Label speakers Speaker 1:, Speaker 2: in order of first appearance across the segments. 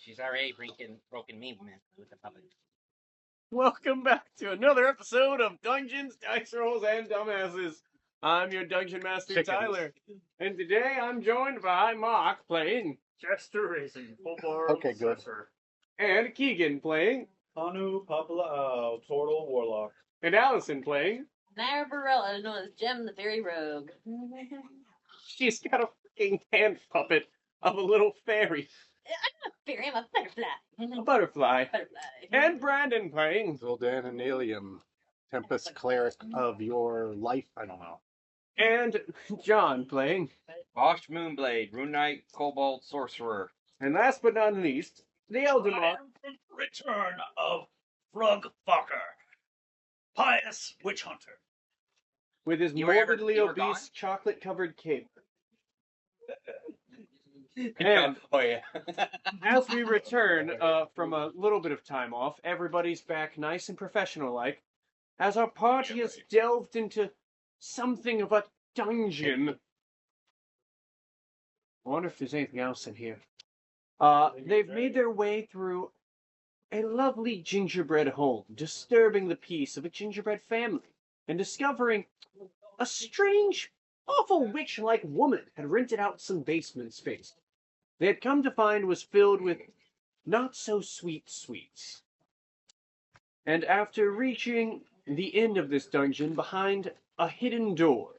Speaker 1: She's already broken me with the puppet.
Speaker 2: Welcome back to another episode of Dungeons, Dice Rolls, and Dumbasses. I'm your Dungeon Master, Tyler. And today I'm joined by Mark playing
Speaker 3: Jester Racing, FotFR,
Speaker 4: Okay, good.
Speaker 3: Professor.
Speaker 2: and Keegan playing
Speaker 3: Hanu Papala, Total Warlock.
Speaker 2: and Allison playing.
Speaker 5: Nair Barella, known as Jem the Fairy Rogue.
Speaker 2: She's got a freaking hand puppet of a little fairy.
Speaker 5: I'm a fairy, I'm a butterfly.
Speaker 2: A butterfly.
Speaker 5: Butterfly.
Speaker 2: And Brandon playing.
Speaker 4: Zoldan and Alium, Tempest Cleric of your life, I don't know.
Speaker 2: And John playing.
Speaker 1: Bosch Moonblade, Rune Knight, Kobold Sorcerer.
Speaker 2: And last but not least, the Elder Mark.
Speaker 3: Return of Frogfucker, Pious Witch Hunter.
Speaker 2: With his
Speaker 1: You were ever-
Speaker 2: morbidly
Speaker 1: you were
Speaker 2: obese,
Speaker 1: gone?
Speaker 2: chocolate-covered cape. And
Speaker 1: Oh yeah.
Speaker 2: as we return from a little bit of time off, everybody's back nice and professional-like, as our party has delved into something of a dungeon. I wonder if there's anything else in here. They've made their way through a lovely gingerbread home, disturbing the peace of a gingerbread family, and discovering a strange, awful witch-like woman had rented out some basement space. They had come to find was filled with not-so-sweet sweets. And after reaching the end of this dungeon behind a hidden door,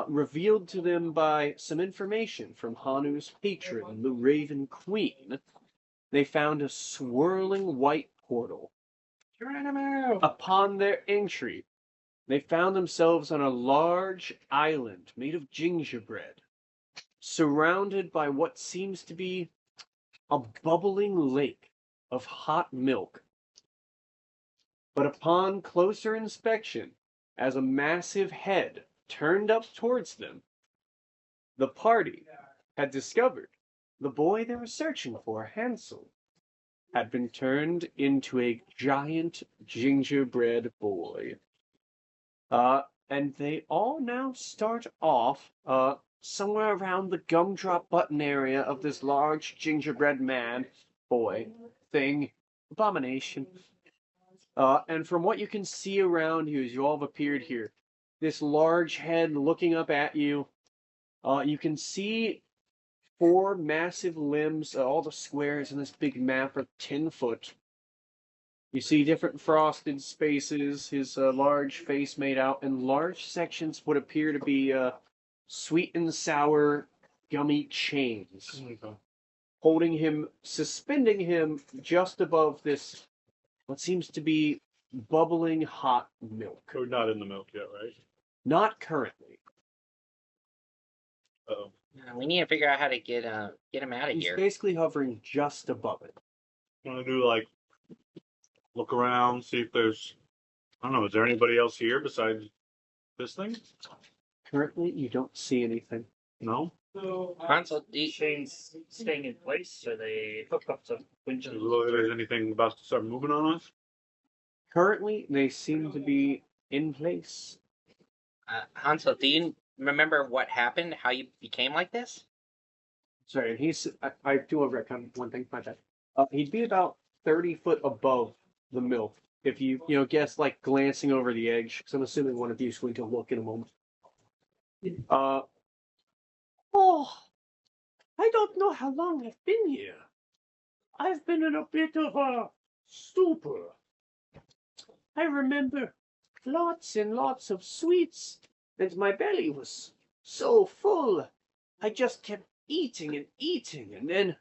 Speaker 2: revealed to them by some information from Hanu's patron, the Raven Queen, they found a swirling white portal. Upon their entry, they found themselves on a large island made of gingerbread, surrounded by what seems to be a bubbling lake of hot milk. But upon closer inspection, as a massive head turned up towards them, the party had discovered the boy they were searching for, Hansel, had been turned into a giant gingerbread boy. And they all now start off somewhere around the gumdrop button area of this large gingerbread man, boy, thing, abomination. And from what you can see around you as you all have appeared here, this large head looking up at you, you can see 4 massive limbs. All the squares in this big map are 10 foot. You see different frosted spaces, his large face made out in large sections what appear to be sweet and sour gummy chains, holding him, suspending him just above this, what seems to be bubbling hot milk.
Speaker 3: We're not in the milk yet, right?
Speaker 2: Not currently.
Speaker 3: Uh-oh.
Speaker 1: We need to figure out how to get him out of
Speaker 2: He's
Speaker 1: here.
Speaker 2: basically hovering just above it.
Speaker 3: Want to do, like, look around, see if there's, I don't know, is there anybody else here besides this thing?
Speaker 2: Currently, you don't see anything.
Speaker 3: No?
Speaker 6: So,
Speaker 1: Hansel,
Speaker 6: chains staying in place, so they hook up to winches.
Speaker 3: Does it look like there's anything about to start moving on us?
Speaker 2: Currently, they seem to be in place.
Speaker 1: Hansel, do you remember what happened? How you became like this?
Speaker 2: Sorry, and he's. I do have retcon one thing. My bad. He'd be about 30 foot above the milk. If you guess like glancing over the edge, because I'm assuming one of you is going to look in a moment. Oh, I don't know how long I've been here. I've been in a bit of a stupor. I remember lots and lots of sweets, and my belly was so full. I just kept eating and eating, and then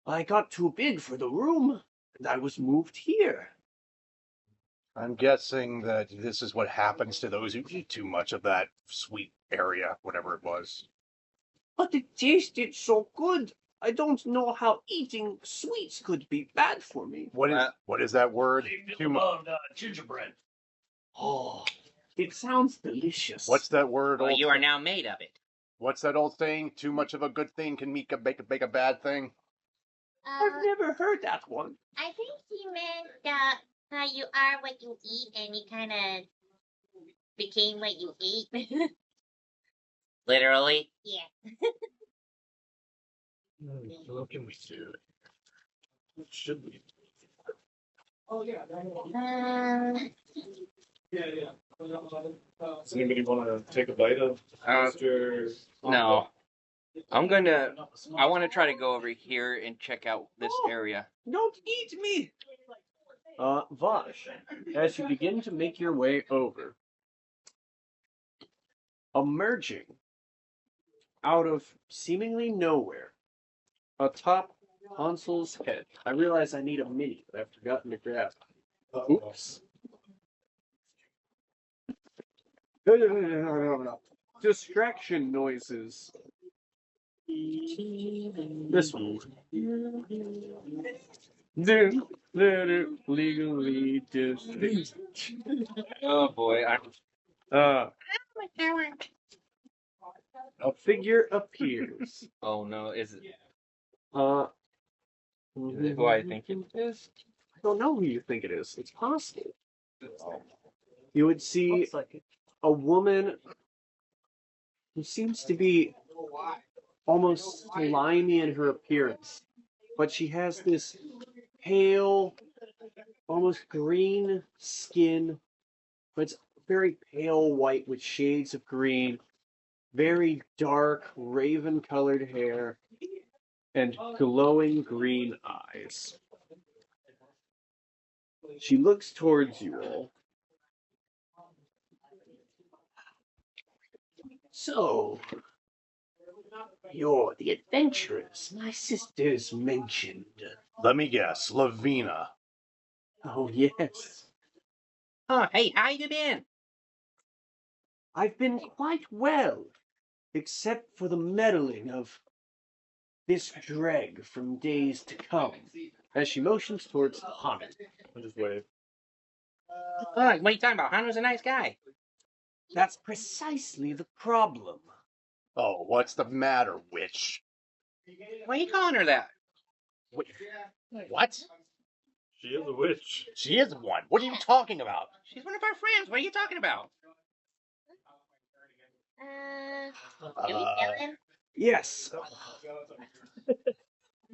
Speaker 2: I got too big for the room, and I was moved here.
Speaker 4: I'm guessing that this is what happens to those who eat too much of that sweet area, whatever it was.
Speaker 2: But it tasted so good. I don't know how eating sweets could be bad for me.
Speaker 4: What is that word? Too much.
Speaker 6: Loved gingerbread.
Speaker 2: Oh, it sounds delicious.
Speaker 4: What's that word?
Speaker 1: Well,
Speaker 4: old
Speaker 1: you are
Speaker 4: thing?
Speaker 1: now made of it.
Speaker 4: What's that old saying? Too much of a good thing can make a bad thing.
Speaker 2: I've never heard that one.
Speaker 5: I think he meant how you are what you eat, and you kind of became what you ate.
Speaker 1: Literally.
Speaker 5: Yeah.
Speaker 3: What can we do? It should be. Does anybody want to take a bite of Mr.
Speaker 1: No. I want to try to go over here and check out this area.
Speaker 2: Don't eat me! Vosh, as you begin to make your way over, emerging out of seemingly nowhere, atop Hansel's head. I realize I need a mini, but I've forgotten to grab. Oops. Distraction noises. This one. Legally distinct.
Speaker 1: Oh boy,
Speaker 2: A figure appears.
Speaker 1: oh no, is it
Speaker 2: Uh,
Speaker 1: who I think it is?
Speaker 2: I don't know who you think it is. It's possible. You would see a woman who seems to be almost slimy in her appearance, but she has this pale, almost green skin, but it's very pale white with shades of green, very dark raven-colored hair, and glowing green eyes. She looks towards you all. So, you're the adventurers my sisters mentioned.
Speaker 4: Let me guess, Lavina.
Speaker 2: Oh, yes.
Speaker 1: Oh, hey, how you been?
Speaker 2: I've been quite well, except for the meddling of this dreg from days to come, as she motions towards Hanu.
Speaker 3: I'll just wave.
Speaker 1: Oh, what are you talking about? Hanu's a nice guy.
Speaker 2: That's precisely the problem.
Speaker 4: Oh, what's the matter, witch?
Speaker 1: Why are you calling her that?
Speaker 4: What?
Speaker 3: She is a witch.
Speaker 4: She is one. What are you talking about?
Speaker 1: She's one of our friends. What are you talking about?
Speaker 5: Do we kill him?
Speaker 2: Yes.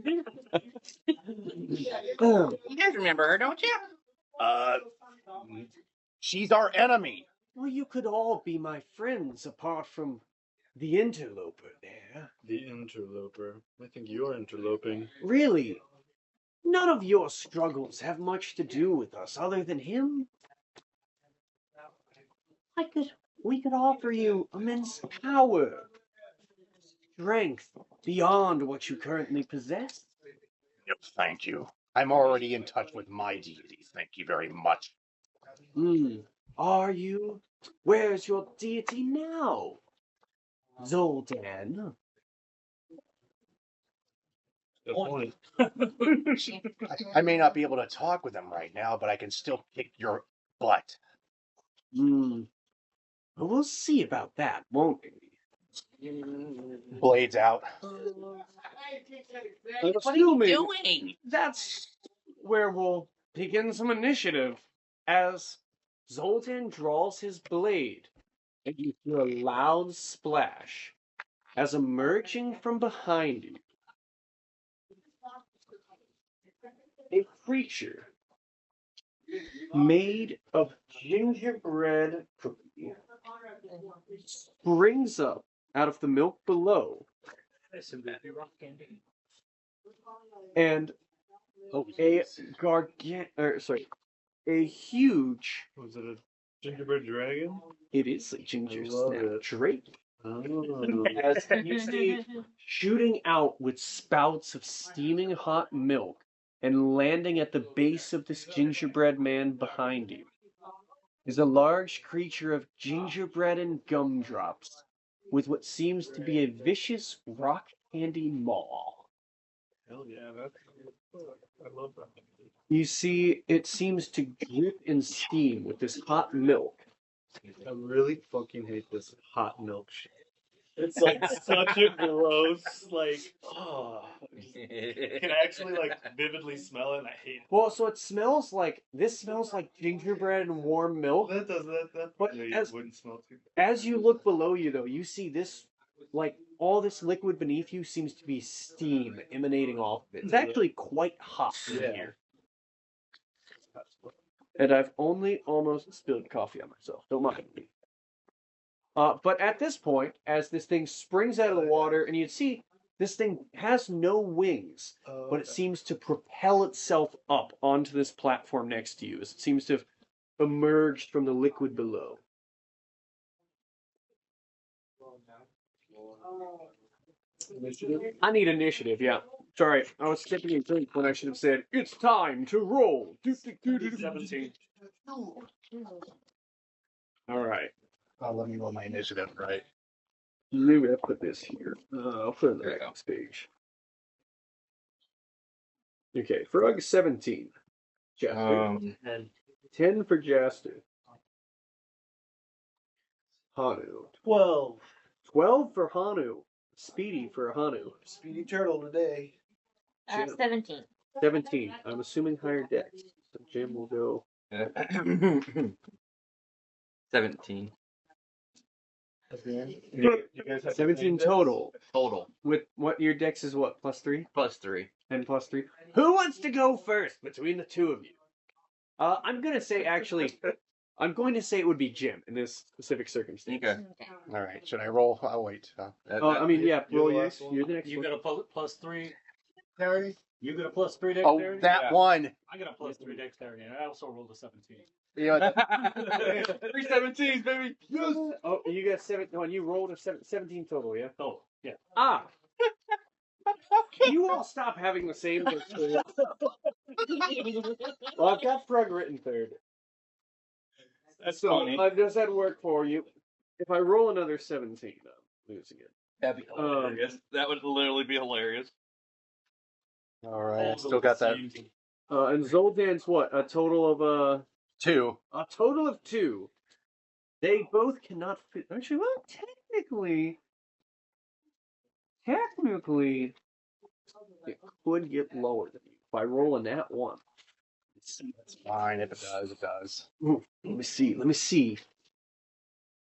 Speaker 1: You guys remember her, don't you?
Speaker 4: She's our enemy.
Speaker 2: Well, you could all be my friends apart from the interloper there.
Speaker 3: The interloper. I think you're interloping.
Speaker 2: Really? None of your struggles have much to do with us other than him? We could offer you immense power, strength beyond what you currently possess.
Speaker 4: No, thank you. I'm already in touch with my deity. Thank you very much.
Speaker 2: Are you? Where's your deity now? Zoltan.
Speaker 3: Good point.
Speaker 4: I may not be able to talk with him right now, but I can still kick your butt.
Speaker 2: We'll see about that, won't we?
Speaker 4: Blades out.
Speaker 1: What are you doing?
Speaker 2: That's where we'll begin some initiative. As Zoltan draws his blade, and you hear a loud splash as emerging from behind you, a creature made of gingerbread cookie springs up out of the milk below, and a huge.
Speaker 3: Was it a gingerbread dragon?
Speaker 2: It is a
Speaker 3: I love
Speaker 2: Gingersnap
Speaker 3: it.
Speaker 2: drake.
Speaker 3: Oh.
Speaker 2: As you see, shooting out with spouts of steaming hot milk and landing at the base of this gingerbread man behind you is a large creature of gingerbread and gumdrops with what seems to be a vicious rock candy maw.
Speaker 3: Hell yeah, that's. I love that.
Speaker 2: You see, it seems to drip in steam with this hot milk.
Speaker 3: I really fucking hate this hot milk shit. It's like such a gross, like, oh. You can actually like vividly smell it, and I hate it.
Speaker 2: Well, so this smells like gingerbread and warm milk.
Speaker 3: That does that.
Speaker 2: But
Speaker 3: Yeah, you
Speaker 2: as-
Speaker 3: wouldn't smell too.
Speaker 2: As you look below you, though, you see this, like, all this liquid beneath you seems to be steam emanating off of it. It's actually quite hot in here. And I've only almost spilled coffee on myself. Don't mind me. But at this point, as this thing springs out of the water, and you see this thing has no wings, but it seems to propel itself up onto this platform next to you, as it seems to have emerged from the liquid below.
Speaker 3: Initiative?
Speaker 2: I need initiative, yeah. Sorry, I was skipping a drink when I should have said, it's time to roll.
Speaker 6: 17.
Speaker 2: Alright.
Speaker 4: Let me roll my initiative, right?
Speaker 2: Maybe I put this here. I'll put it on the
Speaker 1: There you go.
Speaker 2: next page. Okay, Frog 17. Jaster.
Speaker 6: And
Speaker 2: 10 for Jaster. Hanu.
Speaker 3: 12.
Speaker 2: 12 for Hanu. Speedy for Hanu.
Speaker 3: Speedy turtle today.
Speaker 5: 17.
Speaker 2: 17. I'm assuming higher dex. So Jim will go.
Speaker 1: 17
Speaker 3: You guys have
Speaker 2: 17 total.
Speaker 1: total
Speaker 2: With what your dex is what? +3?
Speaker 1: plus 3.
Speaker 2: And +3. Who wants to go first between the two of you? I'm gonna say actually, I'm going to say it would be Jim in this specific circumstance.
Speaker 1: Okay.
Speaker 4: All right. Should I roll? I'll wait.
Speaker 2: I mean, yeah,
Speaker 3: You're
Speaker 2: roll
Speaker 3: the
Speaker 2: yours.
Speaker 3: last one.
Speaker 2: You're the next
Speaker 6: you
Speaker 2: one.
Speaker 6: got a +3.
Speaker 4: Terry?
Speaker 6: You got a +3
Speaker 4: Oh,
Speaker 6: dexterity?
Speaker 4: that
Speaker 6: Yeah.
Speaker 4: one.
Speaker 6: I got a +3 dexterity, and I also rolled a 17.
Speaker 4: You know,
Speaker 1: 3 17s, baby.
Speaker 4: yes.
Speaker 2: Oh, you got 7. No, you rolled a 17 total, yeah?
Speaker 6: Oh, yeah.
Speaker 2: Ah! Can you all stop having the same dexterity? Well, I've got Frog written third.
Speaker 1: That's
Speaker 2: So,
Speaker 1: funny.
Speaker 2: I've just had work for you. If I roll another 17, I'm losing it.
Speaker 1: That'd be hilarious. That would literally be hilarious.
Speaker 4: All right. Still got that.
Speaker 2: And Zoltan's what? A total of
Speaker 4: 2.
Speaker 2: a total of 2. They both cannot fit. Actually, well, technically, it could get lower than you if I roll a nat 1. Let's see.
Speaker 4: It's fine. If it does, it does.
Speaker 2: Ooh, let me see. Let me see.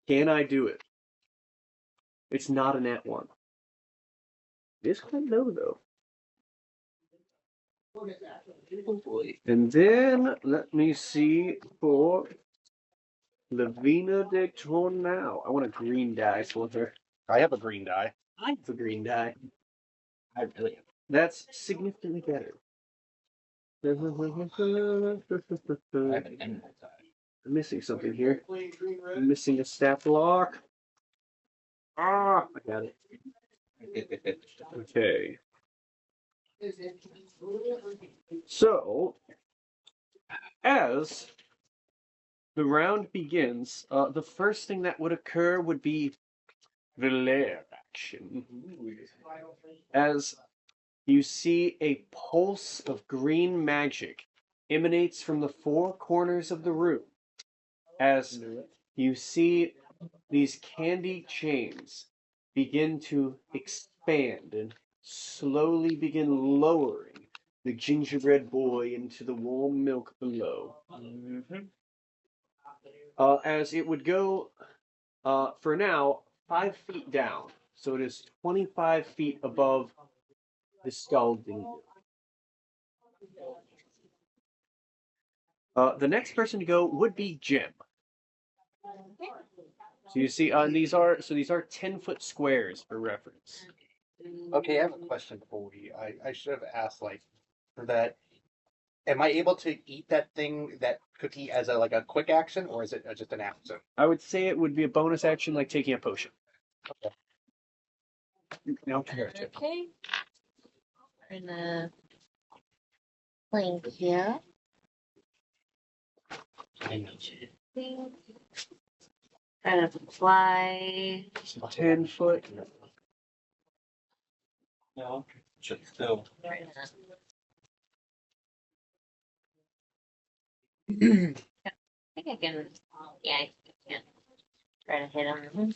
Speaker 2: Can I do it? It's not a nat 1. It is quite low though.
Speaker 1: Oh boy.
Speaker 2: And then let me see for Lavina de Torneau. I want a green die for her.
Speaker 4: I have a green die.
Speaker 2: I have a green die.
Speaker 1: I really have.
Speaker 2: That's significantly better.
Speaker 1: I have an emerald die.
Speaker 2: I'm missing something here. I'm missing a stat block. Ah, I got it. Okay. So, as the round begins, the first thing that would occur would be the lair action. As you see a pulse of green magic emanates from the 4 corners of the room. As you see these candy chains begin to expand and slowly begin lowering the gingerbread boy into the warm milk below. As it would go, for now, 5 feet down. So it is 25 feet above the scalding. The next person to go would be Jim. So you see, these are 10-foot squares for reference.
Speaker 4: Okay, I have a question for you. I should have asked, like, for that. Am I able to eat that cookie as a quick action, or is it just an action?
Speaker 2: I would say it would be a bonus action, like taking a potion.
Speaker 4: Okay.
Speaker 2: No.
Speaker 5: Okay. We're gonna plank here. Try to fly.
Speaker 2: 10 foot.
Speaker 1: No, just still.
Speaker 5: We're gonna- I think I can. Yeah, I can try to hit him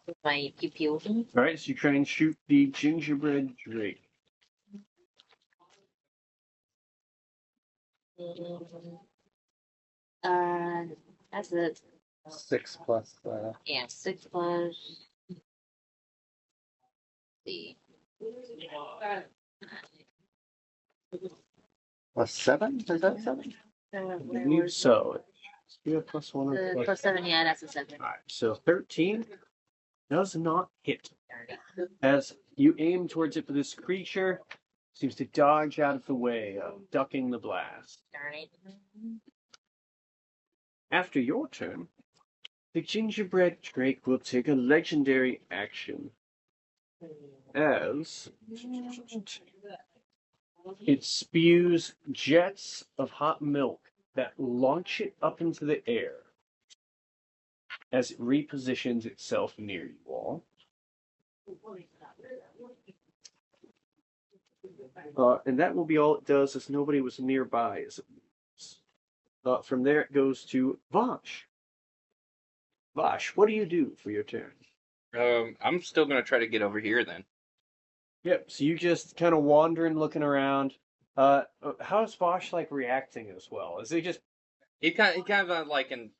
Speaker 5: with my pew pew.
Speaker 2: All right, so you try and shoot the gingerbread drake.
Speaker 5: That's a
Speaker 4: 6 plus.
Speaker 5: 6 plus see.
Speaker 4: Plus 7? Is that 7?
Speaker 2: I believe so. You have plus 1 or plus.
Speaker 5: Plus 7, yeah, that's a 7.
Speaker 2: All right, so 13 does not hit. As you aim towards it, for this creature seems to dodge out of the way, ducking the blast.
Speaker 5: Darn it.
Speaker 2: After your turn, the gingerbread drake will take a legendary action as it spews jets of hot milk that launch it up into the air as it repositions itself near you all. And that will be all it does, as nobody was nearby as it moves. From there, it goes to Vosh. Vosh, what do you do for your turn?
Speaker 1: I'm still gonna try to get over here then.
Speaker 2: Yep, so you just kind of wandering, looking around. How's Vosh like reacting as well? Is he just?
Speaker 1: He kind of like in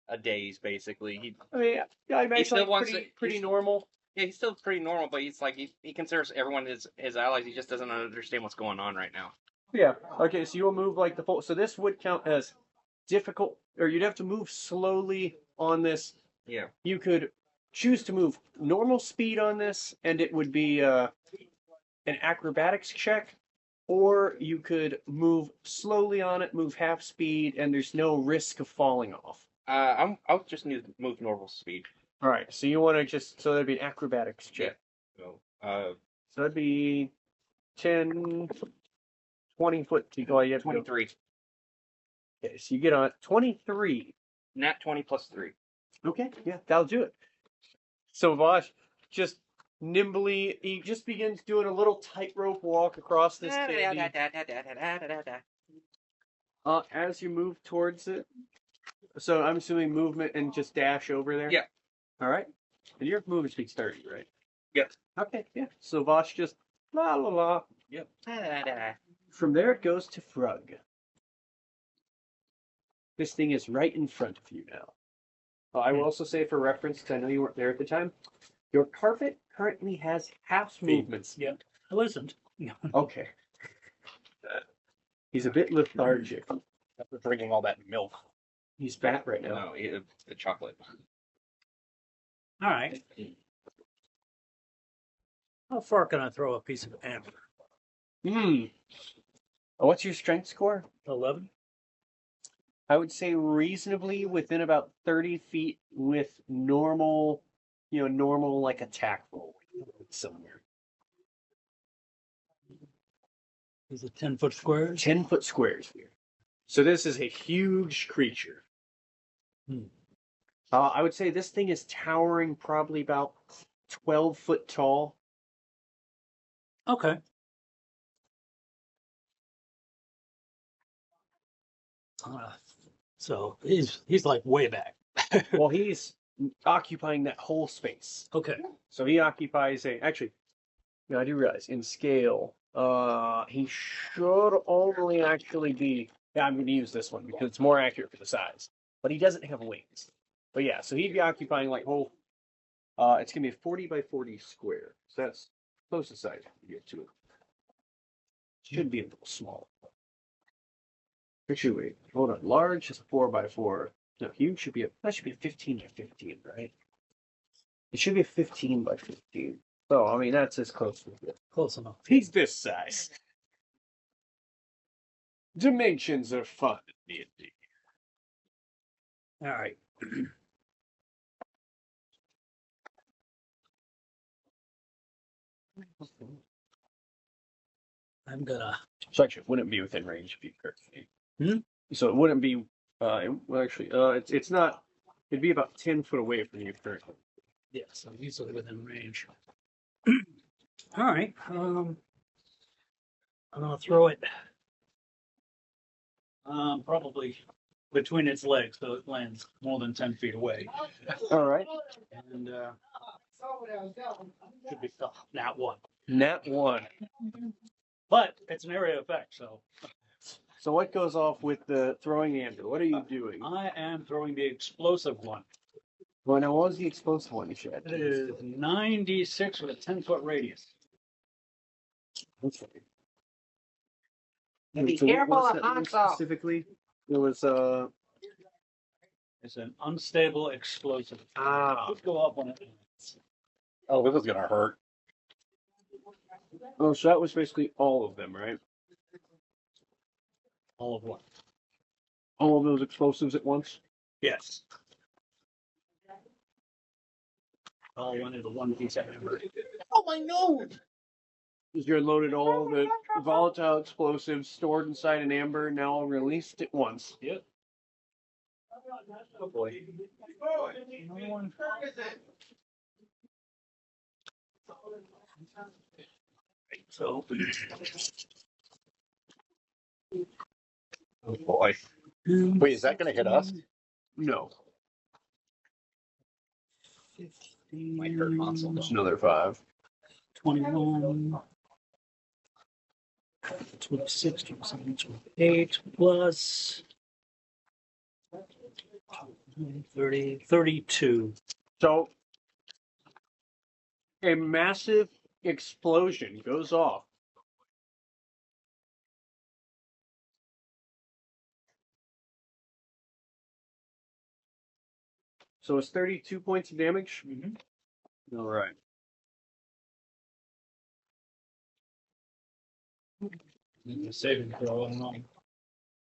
Speaker 1: a daze, basically.
Speaker 2: I mean, yeah, I imagine
Speaker 1: still
Speaker 2: like
Speaker 1: wants
Speaker 2: pretty normal.
Speaker 1: Yeah, he's still pretty normal, but he's like he considers everyone his allies. He just doesn't understand what's going on right now.
Speaker 2: Yeah. Okay, so you'll move like the full. So this would count as difficult, or you'd have to move slowly on this.
Speaker 1: Yeah.
Speaker 2: You could choose to move normal speed on this, and it would be an acrobatics check, or you could move slowly on it, move half speed, and there's no risk of falling off.
Speaker 1: I'll just move normal speed.
Speaker 2: All right. So you want to so that'd be an acrobatics check.
Speaker 1: So
Speaker 2: So that'd be 10, 20 foot to go. You have to go.
Speaker 1: 23.
Speaker 2: Okay, so you get on 23.
Speaker 1: Nat 20 plus 3.
Speaker 2: Okay, yeah, that'll do it. So Vosh just nimbly, he just begins doing a little tightrope walk across this candy. As you move towards it, so I'm assuming movement and just dash over there?
Speaker 1: Yeah.
Speaker 2: All right. And your movement speed's 30, right?
Speaker 1: Yes.
Speaker 2: Okay, yeah. So Vosh just la la la.
Speaker 1: Yep.
Speaker 2: From there it goes to Frug. This thing is right in front of you now. I will also say for reference, because I know you weren't there at the time, your carpet currently has half movement speed.
Speaker 6: Yep. I listened.
Speaker 2: Okay. He's a bit lethargic.
Speaker 4: After drinking all that milk.
Speaker 2: He's fat right now.
Speaker 1: No, the chocolate.
Speaker 6: All right. How far can I throw a piece of amber?
Speaker 2: What's your strength score?
Speaker 6: 11.
Speaker 2: I would say reasonably within about 30 feet with normal, normal like attack roll somewhere.
Speaker 6: Is it 10-foot squares?
Speaker 2: 10-foot squares here. So this is a huge creature. I would say this thing is towering probably about 12 foot tall.
Speaker 6: Okay. So he's like way back.
Speaker 2: Well, he's occupying that whole space.
Speaker 6: Okay.
Speaker 2: So he occupies actually, I do realize in scale, he should only actually be, I'm going to use this one because it's more accurate for the size, but he doesn't have wings. But yeah, so he'd be occupying like whole, it's going to be a 40 by 40 square. So that's close to size you get to it. Should be a little small. Actually, wait, hold on. Large is a 4 by 4. No, huge should be that should be a 15 by 15, right? It should be a 15 by 15. So, I mean, that's as close as it.
Speaker 6: Close enough.
Speaker 2: He's this size. Dimensions are fun at D&D.
Speaker 6: All right. I'm gonna.
Speaker 2: So actually, it wouldn't be within range of you, Kirk.
Speaker 6: Hmm?
Speaker 2: So it wouldn't be. Well, actually, it's not. It'd be about 10 foot away from you currently.
Speaker 6: Yeah, so easily within range. All right. I'm gonna throw it. Probably between its legs, so it lands more than 10 feet away.
Speaker 2: All right.
Speaker 6: And should be nat 1.
Speaker 2: Nat 1.
Speaker 6: But it's an area effect, so.
Speaker 2: So what goes off with the throwing amber? What are you doing?
Speaker 6: I am throwing the explosive one.
Speaker 2: Well, now what was the explosive one you shared?
Speaker 6: It is 96 with a 10-foot radius.
Speaker 2: That's right.
Speaker 4: Be
Speaker 2: So what
Speaker 4: careful
Speaker 2: was
Speaker 4: of
Speaker 2: that one
Speaker 4: Hanzo.
Speaker 2: specifically? It was
Speaker 6: It's an unstable explosive. Could go up on it.
Speaker 4: Oh, this is gonna hurt.
Speaker 2: Oh, so that was basically all of them, right?
Speaker 6: All of what?
Speaker 2: All of those explosives at once?
Speaker 6: Yes. All went into one piece of amber.
Speaker 4: Oh my nose!
Speaker 2: Because you're loaded all the volatile explosives stored inside an amber, now released at once.
Speaker 6: Yep. Oh boy. Another one. So.
Speaker 4: Oh boy. Wait, is that gonna hit us?
Speaker 2: No.
Speaker 4: Might hurt Hansel.
Speaker 2: It's another 5.
Speaker 6: 21. 26, 27, 28 plus 30, 32.
Speaker 2: So, a massive explosion goes off. So it's 32 points of damage?
Speaker 6: Mm-hmm.
Speaker 2: All right.
Speaker 6: Saving throw. I don't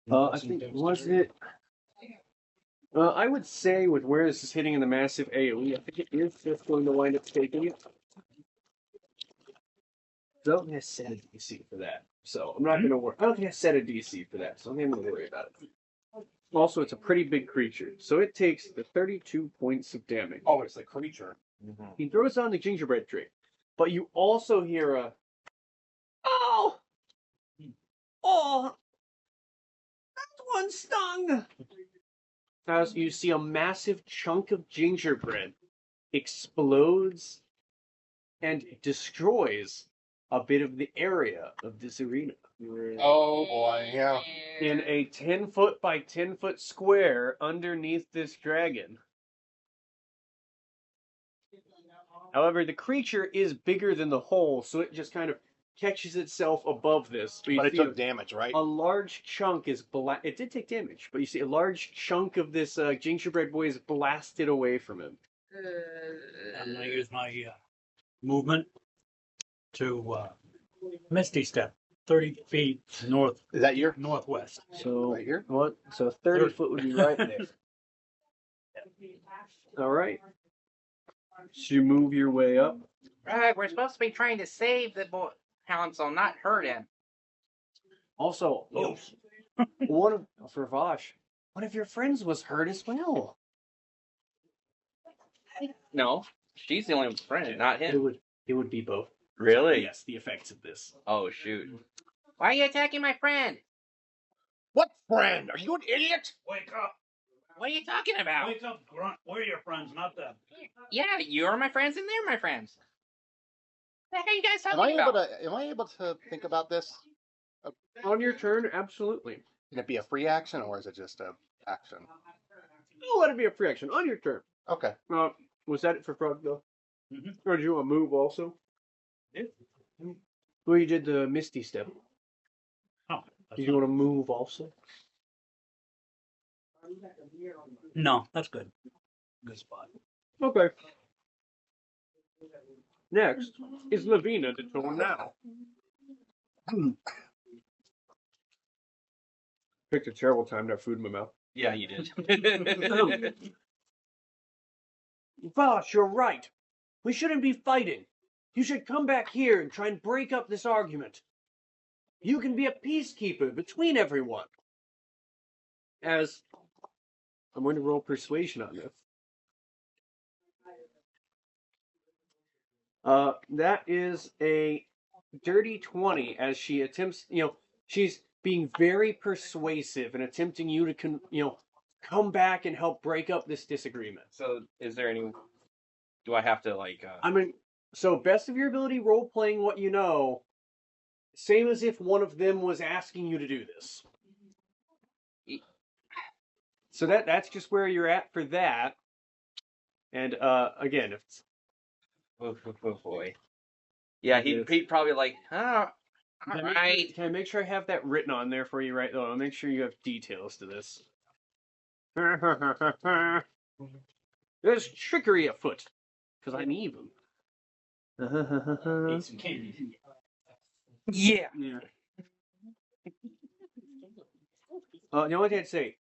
Speaker 6: know.
Speaker 2: I think, was it? I would say with where this is hitting in the massive AoE, I think it is just going to wind up taking it. I don't think I set a DC for that. So I'm not going to worry. I don't think I set a DC for that, so I'm not going to worry about it. Also, it's a pretty big creature, so it takes the 32 points of damage.
Speaker 4: Oh, it's the creature.
Speaker 2: He throws on the gingerbread tree, but you also hear a, "Oh! Oh! That one stung!" As you see a massive chunk of gingerbread explodes and destroys a bit of the area of this arena.
Speaker 4: Oh boy, yeah.
Speaker 2: In a 10-foot by 10-foot square underneath this dragon. However, the creature is bigger than the hole, so it just kind of catches itself above this.
Speaker 4: But it took damage, right?
Speaker 2: A large chunk is it did take damage, but you see a large chunk of this gingerbread boy is blasted away from him.
Speaker 6: I'm going to use my movement to Misty Step, 30 feet north.
Speaker 4: Is that your
Speaker 6: northwest?
Speaker 2: So
Speaker 4: right here?
Speaker 2: what? So 30 foot would be right there. All right. So you move your way up.
Speaker 1: Right, we're supposed to be trying to save the boy Hansel, not hurt him.
Speaker 2: Also, for Vosh, one of your friends was hurt as well.
Speaker 1: No, she's the only friend, not him.
Speaker 2: It would be both.
Speaker 1: Really?
Speaker 2: Yes, the effects of this.
Speaker 1: Oh shoot! Why are you attacking my friend?
Speaker 4: What friend? Are you an idiot?
Speaker 6: Wake up!
Speaker 1: What are you talking about?
Speaker 6: Wake up, grunt. We're your friends, not them.
Speaker 1: Yeah, you're my friends and they're my friends. What the heck are you guys
Speaker 4: Am
Speaker 1: talking about?
Speaker 4: am I able to think about this?
Speaker 2: On your turn, absolutely.
Speaker 4: Can it be a free action or is it just a action?
Speaker 2: I'll let it be a free action. On your turn.
Speaker 4: Okay.
Speaker 2: Was that it for Frog, though?
Speaker 6: Mm-hmm.
Speaker 2: Or did you want to move also?
Speaker 6: Yeah.
Speaker 2: Well, you did the Misty Step.
Speaker 6: Oh,
Speaker 2: Did you want to move also?
Speaker 6: No, that's good. Good spot.
Speaker 2: Okay. Next is Lavina the Torneau. Picked a terrible time to have food in my mouth.
Speaker 1: Yeah, you did.
Speaker 2: Vosh, you're right. We shouldn't be fighting. You should come back here and try and break up this argument. You can be a peacekeeper between everyone. As I'm going to roll persuasion on this. That is a dirty 20 as she attempts, she's being very persuasive and attempting you to, come back and help break up this disagreement.
Speaker 1: So, is there any? Do I have to like?
Speaker 2: So best of your ability, role playing what you know. Same as if one of them was asking you to do this. So that's just where you're at for that. And again, if
Speaker 1: Oh boy. Yeah, he'd probably like, all right.
Speaker 2: can I make sure I have that written on there for you, right? Though I'll make sure you have details to this. There's trickery afoot, because I'm evil.
Speaker 6: Eat some candy.
Speaker 1: Yeah.
Speaker 2: Yeah. The only thing I'd say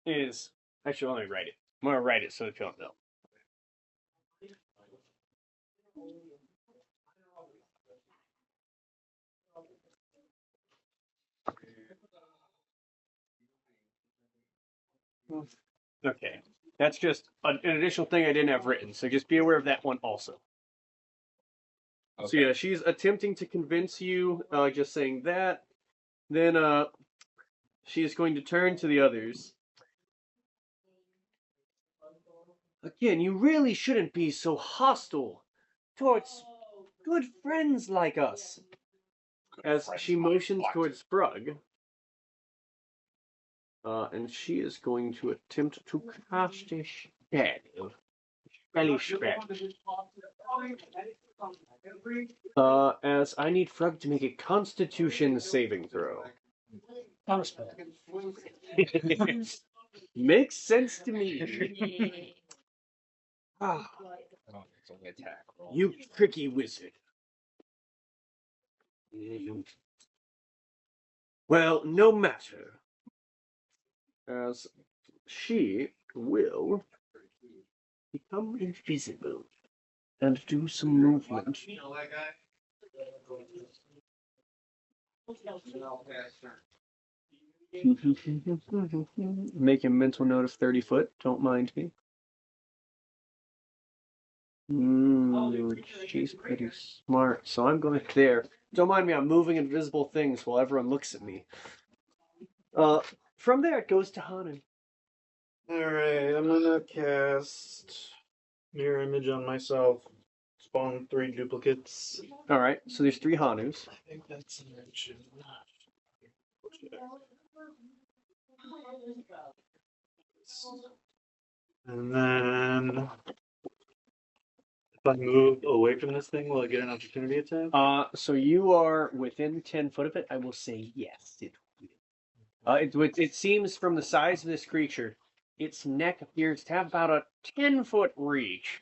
Speaker 2: is, actually, let me write it. I'm gonna write it so that you don't know. Okay, that's just an additional thing I didn't have written, so just be aware of that one also.
Speaker 1: Okay.
Speaker 2: So yeah, she's attempting to convince you, just saying that. Then she is going to turn to the others. Again, you really shouldn't be so hostile towards good friends like us. As she motions towards Sprug. And she is going to attempt to cast a spell. As I need Frog to make a Constitution saving throw. Makes sense to me. Ah,
Speaker 1: Oh, it's only attack roll.
Speaker 2: you tricky wizard. Well, no matter. As she will become invisible and do some movement. Make a mental note of 30 foot. Don't mind me. She's pretty smart, so I'm going there. Don't mind me, I'm moving invisible things while everyone looks at me. From there it goes to Hanan.
Speaker 3: Alright, I'm gonna cast mirror image on myself. Spawn 3 duplicates.
Speaker 2: Alright, so there's 3 Hanus.
Speaker 3: I think that's an action. And then if I move away from this thing, will I get an opportunity attack?
Speaker 2: So you are within 10 foot of it. I will say yes, it will. It seems from the size of this creature, its neck appears to have about a 10-foot reach.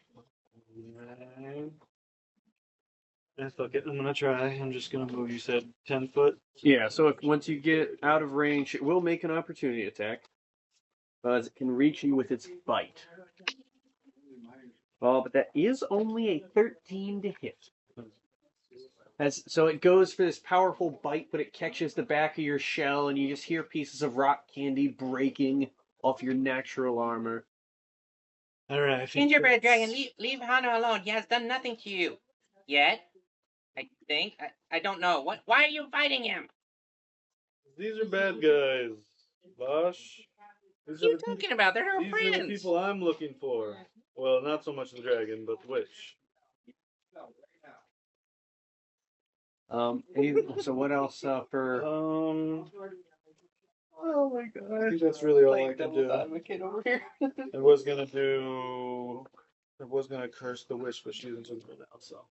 Speaker 3: Yeah, fuck it. I'm gonna try. I'm just gonna move. You said 10 foot?
Speaker 2: Yeah, so if once you get out of range, it will make an opportunity attack. As it can reach you with its bite. Oh, but that is only a 13 to hit. So it goes for this powerful bite, but it catches the back of your shell, and you just hear pieces of rock candy breaking off your natural armor.
Speaker 3: Alright.
Speaker 1: Gingerbread dragon, leave Hana alone. He has done nothing to you. Yet? I think. I don't know. Why are you fighting him?
Speaker 3: These are bad guys, Bosh.
Speaker 1: What are you talking about? They're our
Speaker 3: These
Speaker 1: friends.
Speaker 3: are the people I'm looking for. Well, not so much the dragon, but the witch.
Speaker 2: So what else for?
Speaker 3: Oh my god. I think that's really all I can do.
Speaker 1: Advocate over here.
Speaker 3: I was gonna curse the witch, but she's invisible now, so.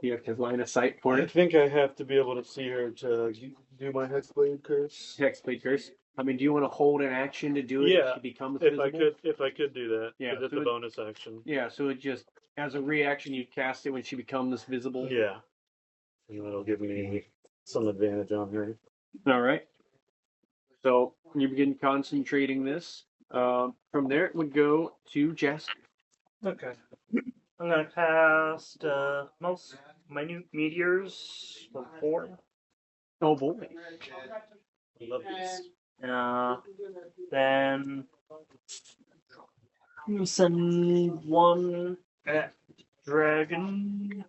Speaker 2: You have to line of sight for
Speaker 3: I
Speaker 2: it.
Speaker 3: think I have to be able to see her to do my Hexblade curse.
Speaker 2: Hexblade curse. I mean, do you want to hold an action to do it?
Speaker 3: Yeah,
Speaker 2: If she becomes
Speaker 3: If
Speaker 2: visible?
Speaker 3: I could do that.
Speaker 2: Yeah,
Speaker 3: But it's
Speaker 2: so
Speaker 3: a bonus action.
Speaker 2: Yeah, so it just, as a reaction, you cast it when she becomes visible.
Speaker 3: Yeah. And that'll give me some advantage on her.
Speaker 2: Alright. So, you begin concentrating this. From there, it would go to Jasper.
Speaker 7: Okay. I'm gonna cast most minute meteors for 4.
Speaker 2: Oh boy.
Speaker 3: I love these.
Speaker 7: Then I'm gonna send one at dragon.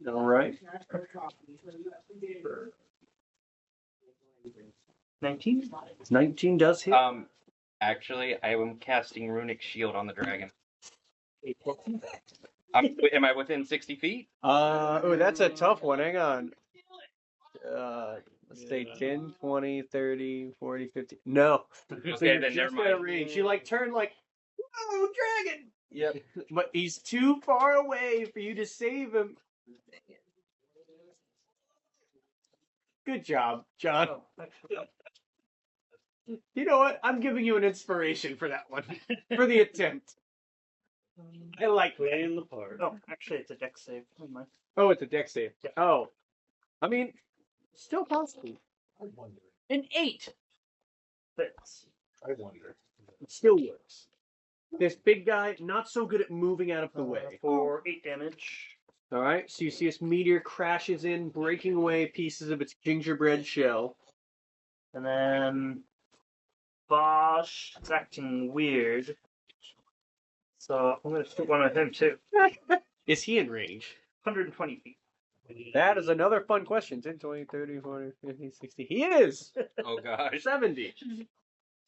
Speaker 2: Alright.
Speaker 7: 19.
Speaker 2: 19 does hit.
Speaker 1: Actually, I am casting Runic Shield on the dragon. Am I within 60 feet?
Speaker 2: That's a tough one. Hang on. Let's say 10, 20, 30, 40, 50. No. So
Speaker 1: Okay,
Speaker 2: you're
Speaker 1: then never
Speaker 2: just out of
Speaker 1: mind.
Speaker 2: range. You turn Oh, dragon!
Speaker 1: Yep.
Speaker 2: But he's too far away for you to save him. Good job, John.
Speaker 7: Oh, actually,
Speaker 2: You know what? I'm giving you an inspiration for that one. For the attempt. I like that.
Speaker 3: Playing the part.
Speaker 7: oh, actually, it's a deck save. Never mind.
Speaker 2: Oh, it's a deck save.
Speaker 7: Yeah.
Speaker 2: Oh. I mean, still possible.
Speaker 4: I wonder.
Speaker 2: An 8.
Speaker 7: Fits.
Speaker 4: I wonder.
Speaker 2: It still works. This big guy, not so good at moving out of the way.
Speaker 7: For 8 damage.
Speaker 2: Alright, so you see this meteor crashes in, breaking away pieces of its gingerbread shell.
Speaker 7: And then Bosch is acting weird. So I'm going to shoot one of him too.
Speaker 2: Is he in range?
Speaker 7: 120 feet.
Speaker 2: That is another fun question. 10, 20, 30, 40, 50, 60. He is!
Speaker 1: Oh gosh.
Speaker 2: 70.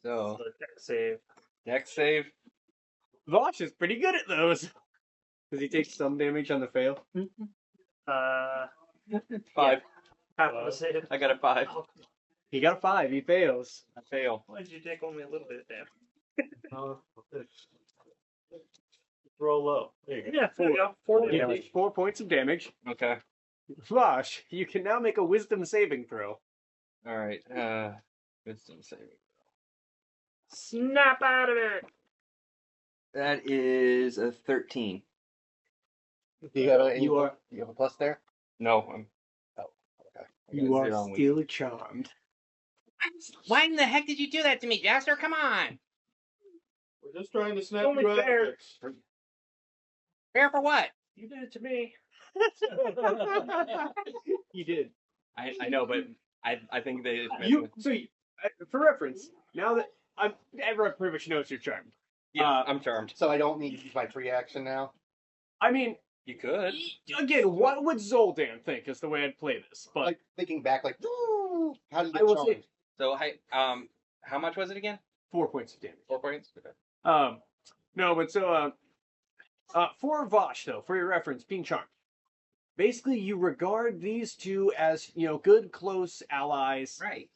Speaker 1: So
Speaker 7: So deck save.
Speaker 1: deck save.
Speaker 2: Vosh is pretty good at those. Does he take some damage on the fail?
Speaker 1: 5.
Speaker 7: Half of a save.
Speaker 1: I got a 5.
Speaker 7: Oh,
Speaker 2: He got a 5. He fails.
Speaker 1: I fail.
Speaker 7: why did you take only a little bit of damage?
Speaker 3: Roll low. There you go.
Speaker 7: Yeah, there you go. 4
Speaker 2: Yeah,
Speaker 7: damage.
Speaker 2: 4 points of damage.
Speaker 1: Okay.
Speaker 2: Vosh, you can now make a wisdom saving throw.
Speaker 1: All right. Wisdom saving.
Speaker 7: Snap out of it!
Speaker 1: That is a 13.
Speaker 4: Do you have a,
Speaker 2: You are-
Speaker 4: you have a plus there?
Speaker 1: No, I'm.
Speaker 4: Oh, okay.
Speaker 1: I got
Speaker 2: You
Speaker 1: a
Speaker 2: are
Speaker 1: 0 on
Speaker 2: still charmed.
Speaker 1: Why in the heck did you do that to me, Jaster? Come on.
Speaker 3: We're just trying to snap
Speaker 7: Only
Speaker 3: you out.
Speaker 7: fair.
Speaker 3: Rex.
Speaker 1: Fair for what?
Speaker 7: You did it to me.
Speaker 2: You did.
Speaker 1: I know, but I think they.
Speaker 2: For reference, now that everyone pretty much knows you're charmed.
Speaker 1: Yeah, I'm charmed.
Speaker 4: So I don't need to use my free action now?
Speaker 2: I mean,
Speaker 1: You could.
Speaker 2: again, what would Zoldan think is the way I'd play this? But
Speaker 4: Like, thinking back, like, "Ooh, how do you
Speaker 2: I
Speaker 4: get
Speaker 2: will say
Speaker 4: charmed?"
Speaker 1: So how much was it again?
Speaker 2: 4 points of damage.
Speaker 1: 4 points. Okay.
Speaker 2: No, but so, for Vosh, though, for your reference, being charmed. Basically, you regard these two as, good, close allies.
Speaker 1: Right.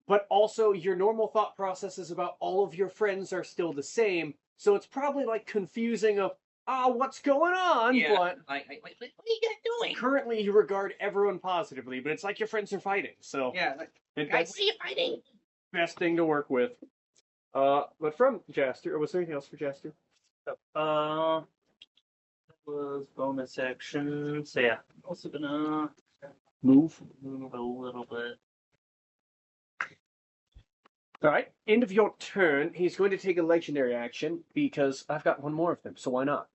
Speaker 2: But also, your normal thought processes about all of your friends are still the same. So it's probably, confusing of, what's going on?
Speaker 1: Yeah.
Speaker 2: But
Speaker 1: Like, what are you guys doing?
Speaker 2: currently, you regard everyone positively. But it's like your friends are fighting. So
Speaker 1: Yeah. Like,
Speaker 2: and
Speaker 1: guys,
Speaker 2: that's
Speaker 1: what are you fighting?
Speaker 2: the best thing to work with. But from Jaster, or was there anything else for Jaster?
Speaker 7: That was bonus action. So yeah, also gonna
Speaker 2: Move.
Speaker 7: move a little bit.
Speaker 2: All right. End of your turn. He's going to take a legendary action because I've got one more of them. So why not?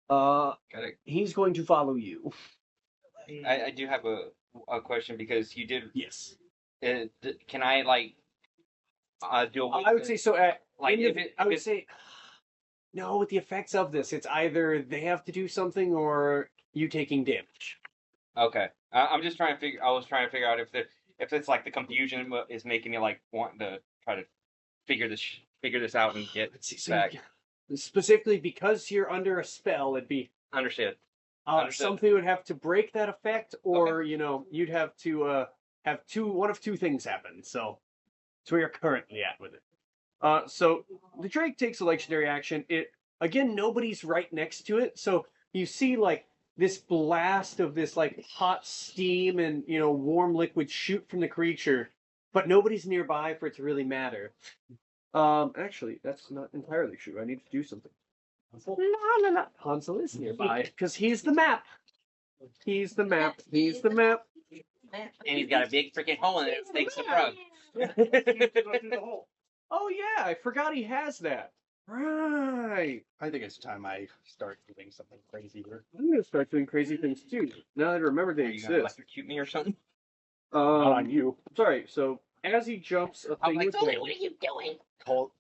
Speaker 1: Got it.
Speaker 2: He's going to follow you.
Speaker 1: I do have a question because you did.
Speaker 2: Yes.
Speaker 1: Can I do a?
Speaker 2: I would say so.
Speaker 1: like
Speaker 2: end of-
Speaker 1: if it.
Speaker 2: I
Speaker 1: if
Speaker 2: would
Speaker 1: it's-
Speaker 2: say no. With the effects of this, it's either they have to do something or you taking damage.
Speaker 1: Okay. I'm just trying to figure. I was trying to figure out if it's like the confusion is making me wanting to try to figure this out and get
Speaker 2: Let's see. So
Speaker 1: back.
Speaker 2: specifically because you're under a spell, it'd be
Speaker 1: Understood. Understood.
Speaker 2: something would have to break that effect, or you'd have to have one of two things happen. So that's where you're currently at with it. So the Drake takes a legendary action. It again, nobody's right next to it, so you see this blast of this hot steam and warm liquid shoot from the creature, but nobody's nearby for it to really matter. Actually, that's not entirely true. I need to do something. La, la, la. Hansel is nearby because he's the map. He's the map. He's the map.
Speaker 1: And he's got a big freaking hole in it. It stinks of rug.
Speaker 7: Go through the hole.
Speaker 2: Oh yeah, I forgot he has that. Right.
Speaker 4: I think it's time I start doing something crazy here.
Speaker 2: I'm gonna start doing crazy things too. Now that I remember they
Speaker 1: Are you gonna
Speaker 2: exist.
Speaker 1: electrocute me or something?
Speaker 4: Not on you.
Speaker 2: Sorry. So as he jumps, a
Speaker 1: I'm
Speaker 2: thing
Speaker 1: like,
Speaker 2: with
Speaker 1: Zoe,
Speaker 2: gold.
Speaker 1: what are you doing?
Speaker 4: Cold.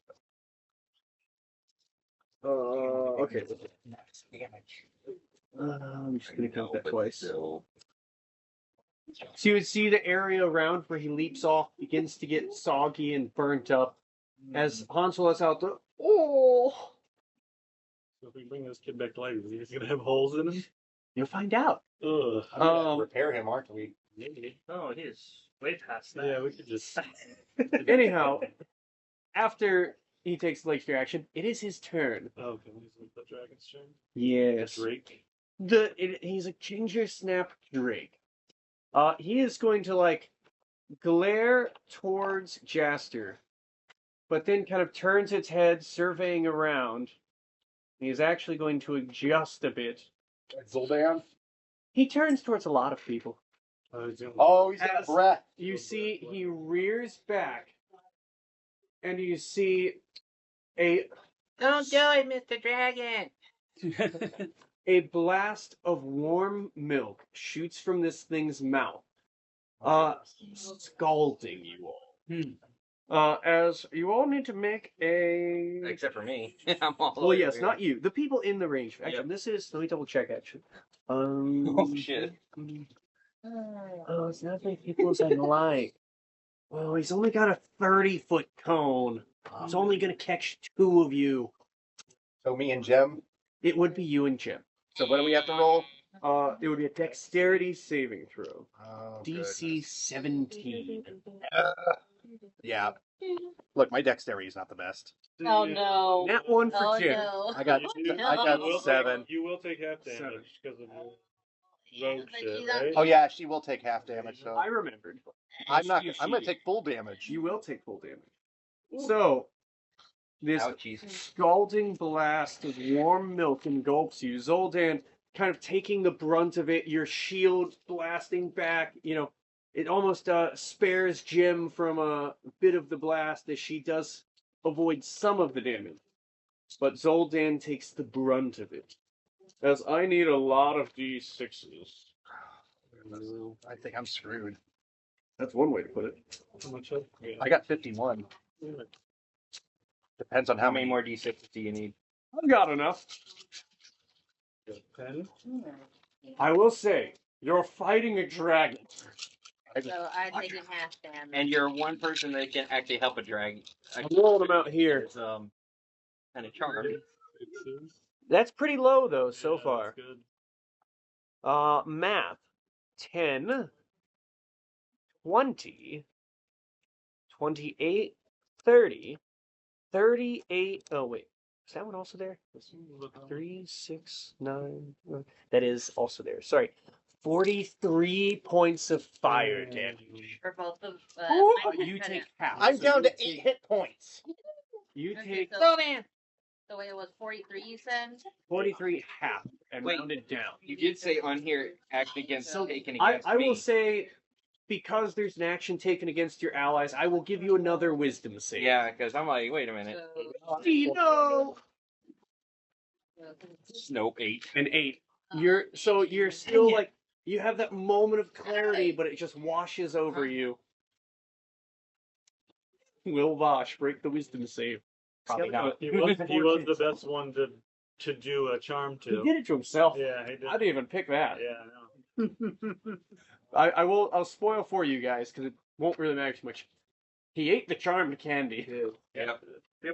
Speaker 2: Okay.
Speaker 4: Damage.
Speaker 2: I'm just gonna count that
Speaker 1: But
Speaker 2: twice.
Speaker 1: still.
Speaker 2: So you would see the area around where he leaps off begins to get soggy and burnt up as Hansel lets out the oh.
Speaker 3: So if we bring this kid back to life, is he gonna have holes in him?
Speaker 2: You'll find out.
Speaker 3: Ugh.
Speaker 4: I'm gonna repair him, aren't we?
Speaker 3: Maybe.
Speaker 7: Oh, he is way past that.
Speaker 3: Yeah, we could just.
Speaker 2: Anyhow, after he takes the legendary action. It is his turn.
Speaker 3: Oh, okay. The dragon's turn.
Speaker 2: Yes.
Speaker 3: Drake.
Speaker 2: He's a Gingersnap Drake. He is going to like glare towards Jaster, but then kind of turns its head, surveying around. He's actually going to adjust a bit.
Speaker 4: Zoldan?
Speaker 2: He turns towards a lot of people.
Speaker 4: Oh, he's got
Speaker 2: As
Speaker 4: breath.
Speaker 2: You see, he rears back, and you see a
Speaker 5: Don't do it, Mr. Dragon.
Speaker 2: a blast of warm milk shoots from this thing's mouth, scalding you all. As you all need to make a...
Speaker 1: Except for me. I'm all
Speaker 2: Well, yes, not you. The people in the range. Actually,
Speaker 1: Yep.
Speaker 2: this is... Let me double check, actually.
Speaker 1: Oh, shit.
Speaker 2: Oh, it's not as many people as I'd like. Well, he's only got a 30-foot cone. He's only going to catch 2 of you.
Speaker 4: So me and Jem.
Speaker 2: It would be you and Jim.
Speaker 4: So what do we have to roll?
Speaker 2: It would be a dexterity saving throw.
Speaker 4: Oh,
Speaker 2: DC 17.
Speaker 4: Yeah. Look, my dexterity is not the best.
Speaker 5: Oh no.
Speaker 2: That one for
Speaker 5: Oh
Speaker 2: Jim.
Speaker 5: no.
Speaker 4: I got
Speaker 3: You
Speaker 4: I
Speaker 3: will
Speaker 4: got 7.
Speaker 3: You will take half damage
Speaker 2: 7.
Speaker 3: because of
Speaker 5: Yeah,
Speaker 3: rogue
Speaker 5: but
Speaker 3: shit,
Speaker 5: she's on-
Speaker 3: right?
Speaker 4: Oh yeah, she will take half damage. So
Speaker 2: I remembered.
Speaker 4: I'm not. I'm gonna take full damage.
Speaker 2: You will take full damage. So, this
Speaker 1: Ouchies.
Speaker 2: scalding blast of warm milk engulfs you. Zoldan kind of taking the brunt of it, your shield blasting back. You know, it almost spares Jim from a bit of the blast as she does avoid some of the damage. But Zoldan takes the brunt of it. As I need a lot of D6s.
Speaker 4: I think I'm screwed.
Speaker 2: That's one way to put it.
Speaker 3: How much health? Yeah.
Speaker 4: I got 51. Depends on
Speaker 1: How many more D6s do you need?
Speaker 2: I've got enough.
Speaker 3: 10.
Speaker 2: I will say, you're fighting a dragon.
Speaker 5: So I'm taking half damage.
Speaker 1: And you're one person that can actually help a dragon.
Speaker 2: I'm rolling them out here.
Speaker 1: It's, kind of charmed.
Speaker 2: That's pretty low, though, so
Speaker 3: Yeah,
Speaker 2: far.
Speaker 3: that's good.
Speaker 2: Math. 10, 20, 28, 30, 38. Oh, wait. Is that one also there? 3, 6, 9. That is also there. Sorry. 43 points of fire damage.
Speaker 5: For both of
Speaker 2: You take half.
Speaker 4: I'm
Speaker 2: So
Speaker 4: down
Speaker 2: you
Speaker 4: to
Speaker 2: take-
Speaker 4: 8 hit points.
Speaker 2: You
Speaker 5: Okay,
Speaker 2: take
Speaker 5: so man. So wait, it was 43 you said?
Speaker 2: 43 half and
Speaker 1: Wait.
Speaker 2: rounded down.
Speaker 1: You did say on here action against
Speaker 5: So-
Speaker 1: taken
Speaker 2: I
Speaker 1: against me.
Speaker 2: will say, because there's an action taken against your allies, I will give you another wisdom save.
Speaker 1: Yeah, because I'm like, wait a minute.
Speaker 2: No.
Speaker 1: Nope, 8.
Speaker 2: An 8. You're still like, you have that moment of clarity, but it just washes over you. Will Vosh break the wisdom save?
Speaker 1: Probably not.
Speaker 3: He was the best one to do a charm
Speaker 2: He
Speaker 3: to.
Speaker 2: did it to himself.
Speaker 3: Yeah, he did.
Speaker 2: I didn't even pick that.
Speaker 3: Yeah,
Speaker 2: I'll spoil for you guys because it won't really matter too much. He ate the charmed candy.
Speaker 1: Yep.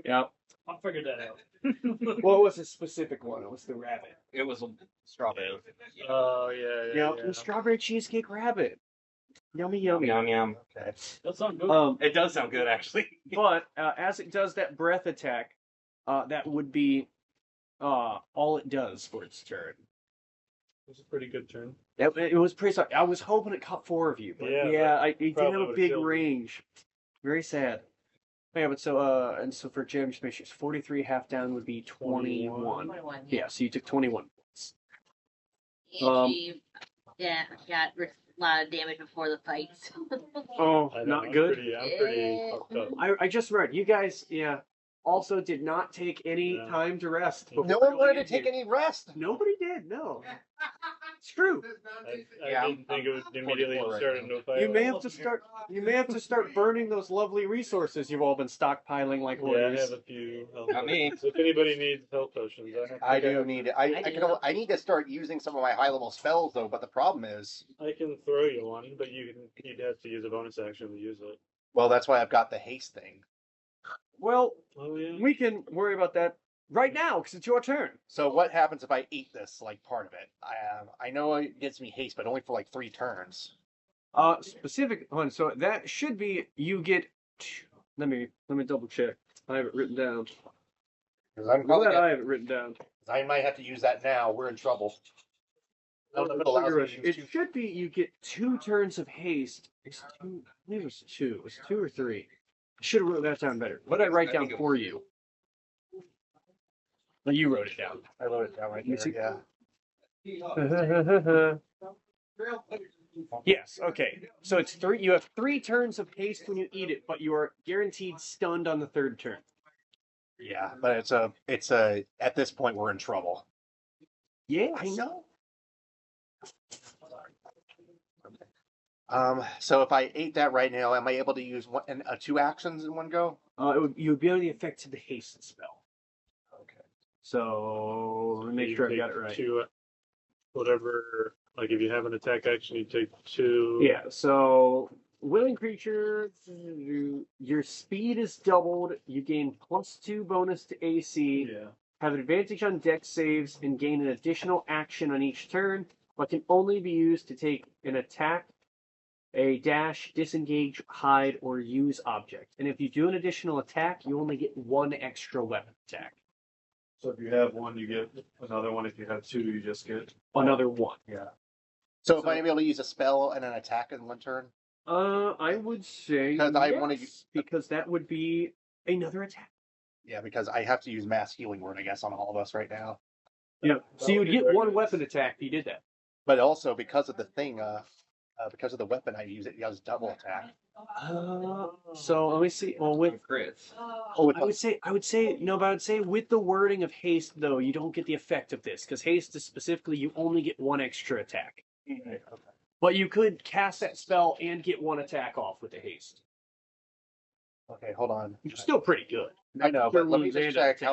Speaker 2: Yep.
Speaker 3: I figured that out.
Speaker 2: What was the specific one? It was the rabbit.
Speaker 1: It was a strawberry.
Speaker 3: Oh yeah.
Speaker 2: The strawberry cheesecake rabbit. Yummy, yummy.
Speaker 1: Yum, yum.
Speaker 4: Okay.
Speaker 3: That sounds good.
Speaker 1: It does sound good, actually.
Speaker 2: But as it does that breath attack, that would be all it does for its turn.
Speaker 3: It was a pretty good turn.
Speaker 2: It was pretty. I was hoping it caught 4 of you, but
Speaker 3: Yeah,
Speaker 2: it didn't
Speaker 3: probably
Speaker 2: have a
Speaker 3: would've
Speaker 2: big
Speaker 3: killed me.
Speaker 2: range. Very sad. Yeah, but so for Jim Smith's 43 half down would be 21.
Speaker 5: 21.
Speaker 2: Yeah, so you took 21 points.
Speaker 5: And she, got a lot of damage before the fight.
Speaker 2: Oh,
Speaker 3: I know,
Speaker 2: not good.
Speaker 3: I'm pretty fucked up.
Speaker 2: I just read you guys. Also did not take any
Speaker 3: Yeah.
Speaker 2: time to rest.
Speaker 4: No
Speaker 2: before
Speaker 4: one wanted
Speaker 2: going
Speaker 4: to
Speaker 2: in
Speaker 4: take
Speaker 2: here.
Speaker 4: any rest.
Speaker 2: Nobody did. No, it's true.
Speaker 3: I
Speaker 1: Yeah,
Speaker 3: didn't think it would immediately
Speaker 1: 44 right
Speaker 3: start
Speaker 1: now.
Speaker 3: into a fight.
Speaker 2: You may have to start. You may have to start burning those lovely resources you've all been stockpiling like
Speaker 3: Yeah, I
Speaker 2: warriors.
Speaker 3: have a few health
Speaker 1: Not me.
Speaker 3: potions. If anybody needs health potions,
Speaker 4: I do need it.
Speaker 5: I do.
Speaker 4: I need to start using some of my high level spells though. But the problem is,
Speaker 3: I can throw you one, but you'd have to use a bonus action to use it.
Speaker 4: well, that's why I've got the haste thing.
Speaker 2: Well,
Speaker 3: Oh yeah.
Speaker 2: we can worry about that right now because it's your turn.
Speaker 4: So what happens if I eat this like part of it? I know it gives me haste, but only for like 3 turns.
Speaker 2: Specific one. So that should be you get. Let me double check. I have it written down.
Speaker 4: Because I'm
Speaker 2: Well,
Speaker 4: probably
Speaker 2: I have it written down.
Speaker 4: I might have to use that now. We're in trouble. I don't know if it allows me to use
Speaker 2: It
Speaker 4: two.
Speaker 2: should be you get 2 turns of haste. It's two, I believe it was 2. It was 2 or 3. I should have wrote that down better. What did I write down for you? Well, you wrote it down.
Speaker 4: I wrote it down right
Speaker 2: You
Speaker 4: there.
Speaker 2: see-
Speaker 4: Yeah.
Speaker 2: Yes, okay. So it's 3. You have 3 turns of haste when you eat it, but you are guaranteed stunned on the 3rd turn.
Speaker 4: Yeah, but it's a. At this point, we're in trouble.
Speaker 2: Yeah, I know.
Speaker 4: So if I ate that right now, am I able to use 2 actions in one go?
Speaker 2: You would be able to effect to the haste spell.
Speaker 4: Okay.
Speaker 2: So let me make
Speaker 3: You
Speaker 2: sure I
Speaker 3: take
Speaker 2: got it right.
Speaker 3: 2, whatever. Like if you have an attack action, you take 2.
Speaker 2: Yeah, so willing creature, your speed is doubled. You gain +2 bonus to AC.
Speaker 3: Yeah.
Speaker 2: Have an advantage on dex saves and gain an additional action on each turn, but can only be used to take an attack, a dash, disengage, hide, or use object. And if you do an additional attack, you only get 1 extra weapon attack.
Speaker 3: So if you have 1, you get another one. If you have 2, you just get
Speaker 2: Another 1.
Speaker 3: Yeah.
Speaker 4: So if I'm able to use a spell and an attack in one turn,
Speaker 2: I would say
Speaker 4: Because I wanna
Speaker 2: yes, because that would be another attack.
Speaker 4: yeah, because I have to use mass healing word, I guess, on all of us right now.
Speaker 2: Yeah. So you would get 1 weapon attack if you did that.
Speaker 4: But also because of the thing, because of the weapon I use, it does double attack.
Speaker 2: So let me see. Well, with
Speaker 1: Crits.
Speaker 4: Oh,
Speaker 2: I would say no, but I would say with the wording of haste though, you don't get the effect of this because haste is specifically you only get 1 extra attack.
Speaker 4: okay.
Speaker 2: But you could cast that spell and get 1 attack off with the haste.
Speaker 4: Okay, hold on.
Speaker 2: Which is still pretty good.
Speaker 4: I know,
Speaker 2: Cure
Speaker 4: but let me
Speaker 2: wounds
Speaker 4: just
Speaker 2: and
Speaker 4: check
Speaker 2: attack.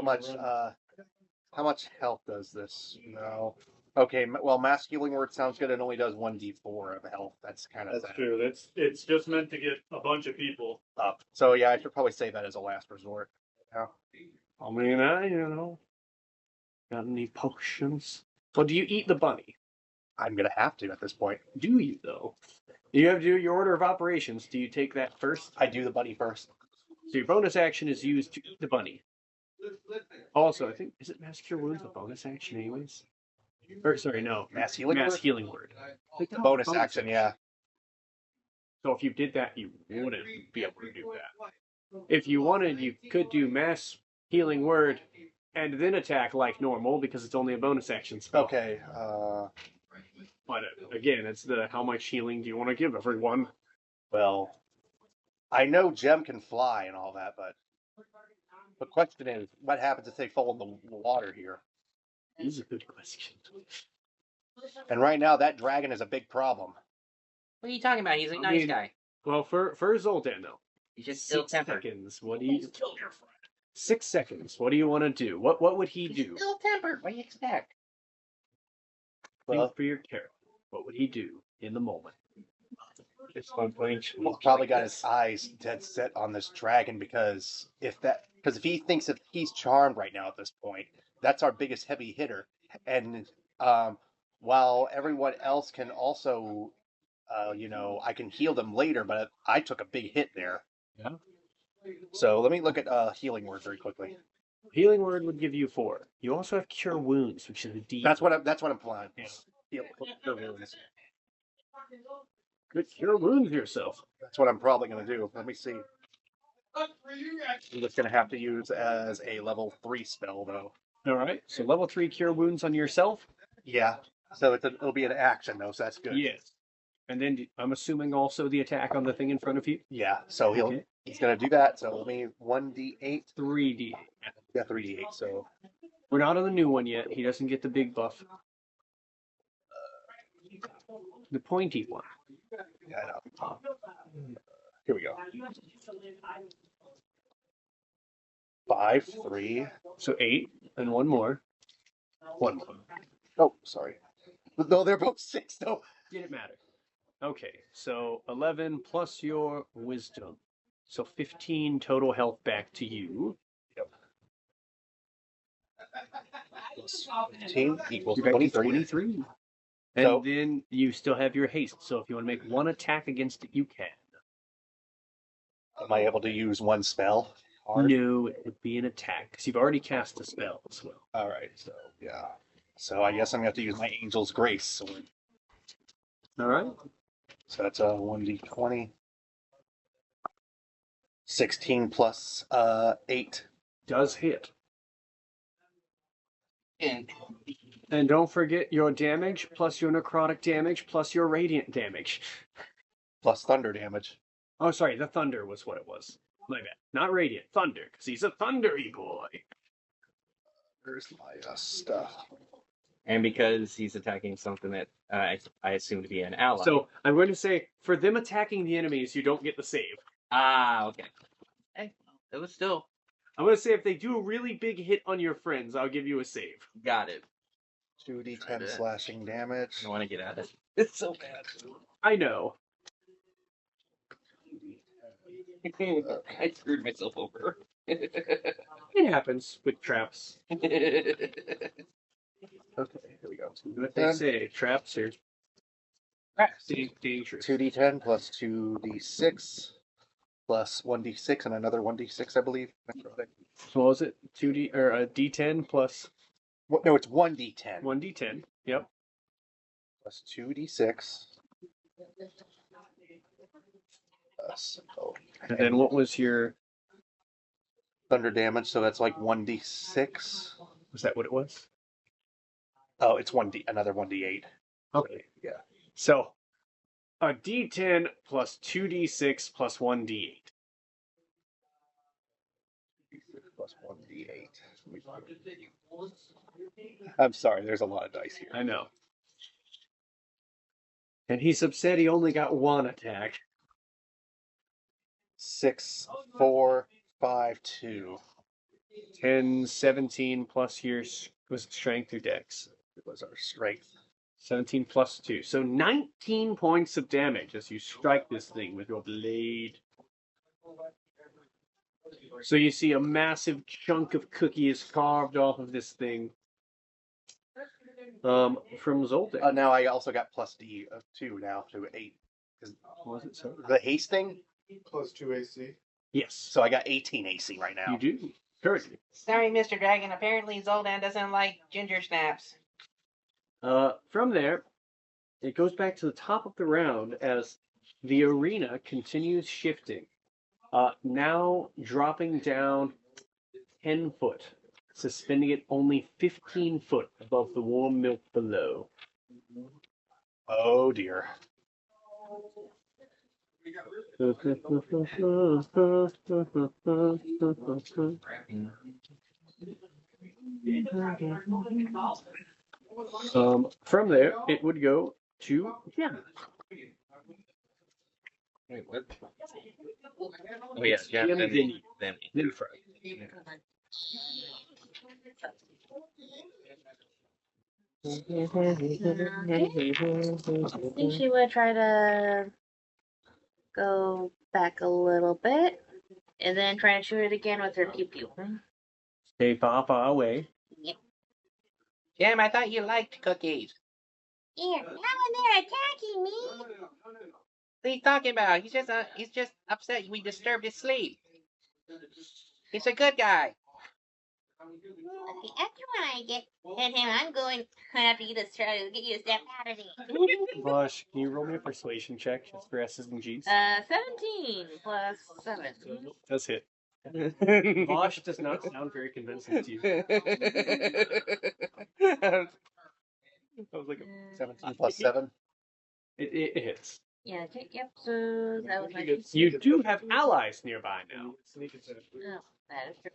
Speaker 4: how much health does this? No. Okay, well, mass healing word sounds good. It only does 1d4 of health. That's kind of
Speaker 3: That's true. It's just meant to get a bunch of people.
Speaker 4: up. So yeah, I should probably say that as a last resort. Yeah.
Speaker 2: I mean, got any potions? Well, do you eat the bunny?
Speaker 4: I'm gonna have to at this point.
Speaker 2: Do you though? You have to do your order of operations. Do you take that first?
Speaker 4: I do the buddy first.
Speaker 2: So your bonus action is used to eat the bunny. Also, I think is it mass cure wounds a bonus action anyways? Or sorry, no.
Speaker 4: Mass healing
Speaker 2: Mass
Speaker 4: word?
Speaker 2: healing word.
Speaker 4: Bonus action, yeah.
Speaker 2: So if you did that, you wouldn't be able to do that. If you wanted, you could do mass healing word and then attack like normal because it's only a bonus action spell.
Speaker 4: Okay.
Speaker 2: But again, it's the how much healing do you want to give everyone?
Speaker 4: Well, I know Gem can fly and all that, but the question is, what happens if they fall in the water here?
Speaker 2: This is a good question.
Speaker 4: And right now, that dragon is a big problem.
Speaker 1: What are you talking about? He's a
Speaker 2: I
Speaker 1: nice
Speaker 2: mean-
Speaker 1: guy.
Speaker 2: Well, for Zoltan though,
Speaker 1: He's just
Speaker 2: 6
Speaker 1: ill-tempered.
Speaker 2: seconds. What do you? 6 seconds. What do you want to do? What would he
Speaker 1: He's
Speaker 2: do?
Speaker 1: ill-tempered. What do you expect?
Speaker 2: Think
Speaker 4: Well,
Speaker 2: for your character. What would he do in the moment?
Speaker 3: It's fun playing.
Speaker 4: he's probably got his eyes dead set on this dragon because if he thinks that he's charmed right now at this point, that's our biggest heavy hitter. And while everyone else can also, I can heal them later, but I took a big hit there.
Speaker 2: Yeah.
Speaker 4: So let me look at healing words very quickly.
Speaker 2: Healing word would give you 4. You also have cure wounds, which is a D.
Speaker 4: That's what I'm planning.
Speaker 2: Yeah.
Speaker 4: Cure wounds.
Speaker 2: Good cure wounds yourself.
Speaker 4: That's what I'm probably going to do. Let me see. I'm just going to have to use as a level 3 spell, though.
Speaker 2: All right. So level 3 cure wounds on yourself.
Speaker 4: Yeah. So it'll be an action, though, so that's good.
Speaker 2: Yes. And then I'm assuming also the attack on the thing in front of you.
Speaker 4: Yeah. So
Speaker 2: Okay.
Speaker 4: he's going to do that. So let me 1d8.
Speaker 2: 3D.
Speaker 4: Yeah, 3d8. So
Speaker 2: We're not on the new one yet. He doesn't get the big buff. The pointy one.
Speaker 4: yeah, I know. Here we go. 5, 3.
Speaker 2: So 8 and 1 more. 1 more.
Speaker 4: Oh, sorry. No, they're both 6, though.
Speaker 2: Didn't matter. Okay, so 11 plus your wisdom. So 15 total health back to you.
Speaker 4: Yep. Plus 15 equals
Speaker 2: You're back to
Speaker 4: 23.
Speaker 2: 23. And
Speaker 4: So-
Speaker 2: then you still have your haste. So if you want to make 1 attack against it, you can.
Speaker 4: Am I able to use 1 spell? hard?
Speaker 2: No, it would be an attack because you've already cast a spell as well.
Speaker 4: All right, so yeah. So I guess I'm gonna have to use my Angel's Grace sword.
Speaker 2: All right.
Speaker 4: So that's a 1d20. 16 plus 8.
Speaker 2: Does hit.
Speaker 1: And
Speaker 2: And don't forget your damage plus your necrotic damage plus your radiant damage.
Speaker 4: Plus thunder damage.
Speaker 2: Oh, sorry, the thunder was what it was. My bad. Not radiant, thunder, because he's a thundery boy.
Speaker 4: Where's my stuff?
Speaker 1: and because he's attacking something that I assume to be an ally.
Speaker 2: So I'm going to say, for them attacking the enemies, you don't get the save.
Speaker 1: Okay. Hey, it was still
Speaker 2: I'm going to say if they do a really big hit on your friends, I'll give you a save.
Speaker 1: got it.
Speaker 4: 2d10 slashing damage.
Speaker 1: I want to get out of it. It's so bad.
Speaker 2: I know.
Speaker 1: I screwed myself over.
Speaker 2: It happens with traps.
Speaker 4: Okay, here we go.
Speaker 2: What they say, traps are dangerous.
Speaker 4: 2d10 plus 2d6 plus 1d6 and another 1d6, I believe.
Speaker 2: What was it? 2D or a D10 plus
Speaker 4: No, it's 1d10
Speaker 2: 1D10. Yep.
Speaker 4: plus 2d6 plus
Speaker 2: And then what was your?
Speaker 4: thunder damage, so that's like 1d6.
Speaker 2: Was that what it was?
Speaker 4: Oh, it's another 1d8.
Speaker 2: Okay.
Speaker 4: Yeah.
Speaker 2: So a D10 plus 2D6 plus 1D8.
Speaker 4: Plus 1d8. I'm sorry, there's a lot of dice here.
Speaker 2: I know. And he's upset he only got one attack.
Speaker 4: 6, 4, 5, 2.
Speaker 2: 10, 17 plus your was it strength or dex?
Speaker 4: It was our strength.
Speaker 2: 17 plus 2. So 19 points of damage as you strike this thing with your blade. So you see a massive chunk of cookie is carved off of this thing. From Zoltan.
Speaker 4: Now I also got plus D of 2 now to 8.
Speaker 2: Was it so?
Speaker 4: The haste thing?
Speaker 3: Plus 2 AC.
Speaker 2: Yes.
Speaker 4: So I got 18 AC right now.
Speaker 2: You do. Currently.
Speaker 8: Sorry, Mr. Dragon. Apparently, Zoldan doesn't like ginger snaps.
Speaker 2: From there, it goes back to the top of the round as the arena continues shifting. Now dropping down 10 foot, suspending it only 15 foot above the warm milk below.
Speaker 4: Oh dear.
Speaker 2: From there, it would go to Jen.
Speaker 1: Wait, what? Oh yeah, Jeff,
Speaker 2: Jen,
Speaker 1: then me.
Speaker 2: then Fred.
Speaker 5: I think she would try to go back a little bit and then try to shoot it again with her pew pew.
Speaker 2: Stay far, far away.
Speaker 8: Jim, I thought you liked cookies.
Speaker 5: Here, now and they're attacking me.
Speaker 8: What are you talking about? He's just upset we disturbed his sleep. He's a good guy.
Speaker 5: Okay, after when I get hit him, I'm going to have to try to get you to step out of me.
Speaker 2: Bosh, can you roll me a persuasion check just for S's and G's?
Speaker 5: 17 plus 7.
Speaker 2: Does hit. Bosh does not sound very convincing to you.
Speaker 1: I was like,
Speaker 4: 17 plus 7.
Speaker 2: It hits.
Speaker 5: Yeah, okay, yep, so that was my...
Speaker 2: You do have allies nearby now.
Speaker 5: Oh, that is true.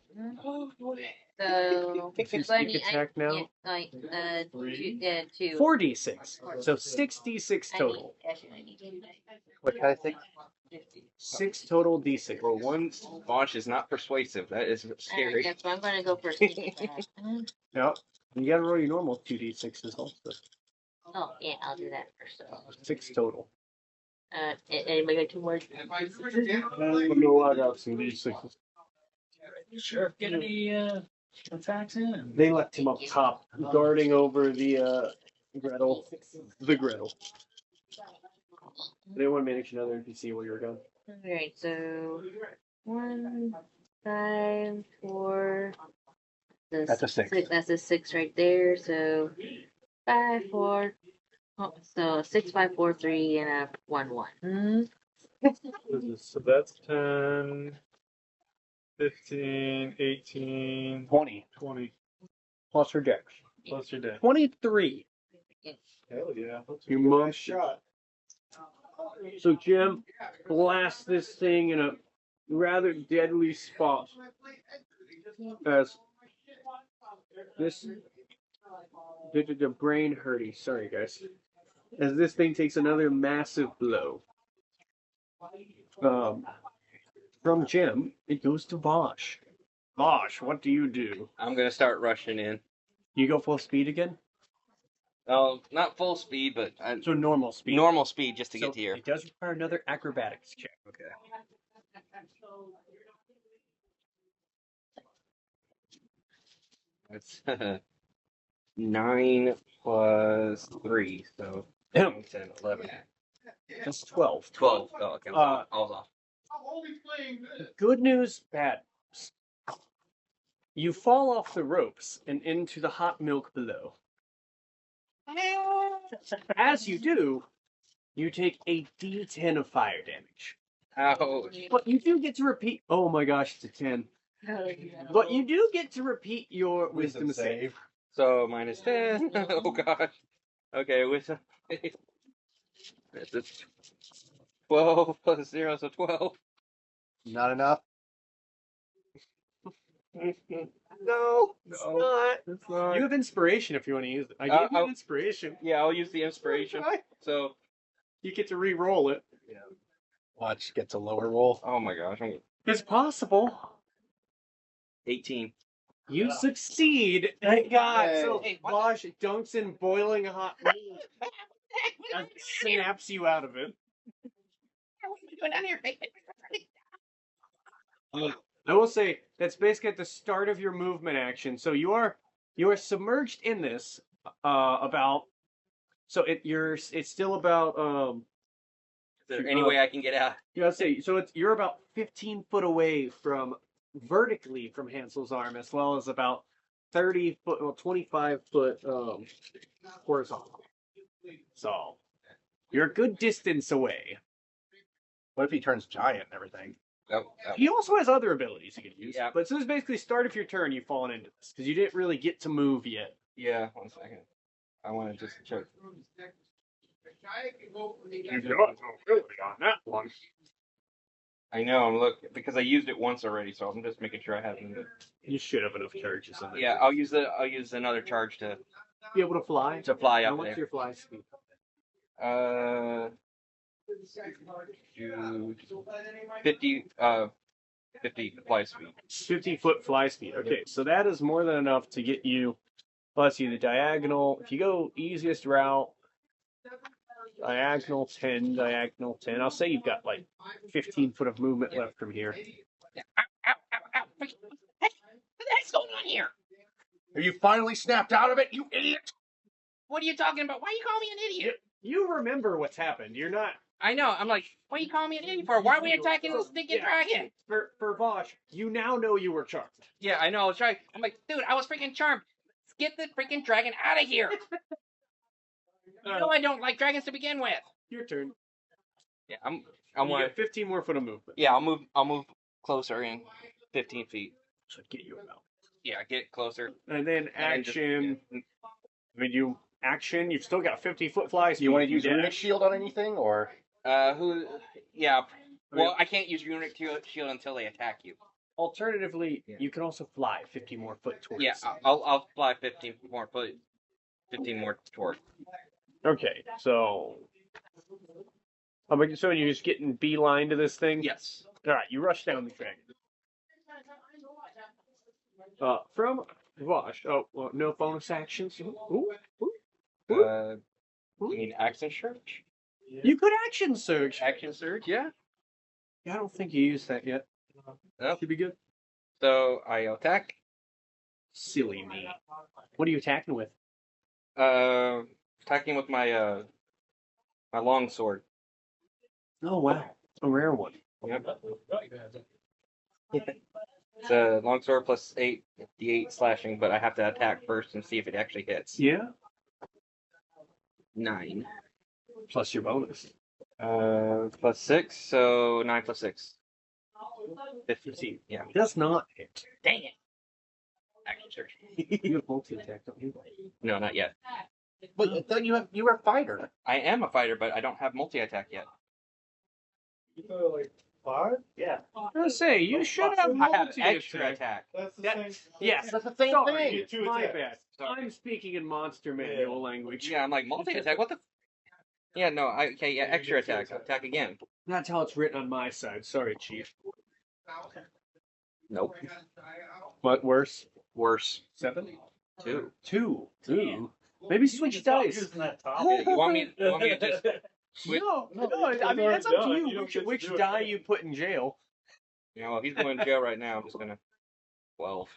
Speaker 5: So,
Speaker 2: If you
Speaker 5: so I
Speaker 2: sneak
Speaker 5: need,
Speaker 2: attack now,
Speaker 5: yeah, two.
Speaker 2: 4d6. So 6d6 total.
Speaker 5: Actually, I need
Speaker 4: What kind of thing?
Speaker 2: 6 total d6.
Speaker 1: well, one Bosch is not persuasive. That is scary.
Speaker 5: Alright, that's what I'm going to go for. Sneak attack.
Speaker 2: Yep. You gotta roll your normal 2d6s also.
Speaker 5: Oh, yeah, I'll do that first.
Speaker 2: 6 total.
Speaker 5: Anybody got 2 more?
Speaker 2: No, I got some d6s.
Speaker 6: Sure. Get any attacks in?
Speaker 2: They left him up top, guarding over the Gretel. The Gretel. They want to manage another if you see where you're going.
Speaker 5: Alright, so 1, 5, 4.
Speaker 4: That's a 6.
Speaker 5: That's a 6 right there. So 5, 4. Oh, so 6, 5, 4, 3, and a 1, 1.
Speaker 3: So that's 10, 15, 18,
Speaker 4: 20.
Speaker 3: 20.
Speaker 2: Plus her dex.
Speaker 3: Plus your day.
Speaker 2: 23.
Speaker 3: Hell yeah.
Speaker 2: Your mom shot. So Jim blasts this thing in a rather deadly spot. As this the brain hurting. Sorry guys. As this thing takes another massive blow. From Jim, it goes to Vosh. Vosh, what do you do?
Speaker 1: I'm gonna start rushing in.
Speaker 2: You go full speed again?
Speaker 1: Oh, not full speed, but
Speaker 2: So normal speed.
Speaker 1: normal speed just to
Speaker 2: So
Speaker 1: get to here.
Speaker 2: it does require another acrobatics check.
Speaker 1: Okay. That's 9 plus 3, so 10, 11.
Speaker 2: That's 12.
Speaker 1: 12. Oh, okay. I was off.
Speaker 2: Good news, bad news. You fall off the ropes and into the hot milk below. As you do, you take a D10 of fire damage.
Speaker 1: Ouch.
Speaker 2: But you do get to repeat. Oh my gosh, it's a 10. But you do get to repeat your wisdom save.
Speaker 1: So minus 10. Oh gosh. Okay, wisdom. That's a 12 plus 0, so 12.
Speaker 4: Not enough.
Speaker 2: No, it's not.
Speaker 1: It's not.
Speaker 2: You have inspiration if you want to use it. I gave you
Speaker 1: I'll-
Speaker 2: an inspiration.
Speaker 1: Yeah, I'll use the inspiration. So,
Speaker 2: You get to re-roll it.
Speaker 4: Watch gets a lower roll.
Speaker 1: oh my gosh, I'm
Speaker 2: It's possible.
Speaker 1: 18.
Speaker 2: You succeed. Thank God.
Speaker 4: Yay.
Speaker 2: So
Speaker 8: Hey, what?
Speaker 2: Bosch dunks in boiling hot milk and snaps you out of it.
Speaker 8: What are you doing down here?
Speaker 2: I will say that's basically at the start of your movement action. So you are submerged in this about. So it's still about
Speaker 1: Is there any way I can get out?
Speaker 2: Yeah, let's say so. You're about 15 foot away from vertically from Hansel's arm, as well as about 30 foot, well, 25 foot horizontal. So you're a good distance away.
Speaker 4: What if he turns giant and everything?
Speaker 2: He also has other abilities he can use.
Speaker 1: Yeah.
Speaker 2: But so this is basically start of your turn. You've fallen into this because you didn't really get to move yet.
Speaker 1: Yeah, 1 second. I want to just check.
Speaker 2: You've got no ability on that one.
Speaker 1: I know, I'm looking because I used it once already, so I'm just making sure I have it.
Speaker 2: You should have enough charges on there.
Speaker 1: Yeah, I'll use another charge to
Speaker 2: Be able to fly.
Speaker 1: fly
Speaker 2: How
Speaker 1: up
Speaker 2: much
Speaker 1: there.
Speaker 2: your fly speed?
Speaker 1: Do 50 fly speed.
Speaker 2: 50-foot fly speed. Okay, so that is more than enough to get you. Let's see, the diagonal. If you go easiest route, diagonal 10, diagonal 10. I'll say you've got like 15 foot of movement left from here.
Speaker 8: Ow, ow, ow. What the heck's going on here?
Speaker 4: Are you finally snapped out of it, you idiot?
Speaker 8: What are you talking about? Why are you calling me an idiot?
Speaker 2: You remember what's happened. You're not.
Speaker 8: I know. I'm like, what are you calling me an idiot for? Why are we attacking the stinking dragon?
Speaker 2: For Vosh, you now know you were charmed.
Speaker 1: Yeah, I know. I was trying.
Speaker 8: I'm like, dude, I was freaking charmed. Get the freaking dragon out of here. You know I don't like dragons to begin with.
Speaker 2: Your turn.
Speaker 1: Yeah, I'm
Speaker 2: You
Speaker 1: want.
Speaker 2: get 15 more foot of movement.
Speaker 1: Yeah, I'll move closer in 15 feet.
Speaker 2: Should get you about.
Speaker 1: Yeah, get closer.
Speaker 2: And then
Speaker 1: And just-
Speaker 2: action. When you action, you've still got 50-foot fly speed.
Speaker 4: Do you want to use
Speaker 2: dash.
Speaker 4: runic shield on anything, or
Speaker 1: Who? Yeah. Well, I can't use runic shield until they attack you.
Speaker 2: Alternatively, you can also fly 50 more foot towards.
Speaker 1: Yeah, I'll fly 15 more foot. 15 more toward.
Speaker 2: Okay, so. So you're just getting beeline to this thing?
Speaker 1: Yes.
Speaker 2: All right, you rush down the dragon. From Vosh. Oh, well, no bonus actions. Ooh.
Speaker 1: You mean action search?
Speaker 2: You could action surge.
Speaker 1: Action surge, yeah.
Speaker 2: I don't think you used that yet.
Speaker 1: No.
Speaker 2: Should be good.
Speaker 1: So I attack.
Speaker 2: Silly me. What are you attacking with?
Speaker 1: Attacking with my my long sword.
Speaker 2: Oh wow, a rare one.
Speaker 1: Yep. It's a longsword plus 8d8 slashing, but I have to attack first and see if it actually hits.
Speaker 2: Yeah.
Speaker 1: 9.
Speaker 2: Plus your bonus.
Speaker 1: Plus 6, so 9 plus 6. 15. Yeah.
Speaker 2: It does not hit.
Speaker 1: Dang it. Action search.
Speaker 2: You have multi-attack, don't you?
Speaker 1: No, not yet.
Speaker 4: Wait, I thought you were a fighter.
Speaker 1: I am a fighter, but I don't have multi-attack yet.
Speaker 3: You thought like 5?
Speaker 1: Yeah.
Speaker 2: I was gonna say, you should have
Speaker 1: I have
Speaker 2: multi-attack.
Speaker 1: extra attack.
Speaker 3: That's the
Speaker 2: That-
Speaker 3: same.
Speaker 2: Yes,
Speaker 4: That's the same
Speaker 2: sorry,
Speaker 4: thing.
Speaker 3: You get 2
Speaker 2: my
Speaker 3: attacks.
Speaker 2: bad.
Speaker 1: Sorry.
Speaker 2: I'm speaking in monster manual language.
Speaker 1: Yeah, I'm like, multi-attack? What the? Yeah, no, okay, yeah, extra attack. Attack again.
Speaker 2: That's how it's written on my side. Sorry, Chief.
Speaker 1: Nope.
Speaker 2: What worse?
Speaker 1: Worse.
Speaker 2: 7?
Speaker 1: 2.
Speaker 2: 2. Ooh. Maybe switch
Speaker 7: Stop
Speaker 2: dice.
Speaker 7: using that top.
Speaker 1: Yeah, you want me to just...
Speaker 2: No,
Speaker 3: it's
Speaker 2: I mean, that's up to
Speaker 3: already done.
Speaker 2: you.
Speaker 3: You don't
Speaker 2: Which,
Speaker 3: get to
Speaker 2: which
Speaker 3: do it.
Speaker 2: die you put in jail.
Speaker 1: Yeah, well, he's going to jail right now. I'm just gonna... 12.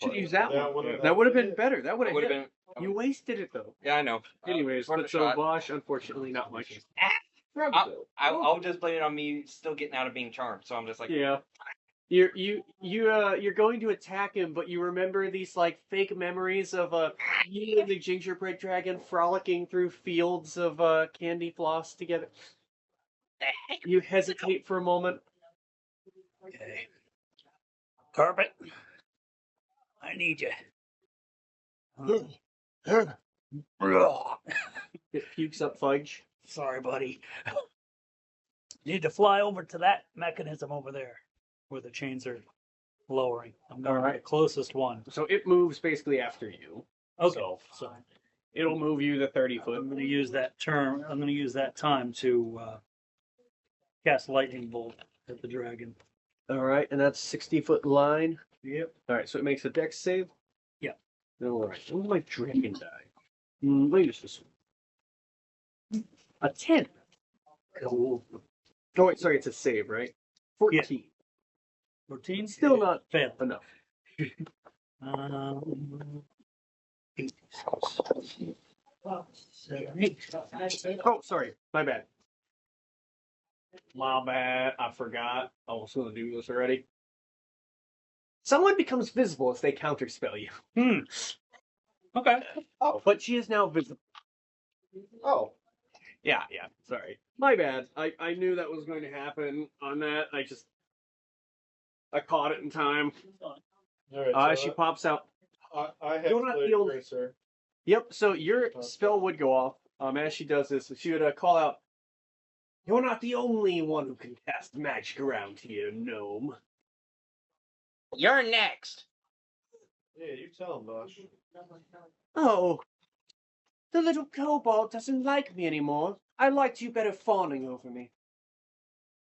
Speaker 2: Should use that
Speaker 3: That
Speaker 2: one.
Speaker 3: would've-
Speaker 2: That would have been better. That would have
Speaker 1: Would
Speaker 2: hit.
Speaker 1: have been...
Speaker 2: You wasted it though.
Speaker 1: Yeah, I know.
Speaker 2: Anyways,
Speaker 1: worth
Speaker 2: but
Speaker 1: a
Speaker 2: so
Speaker 1: shot.
Speaker 2: Bosch, unfortunately, not much.
Speaker 1: I'll just blame it on me still getting out of being charmed. So I'm just like...
Speaker 2: Yeah. You're going to attack him, but you remember these like fake memories of you and the gingerbread dragon frolicking through fields of candy floss together. You hesitate for a moment.
Speaker 6: Okay. Carpet, I need you.
Speaker 2: It pukes up fudge.
Speaker 6: Sorry, buddy. Need to fly over to that mechanism over there where the chains are lowering. I'm going to the closest one.
Speaker 2: So it moves basically after you.
Speaker 6: Okay.
Speaker 2: So it'll move you the 30 foot.
Speaker 6: I'm going to use that term. I'm going to use that time to cast lightning bolt at the dragon.
Speaker 2: All right, and that's 60-foot line.
Speaker 6: Yep.
Speaker 2: All right, so it makes a dex save.
Speaker 6: Yeah.
Speaker 2: All right. What did my dragon die? Let me use this one. A 10.
Speaker 6: Cool.
Speaker 2: Oh wait, sorry, it's a save, right? 14.
Speaker 6: 14.
Speaker 2: Still not
Speaker 6: Fail.
Speaker 2: enough.
Speaker 6: 8, 7, 8.
Speaker 2: Oh, sorry, my bad. My bad. I forgot. I was going to do this already. Someone becomes visible if they counterspell you.
Speaker 6: Okay.
Speaker 2: Oh, but she is now visible.
Speaker 4: Oh,
Speaker 2: Yeah. Sorry. My bad. I knew that was going to happen on that. I caught it in time.
Speaker 3: All right,
Speaker 2: She pops out.
Speaker 3: I have
Speaker 2: You're not
Speaker 3: Flare
Speaker 2: the only-
Speaker 3: Tracer.
Speaker 2: Yep, so your spell would go off. As she does this, she would call out, "You're not the only one who can cast magic around here, gnome."
Speaker 8: You're next.
Speaker 3: Yeah, you tell him, Bosch.
Speaker 2: Oh, the little kobold doesn't like me anymore. I liked you better fawning over me.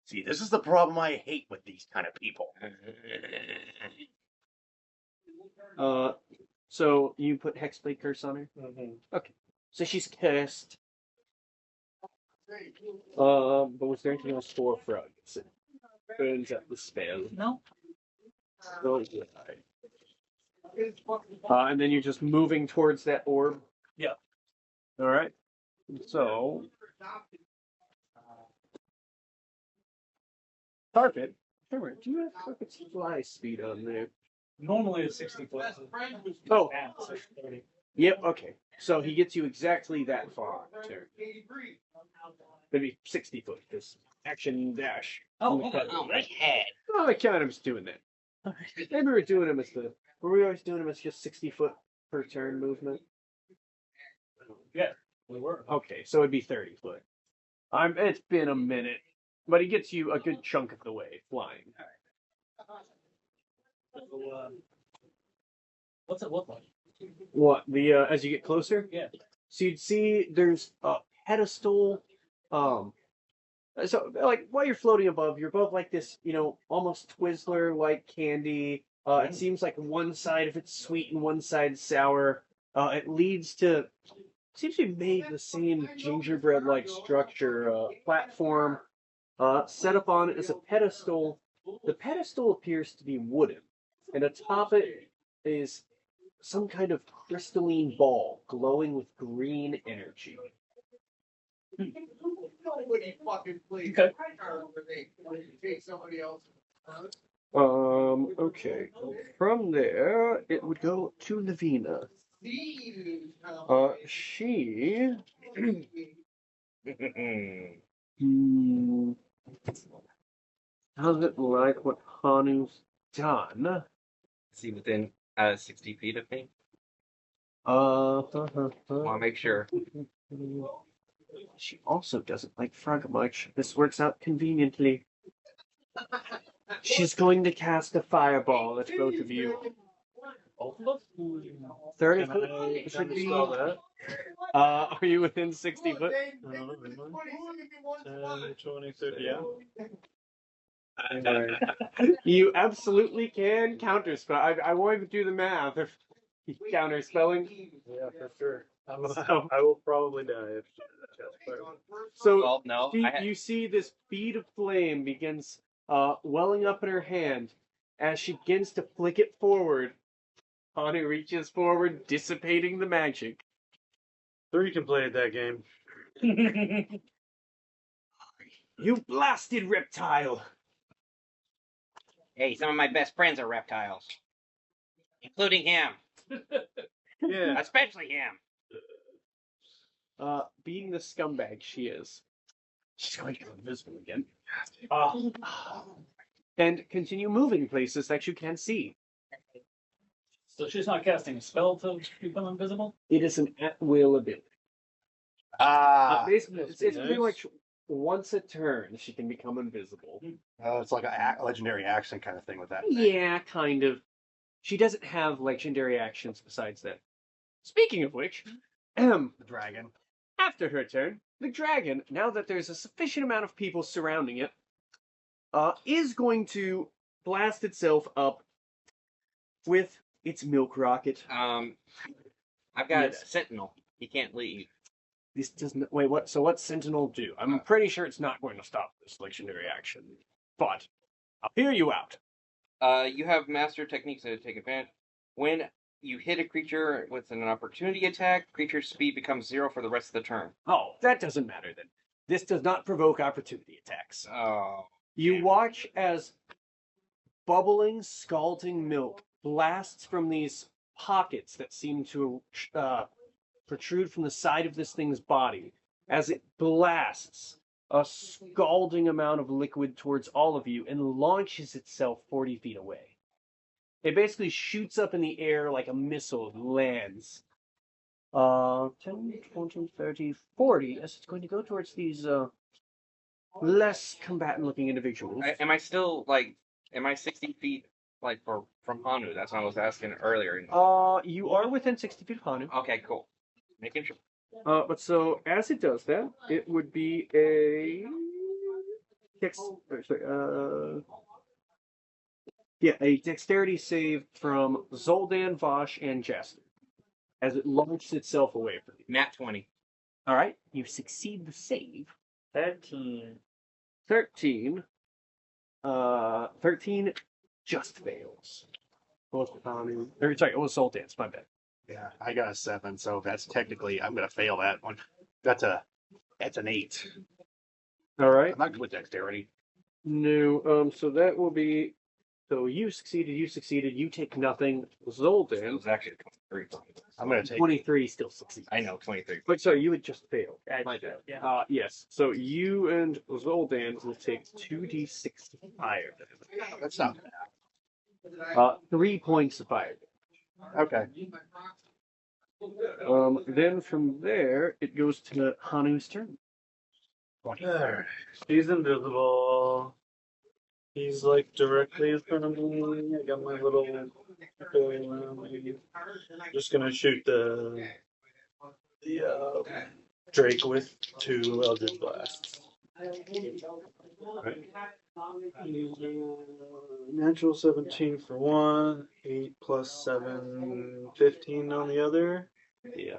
Speaker 4: see, this is the problem I hate with these kind of people.
Speaker 2: So you put Hexblade Curse on her? Okay. So she's cursed. But was there anything else for Frogs? It burns up the spell.
Speaker 6: No.
Speaker 2: Oh, and then you're just moving towards that orb?
Speaker 6: Yeah.
Speaker 2: Alright. So. Carpet. Remember, do you have Carpet's fly speed on there?
Speaker 6: Normally it's 60 foot.
Speaker 2: Oh.
Speaker 6: And 630.
Speaker 2: Yep, okay. So he gets you exactly that far. Maybe 60 foot, because action dash.
Speaker 6: Oh,
Speaker 2: Okay.
Speaker 6: okay.
Speaker 8: Oh, my head.
Speaker 2: Oh, I kind of was doing that. Maybe we're doing him as were we always doing him as just 60 foot per turn movement?
Speaker 6: Yeah, we were.
Speaker 2: Okay, so it'd be 30 foot. It's been a minute, but he gets you a good chunk of the way flying.
Speaker 6: So, what's it look like?
Speaker 2: What as you get closer?
Speaker 6: Yeah.
Speaker 2: So you'd see there's a pedestal. So like while you're floating above, you're above like this, almost Twizzler like candy. It seems like one side of it's sweet and one side sour. It leads to seems to be made the same gingerbread like structure, platform. Set up on it is a pedestal. The pedestal appears to be wooden, and atop it is some kind of crystalline ball glowing with green energy.
Speaker 6: Okay.
Speaker 2: Okay. From there, it would go to Lavina. She. Hmm. Doesn't like what Hanu's done.
Speaker 1: Is he within 60 feet of me?
Speaker 2: Want
Speaker 1: Want to make sure.
Speaker 2: She also doesn't like Frog much. This works out conveniently. She's going to cast a fireball at both of you. 30 foot should be.
Speaker 3: that?
Speaker 2: Are you within 60 foot?
Speaker 3: 10, 20, 30, yeah.
Speaker 2: You absolutely can counterspell. I won't even do the math if you counterspelling.
Speaker 3: Yeah, for sure.
Speaker 2: So-
Speaker 3: I will probably die if
Speaker 2: So
Speaker 1: Well, no.
Speaker 2: you see this bead of flame begins welling up in her hand. As she begins to flick it forward, Hanu reaches forward, dissipating the magic.
Speaker 3: 3 can play at that game.
Speaker 2: You blasted reptile!
Speaker 8: Hey, some of my best friends are reptiles, including him,
Speaker 3: Yeah.
Speaker 8: especially him.
Speaker 2: Being the scumbag she is, she's going to go invisible again. And continue moving places that you can see.
Speaker 6: So she's not casting a spell to become invisible?
Speaker 2: It is an at-will ability. Basically, it's pretty much once a turn she can become invisible.
Speaker 4: It's like a legendary action kind of thing with that.
Speaker 2: Yeah, kind of. She doesn't have legendary actions besides that. Speaking of which,
Speaker 4: The dragon.
Speaker 2: after her turn, the dragon, now that there's a sufficient amount of people surrounding it, is going to blast itself up with its milk rocket.
Speaker 1: I've got
Speaker 2: Yes.
Speaker 1: a sentinel. He can't leave.
Speaker 2: This doesn't. Wait, what? So what's Sentinel do? I'm pretty sure it's not going to stop this legendary action, but I'll hear you out.
Speaker 1: You have master techniques to take advantage. When you hit a creature with an opportunity attack, creature's speed becomes 0 for the rest of the turn.
Speaker 2: Oh, that doesn't matter then. This does not provoke opportunity attacks.
Speaker 1: Oh.
Speaker 2: You watch as bubbling, scalding milk blasts from these pockets that seem to protrude from the side of this thing's body. As it blasts a scalding amount of liquid towards all of you and launches itself 40 feet away. It basically shoots up in the air like a missile and lands. 10, 20, 30, 40, as it's going to go towards these less combatant-looking individuals.
Speaker 1: Am I still, am I 60 feet, from Hanu? That's what I was asking earlier.
Speaker 2: You are within 60 feet of Hanu.
Speaker 1: Okay, cool. Making sure.
Speaker 2: But so, as it does that, it would be a... a dexterity save from Zoldan, Vosh, and Jester, as it launched itself away from you.
Speaker 1: Nat 20.
Speaker 2: All right, you succeed the save.
Speaker 7: 13.
Speaker 2: 13. 13 just fails. Sorry, it was Zoldan's, my bad.
Speaker 4: Yeah, I got a 7, so that's technically I'm gonna fail that one. That's an 8.
Speaker 2: All right.
Speaker 4: I'm not good with dexterity.
Speaker 2: No, so that will be. So you succeeded, you take nothing.
Speaker 1: It
Speaker 2: Zoldan,
Speaker 1: was actually 23.
Speaker 4: I'm gonna take
Speaker 2: 23 still succeeds.
Speaker 1: I know, 23.
Speaker 2: But sorry, you had just failed.
Speaker 7: My
Speaker 2: bad.
Speaker 7: Yeah.
Speaker 2: Yes. So you and Zoldan will take 2d6 fire.
Speaker 4: that's not bad.
Speaker 2: 3 points of fire.
Speaker 4: Okay.
Speaker 2: Then from there, it goes to Hanu's turn.
Speaker 3: Alright. He's invisible. He's like directly in front of me. I got my little going around me. Just gonna shoot the Drake with 2 Eldritch Blasts. Right. Natural 17 for 1, 8 plus 7, 15 on the other.
Speaker 2: Yeah.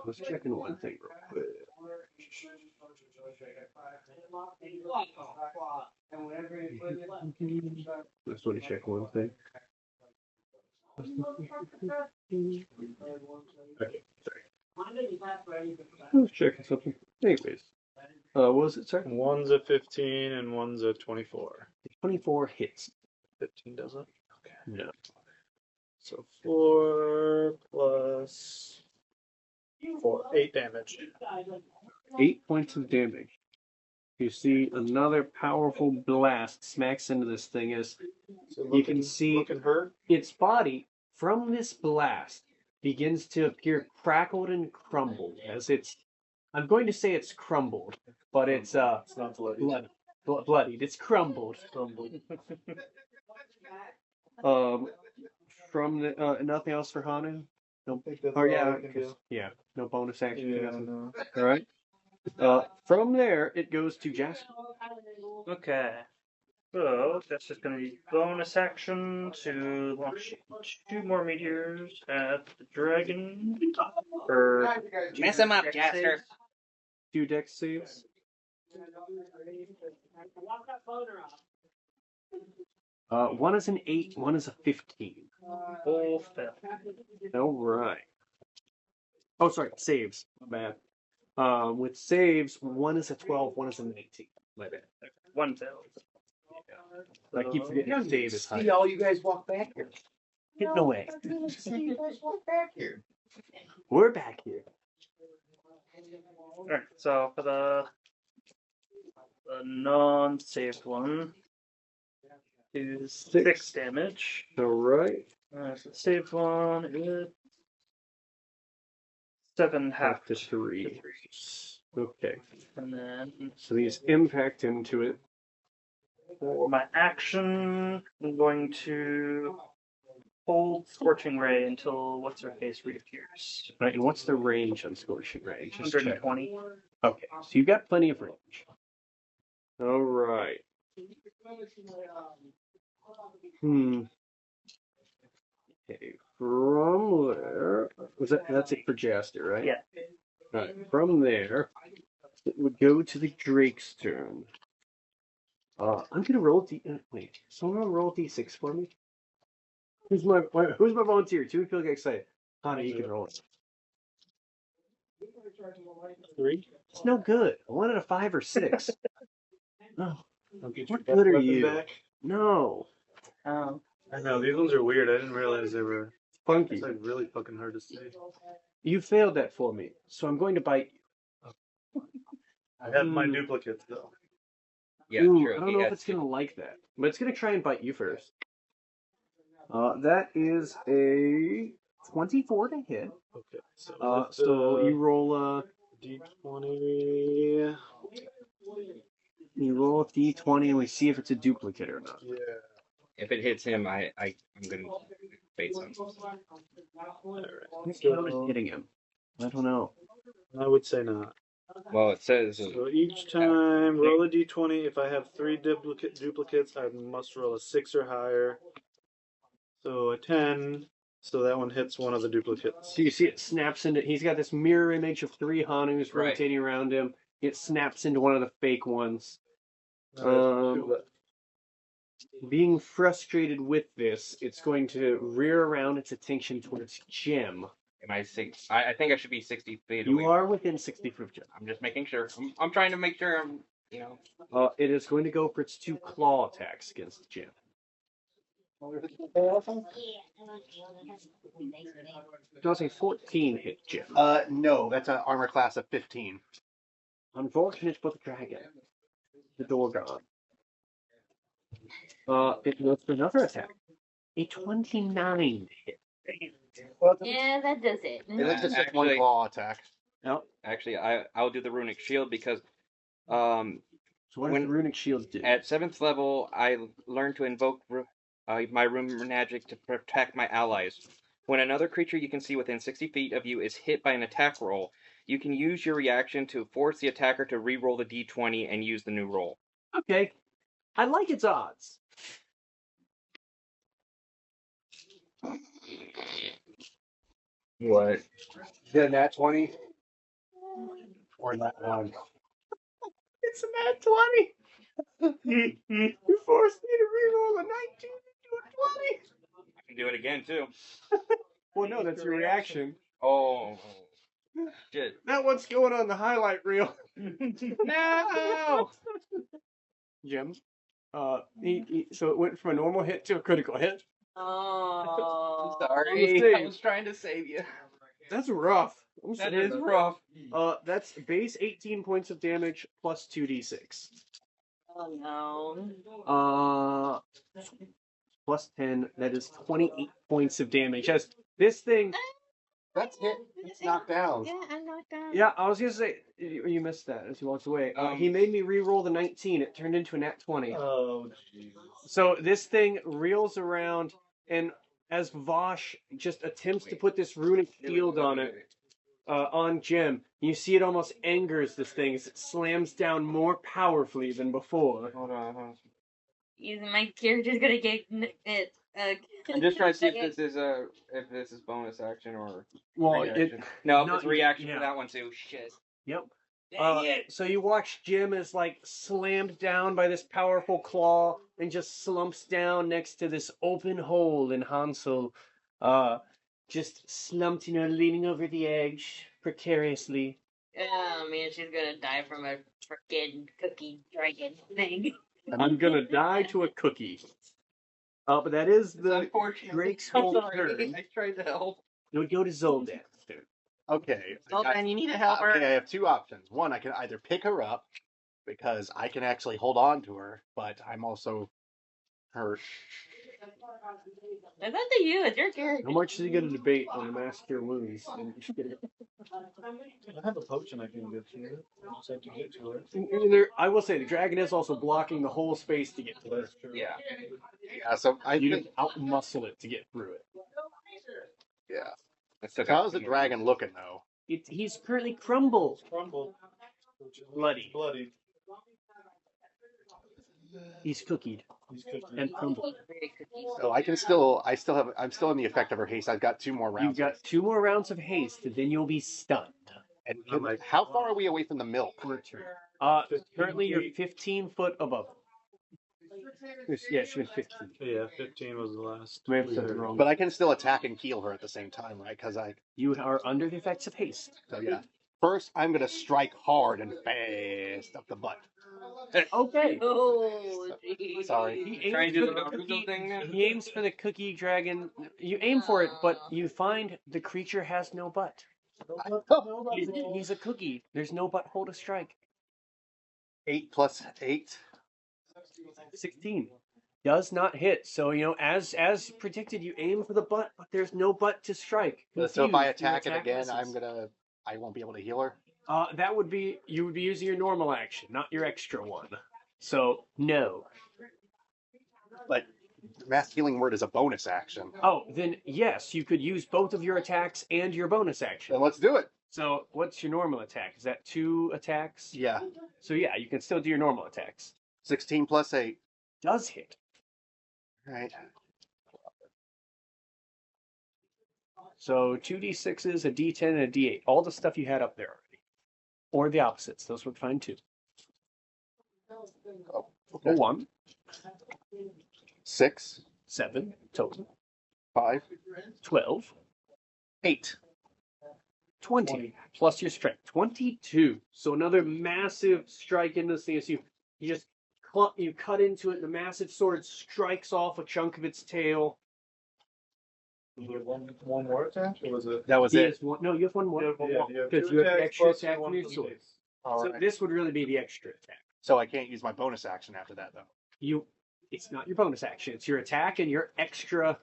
Speaker 2: Let's check in one thing real quick. Just want to check one thing. Okay, sorry. I was checking something. Anyways. What was it, sir?
Speaker 3: One's a 15 and one's a 24.
Speaker 2: 24 hits.
Speaker 3: 15 doesn't? Okay.
Speaker 2: No.
Speaker 3: So 4 plus 4. 8 damage.
Speaker 2: 8 points of damage. You see another powerful blast smacks into this thing as
Speaker 3: So
Speaker 2: you can see
Speaker 3: looking hurt.
Speaker 2: its body from this blast begins to appear crackled and crumbled as it's. I'm going to say it's crumbled, but it's
Speaker 3: It's not bloody.
Speaker 2: bloodied. It's crumbled. From the nothing else for Hanu. No. Oh yeah, yeah. No bonus action.
Speaker 3: Yeah,
Speaker 2: nothing.
Speaker 3: no.
Speaker 2: All right. From there, it goes to Jasper.
Speaker 7: Okay. So that's just going to be bonus action to launch 2 more meteors at the dragon. For
Speaker 8: Mess him up,
Speaker 7: dex
Speaker 8: Jasper.
Speaker 7: saves.
Speaker 2: 2 dex saves. One is an 8, one is a 15.
Speaker 7: Both fail.
Speaker 2: All right. Oh, sorry, saves. My bad. With saves, one is a 12, one is a 19. My bad.
Speaker 7: 1 failed.
Speaker 2: I keep forgetting to save is high.
Speaker 8: See all you guys walk back here.
Speaker 2: Get away.
Speaker 8: See you guys walk back here.
Speaker 2: We're back here.
Speaker 7: Alright, so for the non-saved one is 6 damage.
Speaker 2: All right.
Speaker 7: So the saved one is 7 half
Speaker 2: to 3. Okay.
Speaker 7: And then
Speaker 2: So these impact into it.
Speaker 7: for my action, I'm going to hold Scorching Ray until what's her face reappears.
Speaker 2: Right, and what's the range on Scorching Ray? Just check.
Speaker 7: 120.
Speaker 2: Okay, so you've got plenty of range. All right. Okay, from there, that's it for Jaster, right?
Speaker 7: Yeah.
Speaker 2: Right. From there, it would go to the Drake's turn. I'm gonna roll wait. Someone roll D6 for me. Who's my volunteer? Two people get excited. Honey, you can roll it.
Speaker 3: 3.
Speaker 2: It's no good. I wanted a 5 or 6. Oh,
Speaker 3: I'll get
Speaker 2: what
Speaker 3: your
Speaker 2: good are
Speaker 3: weapon
Speaker 2: you?
Speaker 3: back.
Speaker 2: No.
Speaker 7: Oh.
Speaker 3: I know, these ones are weird. I didn't realize they were.
Speaker 2: Funky.
Speaker 3: It's like really fucking hard to say.
Speaker 2: You failed that for me, so I'm going to bite you.
Speaker 3: I have my duplicates though.
Speaker 1: Yeah,
Speaker 2: Ooh,
Speaker 1: true.
Speaker 2: I don't know if it's gonna like that, but it's gonna try and bite you first. That is a 24 to hit.
Speaker 3: Okay, so
Speaker 2: So you roll
Speaker 3: D20.
Speaker 2: you roll a D20 and we see if it's a duplicate or not.
Speaker 3: Yeah.
Speaker 1: If it hits him, I'm gonna bait some.
Speaker 3: Alright.
Speaker 2: I think it's hitting him. I don't know.
Speaker 3: I would say not.
Speaker 1: Well, it says
Speaker 3: So each time, roll a d20. If I have 3 duplicates, I must roll a 6 or higher. So a 10. So that one hits one of the duplicates.
Speaker 2: So you see it snaps into. He's got this mirror image of 3 Hanus
Speaker 1: Right.
Speaker 2: rotating around him. It snaps into one of the fake ones. Being frustrated with this, it's going to rear around its attention towards Jim.
Speaker 1: am I six? I think I should be 60 feet
Speaker 2: You
Speaker 1: away.
Speaker 2: are within 60 feet of Jim.
Speaker 1: I'm just making sure. I'm trying to make sure I'm,
Speaker 2: It is going to go for its 2 claw attacks against Jim. Does a 14 hit Jim?
Speaker 4: No, that's an armor class of 15.
Speaker 2: Unfortunate for the dragon. The Dorgon. It goes for another attack. A 29 hit.
Speaker 5: Yeah, that does it.
Speaker 4: It looks just
Speaker 1: Actually-
Speaker 4: one claw attack.
Speaker 2: No.
Speaker 1: actually I'll do the runic shield because
Speaker 2: So what does
Speaker 1: When-
Speaker 2: the runic shield do?
Speaker 1: at 7th level I learned to invoke my rune magic to protect my allies. When another creature you can see within 60 feet of you is hit by an attack roll, you can use your reaction to force the attacker to re-roll the d20 and use the new roll.
Speaker 2: Okay. I like its odds.
Speaker 1: What?
Speaker 4: Did a nat 20? Or nat 1?
Speaker 2: It's a nat 20! You forced me to reroll a 19 into a 20!
Speaker 1: I can do it again too.
Speaker 2: Well, no, that's your reaction.
Speaker 1: Oh, shit.
Speaker 2: That one's going on the highlight reel.
Speaker 1: No!
Speaker 2: Jim. So it went from a normal hit to a critical hit.
Speaker 5: Oh.
Speaker 1: Sorry, I was trying to save you.
Speaker 2: That's rough. I'm
Speaker 1: That
Speaker 2: sorry
Speaker 1: is
Speaker 2: about
Speaker 1: rough.
Speaker 2: that. That's base 18 points of damage plus 2d6.
Speaker 5: Oh no.
Speaker 2: Plus 10. That is 28 points of damage. As this thing.
Speaker 4: That's hit. It's knocked down.
Speaker 5: Yeah, I'm knocked down.
Speaker 2: Yeah, I was gonna say you missed that as he walked away. He made me re-roll the 19. It turned into a nat 20.
Speaker 3: Oh, jeez.
Speaker 2: So this thing reels around, and as Vosh just attempts to put this runic shield on it, on Jim, you see it almost angers this thing as it slams down more powerfully than before.
Speaker 1: Hold on.
Speaker 5: My character's gonna get it.
Speaker 1: I'm just trying to see if this is bonus action or
Speaker 2: Well,
Speaker 1: reaction. It's reaction for that one too. Shit.
Speaker 2: Yep. So you watch Jim is like slammed down by this powerful claw and just slumps down next to this open hole in Hansel, just slumped, leaning over the edge precariously.
Speaker 5: Oh man, she's gonna die from a freaking cookie dragon thing.
Speaker 2: I'm gonna die to a cookie. But that is the Drake's whole turn.
Speaker 1: I tried to help.
Speaker 2: It would go to Zoldan.
Speaker 4: Okay.
Speaker 8: Zoltan, you need a helper.
Speaker 4: Okay, I have two options. One, I can either pick her up because I can actually hold on to her, but I'm also hurt.
Speaker 5: It's up to you. It's your character.
Speaker 2: How much is he gonna debate on the mask your wounds?
Speaker 3: I have a potion I can get to it. I just have to get to it.
Speaker 2: I will say the dragon is also blocking the whole space to get to it.
Speaker 3: That's true.
Speaker 1: Yeah.
Speaker 4: Yeah, so
Speaker 2: You can outmuscle it to get through it.
Speaker 4: Yeah.
Speaker 1: So
Speaker 4: How's the dragon looking though?
Speaker 2: He's currently crumbled.
Speaker 3: Crumble.
Speaker 2: Bloody.
Speaker 3: Bloody.
Speaker 2: He's cookied
Speaker 3: He's cooking.
Speaker 2: and crumbled.
Speaker 4: So I'm still in the effect of her haste. I've got 2 more rounds.
Speaker 2: You've got 2 more rounds of haste, and then you'll be stunned.
Speaker 4: And how far are we away from the milk?
Speaker 2: Currently you're 15 foot above. Yeah, she was 15.
Speaker 3: Yeah, 15 was the last.
Speaker 2: May have said it wrong.
Speaker 4: But I can still attack and heal her at the same time, right? Because
Speaker 2: You are under the effects of haste.
Speaker 4: So yeah. First, I'm gonna strike hard and fast up the butt.
Speaker 2: Okay.
Speaker 5: Oh, geez.
Speaker 4: Sorry.
Speaker 2: He aims for the cookie dragon. You aim for it, but you find the creature has no butt. He's a cookie. There's no butthole to strike.
Speaker 4: 8 plus 8.
Speaker 2: 16 does not hit. So as predicted, you aim for the butt, but there's no butt to strike.
Speaker 4: So if I
Speaker 2: Confused,
Speaker 4: attack
Speaker 2: your
Speaker 4: it again,
Speaker 2: misses.
Speaker 4: I won't be able to heal her.
Speaker 2: You would be using your normal action, not your extra one. So no.
Speaker 4: But mass healing word is a bonus action.
Speaker 2: Oh, then yes, you could use both of your attacks and your bonus action.
Speaker 4: Then let's do it.
Speaker 2: So what's your normal attack? Is that 2 attacks?
Speaker 4: Yeah.
Speaker 2: So yeah, you can still do your normal attacks.
Speaker 4: 16 plus 8.
Speaker 2: Does hit.
Speaker 4: Right.
Speaker 2: So 2d6s, a d10, and a d8. All the stuff you had up there already. Or the opposites. Those would fine too.
Speaker 4: Oh, okay.
Speaker 2: 1.
Speaker 4: 6.
Speaker 2: 7 total.
Speaker 4: 5.
Speaker 2: 12.
Speaker 4: 8.
Speaker 2: 20. Plus your strength. 22. So another massive strike in this thing as you just you cut into it, and the massive sword strikes off a chunk of its tail.
Speaker 3: Was there one more attack, or was it?
Speaker 4: That was
Speaker 2: He
Speaker 4: it.
Speaker 2: has one, no, you have one more.
Speaker 3: Yeah,
Speaker 2: Because you have the extra attack from your sword.
Speaker 4: All
Speaker 2: So
Speaker 4: right.
Speaker 2: this would really be the extra attack.
Speaker 4: So I can't use my bonus action after that, though.
Speaker 2: It's not your bonus action. It's your attack and your extra.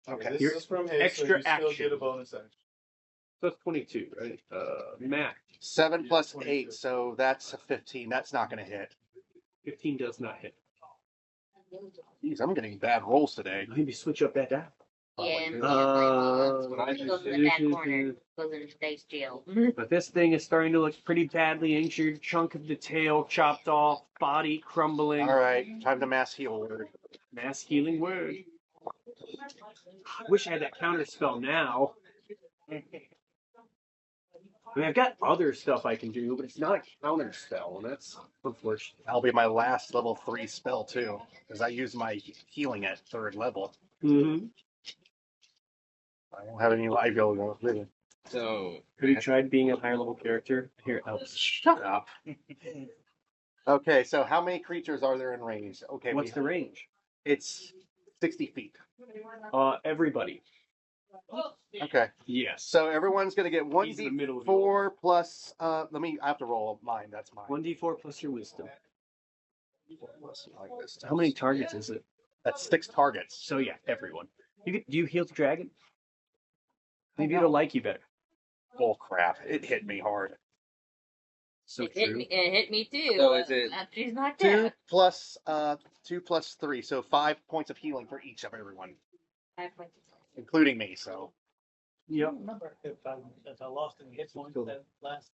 Speaker 4: Okay.
Speaker 3: This
Speaker 2: Your
Speaker 3: is from haste,
Speaker 2: extra
Speaker 3: so you still
Speaker 2: action.
Speaker 3: get a bonus action.
Speaker 2: So it's 22, right? Matt.
Speaker 4: 7 plus
Speaker 3: 22.
Speaker 4: 8, so that's a 15. That's not going to hit.
Speaker 2: 15 does not hit.
Speaker 4: Jeez, I'm getting bad rolls today.
Speaker 2: Maybe switch up that die.
Speaker 5: Yeah,
Speaker 1: I
Speaker 5: goes in the back corner. Goes in space jail.
Speaker 2: But this thing is starting to look pretty badly injured. Chunk of the tail chopped off, body crumbling.
Speaker 4: All right, time to mass heal word.
Speaker 2: Mass healing word. I wish I had that counter spell now. I mean, I've got other stuff I can do, but it's not a counter spell, and that's unfortunate.
Speaker 4: That'll be my last level 3 spell, too, because I use my healing at 3rd level.
Speaker 2: Mm-hmm.
Speaker 4: I don't have any live healing.
Speaker 1: So
Speaker 2: Have you tried being a higher level character? Here, Elvis.
Speaker 4: Shut up. Okay, so how many creatures are there in range? Okay,
Speaker 2: What's the range?
Speaker 4: It's 60 feet.
Speaker 2: Everybody.
Speaker 4: Okay,
Speaker 2: Yes.
Speaker 4: so everyone's gonna get one
Speaker 2: He's in the middle of
Speaker 4: d4 plus. I have to roll mine. That's mine.
Speaker 2: 1d4 plus your wisdom.
Speaker 4: Like this.
Speaker 2: How many targets is it?
Speaker 4: That's 6 targets.
Speaker 2: So yeah, everyone. Do you heal the dragon? Maybe it'll like you better.
Speaker 4: Oh crap! It hit me hard.
Speaker 2: So
Speaker 5: It hit
Speaker 2: true.
Speaker 5: me. It hit me too.
Speaker 1: So is it-
Speaker 5: She's not
Speaker 4: 2
Speaker 5: dead.
Speaker 4: plus 2 plus 3, so 5 points of healing for each of everyone,
Speaker 5: 5 points.
Speaker 4: including me. So
Speaker 6: I
Speaker 2: Yep.
Speaker 6: don't remember if I lost any hit points that last.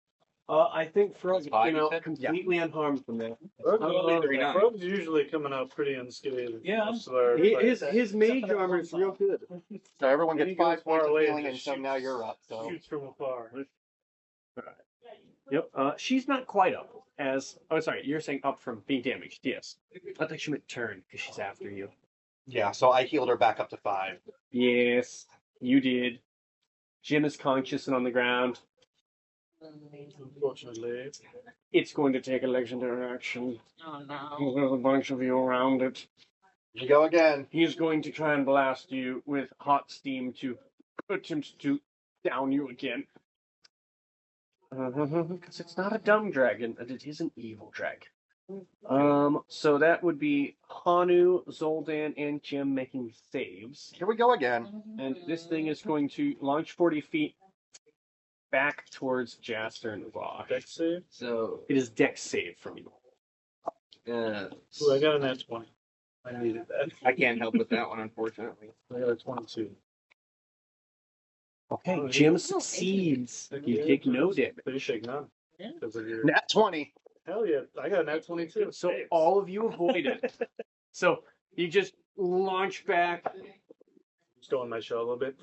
Speaker 2: I think Frog
Speaker 1: Five,
Speaker 2: came
Speaker 1: you
Speaker 2: out
Speaker 1: said?
Speaker 2: completely unharmed from that.
Speaker 3: Frog's usually coming out pretty unscathed.
Speaker 6: Yeah,
Speaker 3: I swear.
Speaker 2: His mage armor is real good.
Speaker 4: so everyone
Speaker 3: He
Speaker 4: gets
Speaker 3: goes
Speaker 4: 5
Speaker 3: far
Speaker 4: points of
Speaker 3: away
Speaker 4: healing,
Speaker 3: and
Speaker 4: and
Speaker 3: just
Speaker 4: so now you're up. So
Speaker 3: Shoots from afar.
Speaker 2: Yep. She's not quite up. Sorry, you're saying up from being damaged. Yes. I thought she meant turn because she's after you.
Speaker 4: yeah, so I healed her back up to 5.
Speaker 2: Yes, you did. Jim is conscious and on the ground.
Speaker 3: Unfortunately.
Speaker 2: It's going to take a legendary action.
Speaker 5: Oh no.
Speaker 2: There's a bunch of you around it.
Speaker 4: You go again.
Speaker 2: He's going to try and blast you with hot steam to attempt to down you again. Because it's not a dumb dragon, and it is an evil dragon. So that would be Hanu, Zoldan, and Jim making saves.
Speaker 4: Here we go again.
Speaker 2: And this thing is going to launch 40 feet back towards Jaster and Rock.
Speaker 3: Dex save.
Speaker 1: So
Speaker 2: It is dex save from you.
Speaker 3: Ooh, I got an nat 20. I needed that.
Speaker 1: I can't help with that one, unfortunately.
Speaker 3: I got a 22.
Speaker 2: Okay,
Speaker 3: Oh,
Speaker 2: Jim
Speaker 3: yeah.
Speaker 2: succeeds. You take no damage.
Speaker 3: Pretty shake none.
Speaker 5: Yeah.
Speaker 4: Nat 20.
Speaker 3: Hell yeah, I got a nat 22.
Speaker 2: So
Speaker 3: Saves.
Speaker 2: all of you avoid it. So you just launch back.
Speaker 3: Stole my shell a little bit.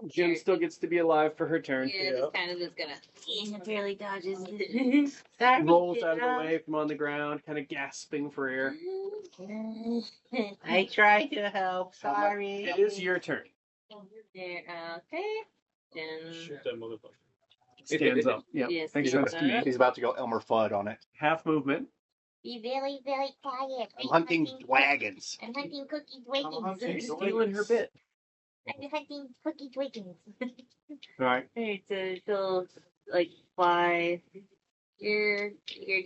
Speaker 2: Jim still gets to be alive for her turn.
Speaker 5: Yeah,
Speaker 3: Yeah.
Speaker 5: just kind of just gonna. It barely dodges. Sorry,
Speaker 2: Rolls out of the
Speaker 5: kiddo.
Speaker 2: way from on the ground, kind of gasping for air.
Speaker 8: I tried to help. Sorry.
Speaker 2: It is your turn.
Speaker 5: There, okay. Then.
Speaker 3: Shoot that motherfucker.
Speaker 2: Stands up. Yeah.
Speaker 5: Yes,
Speaker 2: Thanks
Speaker 5: he
Speaker 2: for
Speaker 5: does.
Speaker 2: speed.
Speaker 4: He's about to go Elmer Fudd on it.
Speaker 2: Half movement.
Speaker 5: Be very, very quiet.
Speaker 4: I'm hunting dragons.
Speaker 5: I'm hunting cookie
Speaker 3: I'm hunting
Speaker 5: dwagons.
Speaker 2: Stealing her bit.
Speaker 5: I'm hunting cookie dwagons.
Speaker 2: All right.
Speaker 5: Alright, so she'll like fly. You're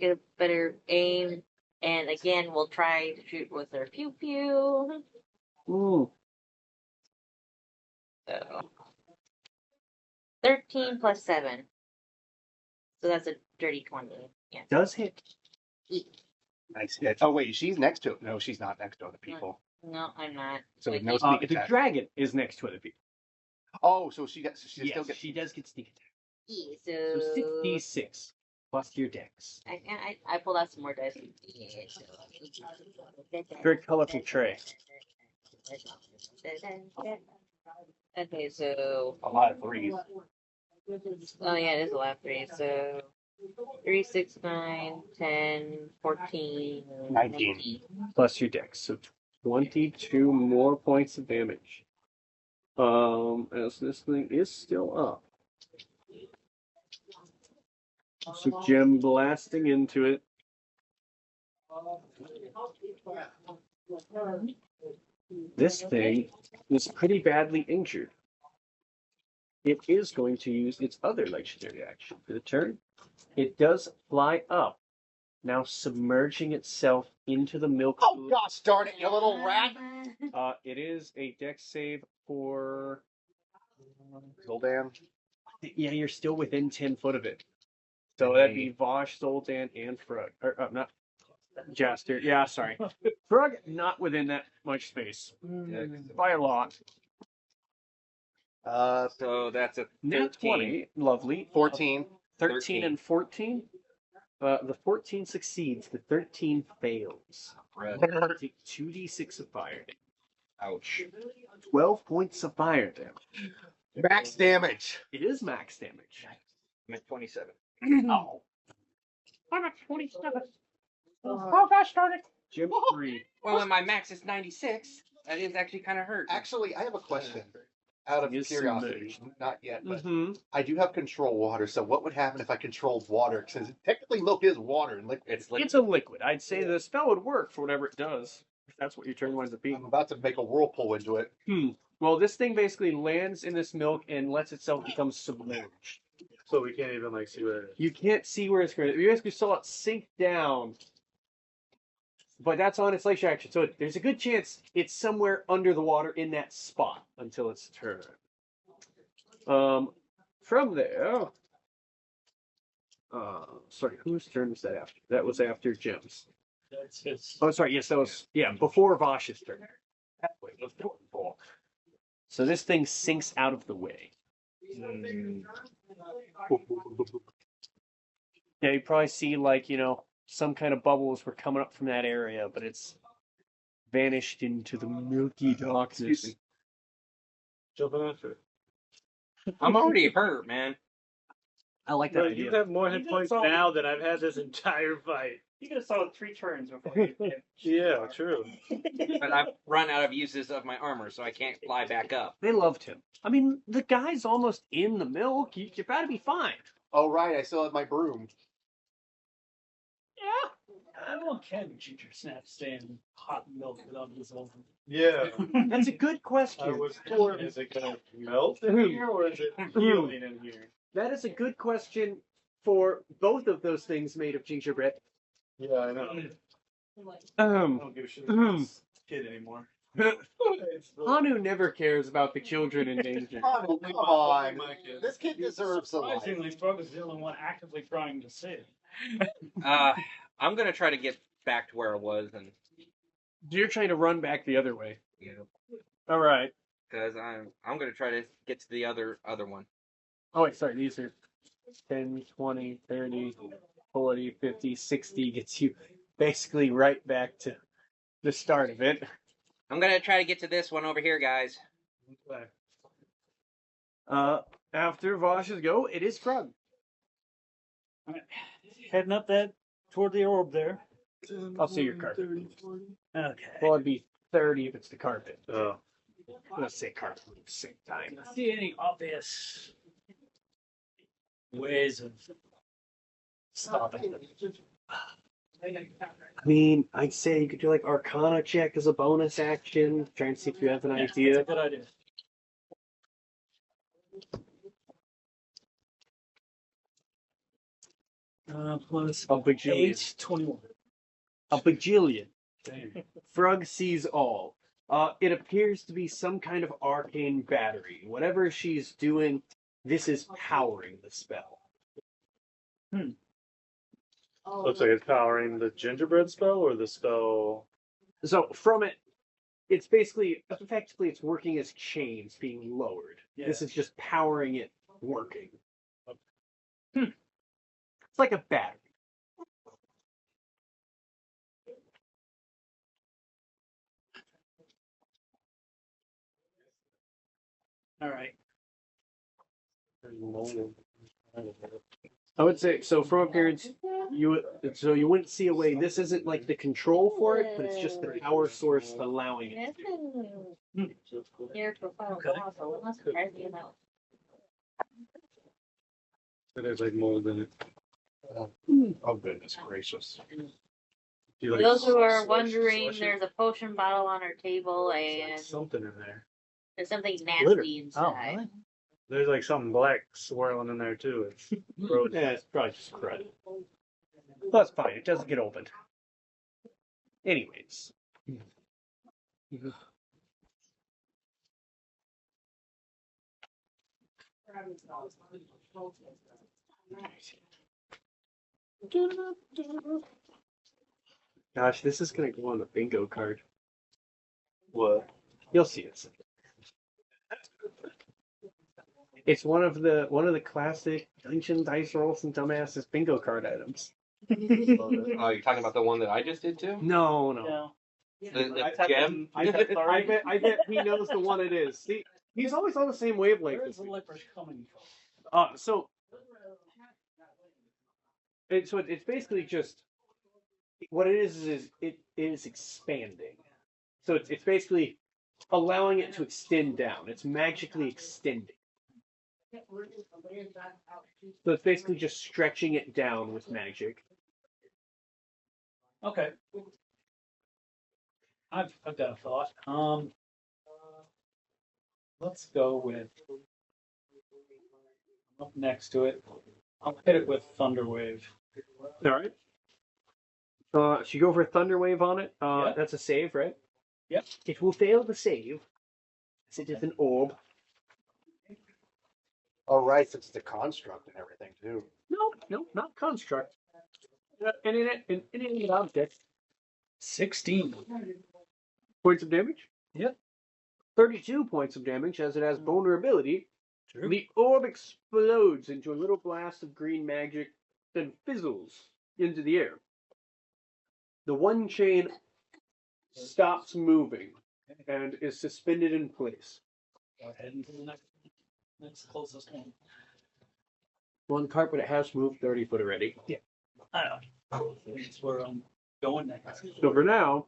Speaker 5: get a better aim, and again we'll try to shoot with her pew pew.
Speaker 2: Ooh.
Speaker 5: So 13 plus 7, so that's a dirty 20. Yeah.
Speaker 2: Does hit.
Speaker 4: Nice hit. Oh wait, she's next to it. No, she's not next to other people.
Speaker 5: No, I'm not.
Speaker 4: So
Speaker 5: Like,
Speaker 4: no sneak
Speaker 2: The
Speaker 4: attack.
Speaker 2: dragon is next to other people.
Speaker 4: Oh, so she still
Speaker 2: Yes,
Speaker 4: gets.
Speaker 2: she does get sneak attack.
Speaker 5: yeah,
Speaker 2: So 66 plus your dex.
Speaker 5: I pulled out some more dice. Yeah, so.
Speaker 2: Very colorful tray.
Speaker 5: Okay, so
Speaker 4: A lot of 3s.
Speaker 5: oh yeah, it is a lot of 3. So 3, 6, 9, 10, 14,
Speaker 4: 19.
Speaker 2: Plus your dex. So 22 more points of damage. As this thing is still up. So Jim blasting into it. This thing is pretty badly injured. It is going to use its other legendary action for the turn. It does fly up, now submerging itself into the milk
Speaker 4: Oh
Speaker 2: pool.
Speaker 4: gosh darn it, you little rat!
Speaker 2: It is a dex save for.
Speaker 4: Zoldan.
Speaker 2: Yeah, you're still within 10 foot of it. So that'd be Vosh, Zoltan, and Frug. Or, not Jaster. Yeah, sorry. Frug, not within that much space. By a lot.
Speaker 1: So that's a 13.
Speaker 2: Nat 20. Lovely.
Speaker 4: 14.
Speaker 2: 13 and 14. The 14 succeeds. The 13 fails. Take 2d6 of fire damage.
Speaker 1: Ouch.
Speaker 2: 12 points of fire damage.
Speaker 4: Max damage.
Speaker 2: It is max damage.
Speaker 1: I'm at 27.
Speaker 2: Oh.
Speaker 8: I'm at 27. Oh gosh darn it.
Speaker 2: Jim 3.
Speaker 1: Well, when my max is 96, that is actually kind of hurt.
Speaker 4: Actually, I have a question. out of
Speaker 2: Is
Speaker 4: curiosity,
Speaker 2: submerged.
Speaker 4: not yet, but
Speaker 2: Mm-hmm.
Speaker 4: I do have control water. So what would happen if I controlled water? Because technically milk is water and liquid.
Speaker 2: It's a liquid. I'd say the spell would work for whatever it does. If that's what your turn winds up being.
Speaker 4: I'm about to make a whirlpool into it.
Speaker 2: Well, this thing basically lands in this milk and lets itself become submerged.
Speaker 3: So we can't even like see where it is.
Speaker 2: You can't see where it's going. You basically saw it sink down, but that's on its laser action. So there's a good chance it's somewhere under the water in that spot until its turn. From there, sorry, whose turn was that after? That was after Jim's.
Speaker 6: That's his.
Speaker 2: Oh, sorry, yes, that was before Vosh's turn. Halfway, let's do it before. So this thing sinks out of the way. Yeah, you probably see like, some kind of bubbles were coming up from that area, but it's vanished into the milky darkness.
Speaker 3: Jumping after it.
Speaker 1: I'm already hurt, man.
Speaker 2: I like that
Speaker 3: Bro,
Speaker 2: idea.
Speaker 3: you have more hit points now than I've had this entire fight.
Speaker 7: You could have saw it 3 turns before you did.
Speaker 3: Yeah, true.
Speaker 1: But I've run out of uses of my armor, so I can't fly back up.
Speaker 2: They loved him. I mean, the guy's almost in the milk. You better be fine.
Speaker 4: Oh right, I still have my broom.
Speaker 6: I don't can Gingersnap stand hot milk without dissolving.
Speaker 3: Yeah.
Speaker 2: That's a good question.
Speaker 3: I was torn. Is it gonna melt in here or is it healing in here?
Speaker 2: That is a good question for both of those things made of gingerbread.
Speaker 3: Yeah, I know. I don't give a shit about this kid anymore.
Speaker 2: Hanu never cares about the children in danger.
Speaker 4: Oh, come on.
Speaker 3: My kid.
Speaker 4: This kid deserves a life.
Speaker 6: Surprisingly, Frog is the only one actively trying to save.
Speaker 1: I'm gonna try to get back to where I was, and
Speaker 2: You're trying to run back the other way.
Speaker 1: yeah,
Speaker 2: All right.
Speaker 1: because I'm gonna try to get to the other one.
Speaker 2: Oh, wait, sorry. These are 10, 20, 30, 40, 50, 60 gets you basically right back to the start of it.
Speaker 1: I'm gonna try to get to this one over here, guys.
Speaker 2: After Vosh's go, it is Krug.
Speaker 6: Alright. Heading up that toward the orb there.
Speaker 2: I'll see your carpet.
Speaker 6: Okay.
Speaker 2: Well, it'd be 30 if it's the carpet.
Speaker 3: Oh.
Speaker 2: Let's say carpet at the same time.
Speaker 6: See any obvious ways of stopping them?
Speaker 2: I mean, I'd say you could do like Arcana check as a bonus action. Try and see if you have an idea.
Speaker 6: That's a good idea. Plus
Speaker 2: A bajillion.
Speaker 6: 8, 21.
Speaker 2: A bajillion.
Speaker 6: Dang.
Speaker 2: Frog sees all. It appears to be some kind of arcane battery. Whatever she's doing, this is powering the spell.
Speaker 3: Looks like it's powering the gingerbread spell or the spell.
Speaker 2: So from it, it's basically, effectively, it's working as chains being lowered.
Speaker 6: Yeah.
Speaker 2: This is just powering it working. It's like a battery.
Speaker 6: All right.
Speaker 2: I would say so. From appearance, you wouldn't see a way. This isn't like the control for it, but it's just the power source allowing it.
Speaker 5: Here for final
Speaker 6: Okay.
Speaker 5: boss, so it must surprise me about.
Speaker 3: There's like mold in it.
Speaker 4: Oh goodness gracious.
Speaker 3: Do you,
Speaker 5: For
Speaker 3: like,
Speaker 5: those who are
Speaker 3: slush-
Speaker 5: wondering,
Speaker 3: slush it?
Speaker 5: there's a potion bottle on our table,
Speaker 3: There's, like,
Speaker 5: and
Speaker 3: something in there.
Speaker 5: there's something
Speaker 6: Glitter.
Speaker 5: nasty inside.
Speaker 3: There's like something black swirling in there too. It's gross.
Speaker 2: Yeah, it's probably just crud. That's fine. It doesn't get opened. Anyways. Gosh, this is gonna go on the bingo card.
Speaker 3: What?
Speaker 2: You'll see it soon. It's one of the classic Dungeon Dice Rolls and Dumbasses bingo card items.
Speaker 1: Oh, you're talking about the one that I just did too?
Speaker 2: No.
Speaker 6: No.
Speaker 1: The gem?
Speaker 2: I bet he knows the one it is. See, he's always on the same wavelength.
Speaker 6: Where is the licorice coming from?
Speaker 2: It's basically just what it is it is expanding. So it's basically allowing it to extend down. It's magically extending. So it's basically just stretching it down with magic.
Speaker 6: Okay. I've got a thought. Let's go with up next to it. I'll hit it with Thunder Wave.
Speaker 2: All right. So you go for Thunder Wave on it.
Speaker 6: Yeah.
Speaker 2: That's a save, right?
Speaker 6: Yep.
Speaker 2: It will fail the save, as it is an orb.
Speaker 4: Oh, right, since it's a construct and everything, too.
Speaker 2: No, not construct. An inanimate object.
Speaker 6: 16.
Speaker 2: Points of damage?
Speaker 6: Yep.
Speaker 2: 32 points of damage, as it has vulnerability.
Speaker 6: True.
Speaker 2: The orb explodes into a little blast of green magic, then fizzles into the air. The one chain stops moving and is suspended in place.
Speaker 6: Go ahead into the next closest one.
Speaker 2: One cart, but it has moved 30 foot already.
Speaker 6: Yeah. I know. That's where I'm going next.
Speaker 2: So for now,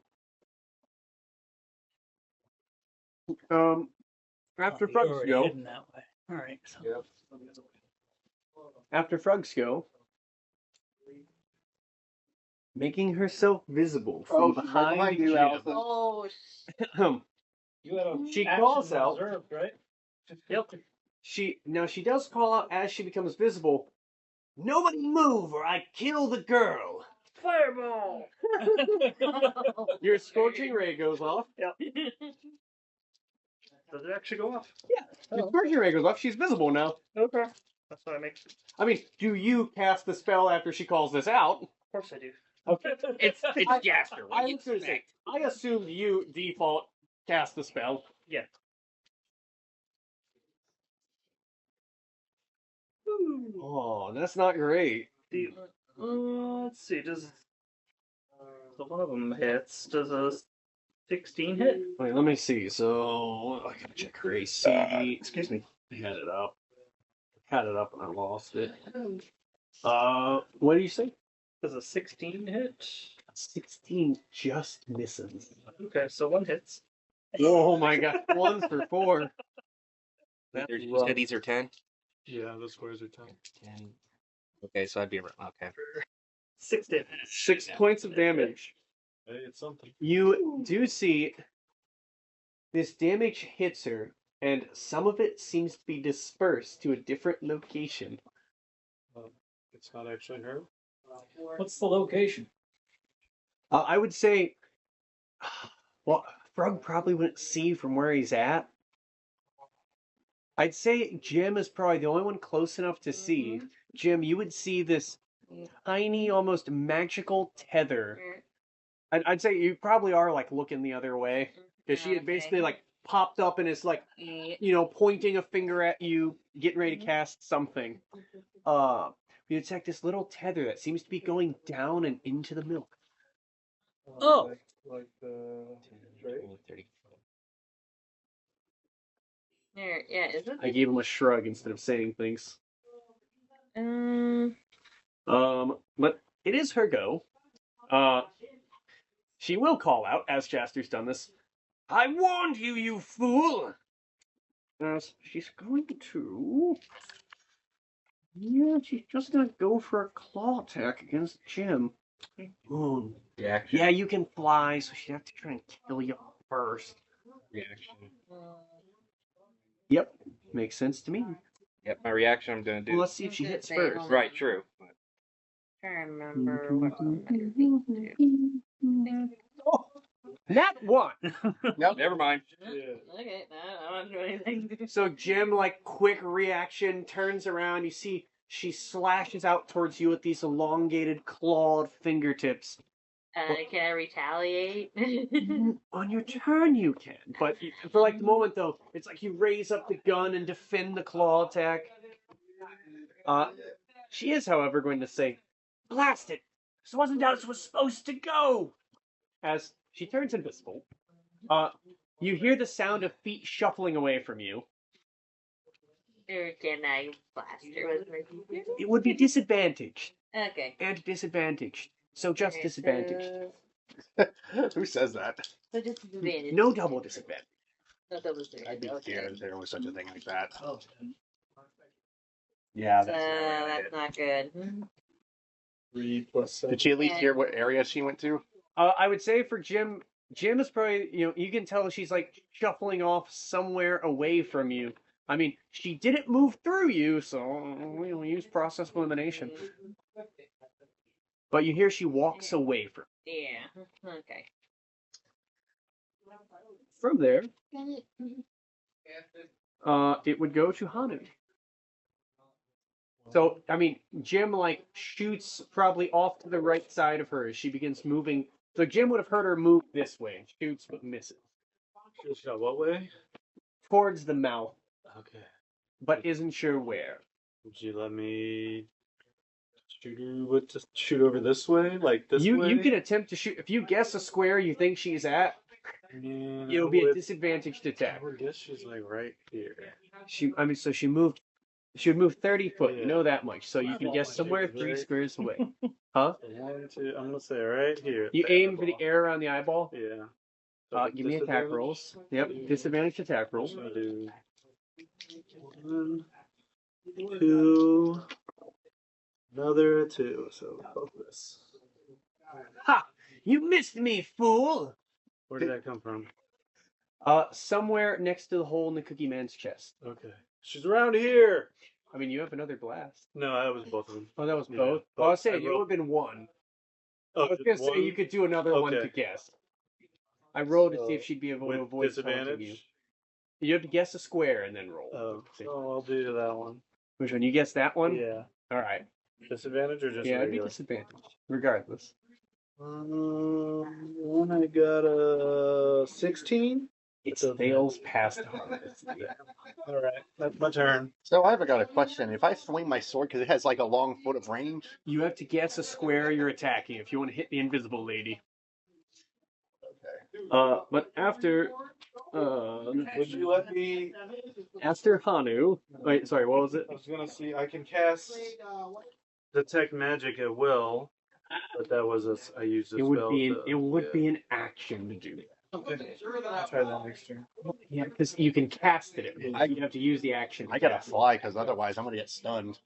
Speaker 2: after
Speaker 6: You're
Speaker 2: Frugs
Speaker 6: already
Speaker 2: go,
Speaker 6: heading that way. All right. So.
Speaker 4: Yep.
Speaker 2: after Frugs go, making herself visible from behind
Speaker 4: you,
Speaker 2: Jim.
Speaker 4: Allison.
Speaker 5: Oh,
Speaker 6: You had a
Speaker 2: She
Speaker 6: action
Speaker 2: calls out.
Speaker 6: reserved, right?
Speaker 2: Yep. She does call out as she becomes visible. Nobody move, or I kill the girl.
Speaker 5: fireball!
Speaker 2: Your scorching ray goes off.
Speaker 7: Does it actually go off?
Speaker 2: Your scorching ray goes off. She's visible now.
Speaker 7: Okay. That's what I make.
Speaker 2: I mean, do you cast the spell after she calls this out?
Speaker 7: Of course I do.
Speaker 2: Okay.
Speaker 8: It's Jasper. What
Speaker 2: I
Speaker 8: do you
Speaker 2: was going to say,
Speaker 8: expect?
Speaker 2: I assumed you default cast the spell.
Speaker 7: Yeah.
Speaker 2: Oh, that's not great.
Speaker 7: The let's see. Does the one of them hits? Does a 16 hit?
Speaker 2: Wait, let me see. So I gotta check her AC.
Speaker 7: Excuse me.
Speaker 2: I had it up. Had it up and I lost it. What do you say?
Speaker 7: Does a 16 hit?
Speaker 2: 16 just misses.
Speaker 7: Okay, so one hits.
Speaker 2: Oh my god, 1 for 4. That's
Speaker 1: You
Speaker 2: rough.
Speaker 1: said these are 10?
Speaker 3: Yeah, the squares are 10.
Speaker 1: 10. Okay, so I'd be around. Okay.
Speaker 7: 6 damage.
Speaker 2: 6 points of damage.
Speaker 3: Hey, it's something.
Speaker 2: You do see this damage hits her, and some of it seems to be dispersed to a different location.
Speaker 3: It's not actually her.
Speaker 6: What's the location?
Speaker 2: I would say, well, Frog probably wouldn't see from where he's at. I'd say Jim is probably the only one close enough to see. Jim, you would see this tiny, almost magical tether. I'd say you probably are like looking the other way because she had basically like popped up and is like, you know, pointing a finger at you, getting ready to cast something. You detect this little tether that seems to be going down and into the milk.
Speaker 6: Oh.
Speaker 3: Like the tray?
Speaker 1: 30.
Speaker 5: There, yeah, is it?
Speaker 2: I gave him a shrug instead of saying things. But it is her go. She will call out, as Jaster's done this. I warned you, you fool! She's going to... Yeah, she's just gonna go for a claw attack against Jim. Oh.
Speaker 1: Reaction.
Speaker 2: Yeah, you can fly, so she'd have to try and kill you first.
Speaker 1: Reaction.
Speaker 2: Yep, makes sense to me.
Speaker 1: Yep, my reaction I'm gonna do.
Speaker 2: Well, let's see if she hits first.
Speaker 1: Right, true.
Speaker 5: Trying to remember what I do.
Speaker 2: That one!
Speaker 1: Nope, never mind.
Speaker 3: Yeah.
Speaker 5: Okay, no, I don't do anything.
Speaker 2: So Jim, like, quick reaction, turns around. You see she slashes out towards you with these elongated, clawed fingertips.
Speaker 5: Can I retaliate?
Speaker 2: On your turn, you can. But for, like, the moment, though, it's like you raise up the gun and defend the claw attack. She is, however, going to say, blast it! This wasn't how this was supposed to go! As she turns invisible, you hear the sound of feet shuffling away from you.
Speaker 5: Or can I blast her with my computer?
Speaker 2: It would be disadvantaged.
Speaker 5: Okay.
Speaker 2: And disadvantaged. So just disadvantaged.
Speaker 4: Who says that?
Speaker 5: So just disadvantage.
Speaker 2: No double disadvantage.
Speaker 5: That was there.
Speaker 4: I'd be
Speaker 5: Okay.
Speaker 4: scared if there was such a thing like that.
Speaker 6: Oh,
Speaker 4: Yeah,
Speaker 5: That's not good.
Speaker 3: 3 plus 7.
Speaker 4: Did she at least hear what area she went to?
Speaker 2: I would say for Jim is probably, you can tell she's like shuffling off somewhere away from you. I mean, she didn't move through you, so we'll use process of elimination. But you hear she walks away from you.
Speaker 5: Yeah. Okay.
Speaker 2: From there, it would go to Hanu. So, I mean, Jim, like, shoots probably off to the right side of her as she begins moving. So Jim would have heard her move this way. Shoots, but misses.
Speaker 3: Shoots got what way?
Speaker 2: Towards the mouth,
Speaker 3: Okay.
Speaker 2: but isn't sure where.
Speaker 3: Would you let me shoot over this way? Like this way?
Speaker 2: You can attempt to shoot. If you guess a square you think she's at, it'll be a disadvantaged attack.
Speaker 3: I would guess she's like right here.
Speaker 2: She would move 30 foot.
Speaker 3: Yeah.
Speaker 2: You know that much. So you can guess somewhere 3 squares away. Huh?
Speaker 3: 1, 2. I'm gonna say right here.
Speaker 2: You aim for the air around the eyeball.
Speaker 3: Yeah.
Speaker 2: Give me attack rolls. Yep, disadvantage attack rolls.
Speaker 3: I'm gonna do 1, 2, another 2. So focus.
Speaker 2: Ha! You missed me, fool!
Speaker 3: Where did that come from?
Speaker 2: Somewhere next to the hole in the Cookie Man's chest.
Speaker 3: Okay. She's around here.
Speaker 2: I mean, you have another blast.
Speaker 3: No, that was both of them.
Speaker 2: Oh, that was
Speaker 3: Yeah,
Speaker 2: both?
Speaker 3: but
Speaker 2: Well, I was
Speaker 3: I
Speaker 2: saying, it would
Speaker 3: rolled-
Speaker 2: have been one.
Speaker 3: Oh,
Speaker 2: I was going to say you could do another one to
Speaker 3: Okay.
Speaker 2: guess. I rolled to see
Speaker 3: So,
Speaker 2: if she'd be able to
Speaker 3: with
Speaker 2: avoid taunting you.
Speaker 3: disadvantage.
Speaker 2: You have to guess a square and then roll.
Speaker 3: Oh, I'll do that one.
Speaker 2: Which one? You guess that one?
Speaker 3: Yeah.
Speaker 2: All right.
Speaker 3: Disadvantage or just
Speaker 2: Yeah, it'd be
Speaker 3: regular?
Speaker 2: disadvantage, regardless.
Speaker 3: One I got a 16.
Speaker 2: It fails past harvest.
Speaker 3: All right, that's my turn.
Speaker 4: So I've got a question. If I swing my sword, because it has like a long foot of range,
Speaker 2: You have to guess a square you're attacking if you want to hit the invisible lady. But after,
Speaker 3: Would you let me?
Speaker 2: after Hanu, wait, sorry, what was it?
Speaker 3: I was gonna see. I can cast detect magic at will, but that was I used a
Speaker 2: It would
Speaker 3: spell.
Speaker 2: be
Speaker 3: to,
Speaker 2: be an action to do that.
Speaker 3: Okay, I'll try that next turn.
Speaker 2: Yeah, because you can cast it at will. You have to use the action. to
Speaker 4: I gotta
Speaker 2: cast it.
Speaker 4: fly because otherwise I'm gonna get stunned.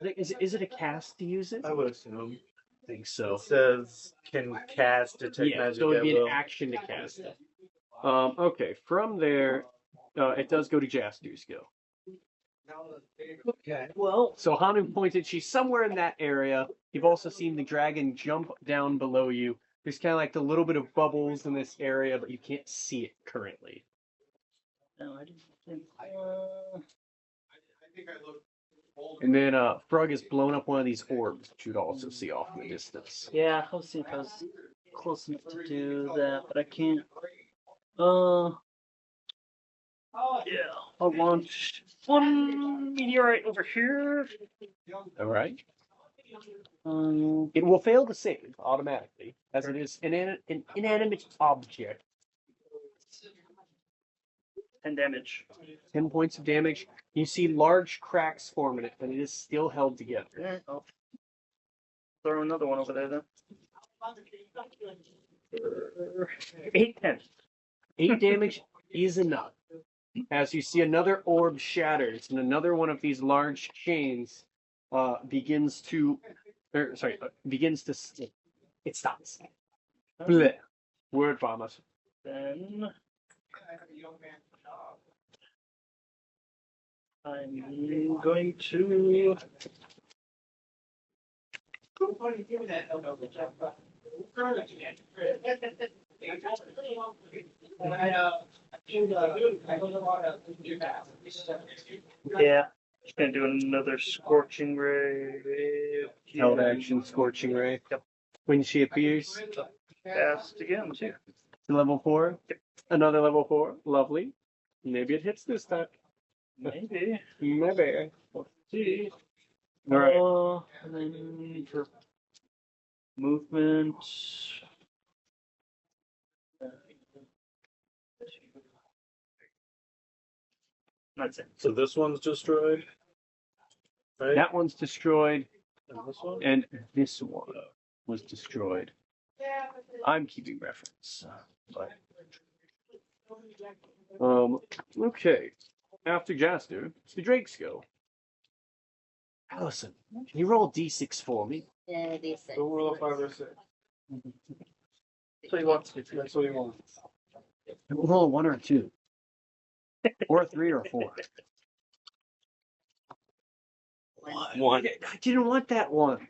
Speaker 2: Is it a cast to use it?
Speaker 3: I would assume.
Speaker 2: I think so.
Speaker 3: It says can cast detect
Speaker 2: Yeah,
Speaker 3: magic
Speaker 2: so it'd
Speaker 3: at
Speaker 2: be
Speaker 3: will.
Speaker 2: an action to cast it. Okay, from there, it does go to Jastu's go.
Speaker 3: Okay.
Speaker 2: Well, so Hanu pointed, she's somewhere in that area. You've also seen the dragon jump down below you. There's kind of like the little bit of bubbles in this area, but you can't see it currently.
Speaker 6: No, I didn't think.
Speaker 2: And then Frog has blown up one of these orbs, which you'd also see off in the distance.
Speaker 6: Yeah, I was seeing if I was close enough to do that, but I can't. Yeah, I'll launch one meteorite over here.
Speaker 2: All right. It will fail to save automatically, as it is an inanimate object.
Speaker 6: 10 damage.
Speaker 2: 10 points of damage. You see large cracks form in it, but it is still held together.
Speaker 6: Yeah, I'll throw another one over there then. 8, 10.
Speaker 2: 8 damage is enough. As you see another orb shatters, and another one of these large chains begins to it stops. Blech. Word vomit.
Speaker 6: Then I'm going to. Yeah, just gonna do another scorching ray.
Speaker 2: Held action, scorching ray.
Speaker 6: Yep.
Speaker 2: When she appears,
Speaker 6: Cast again too.
Speaker 2: level 4. Another level 4. Lovely. Maybe it hits this time.
Speaker 6: Maybe.
Speaker 2: Maybe.
Speaker 6: Let's see.
Speaker 2: All right.
Speaker 6: And then for movement. That's it.
Speaker 3: So this one's destroyed. Right.
Speaker 2: That one's destroyed,
Speaker 3: And this one.
Speaker 2: and this one was destroyed. I'm keeping reference, but Okay. After Jaster, it's the Drakes go. Allison, can you roll D6 for me?
Speaker 5: Yeah, D6.
Speaker 3: Don't roll a 5 or 6. So he wants to. That's what he wants.
Speaker 2: Roll a 1 or a 2. Or a 3 or a 4.
Speaker 1: One.
Speaker 2: I didn't want that one.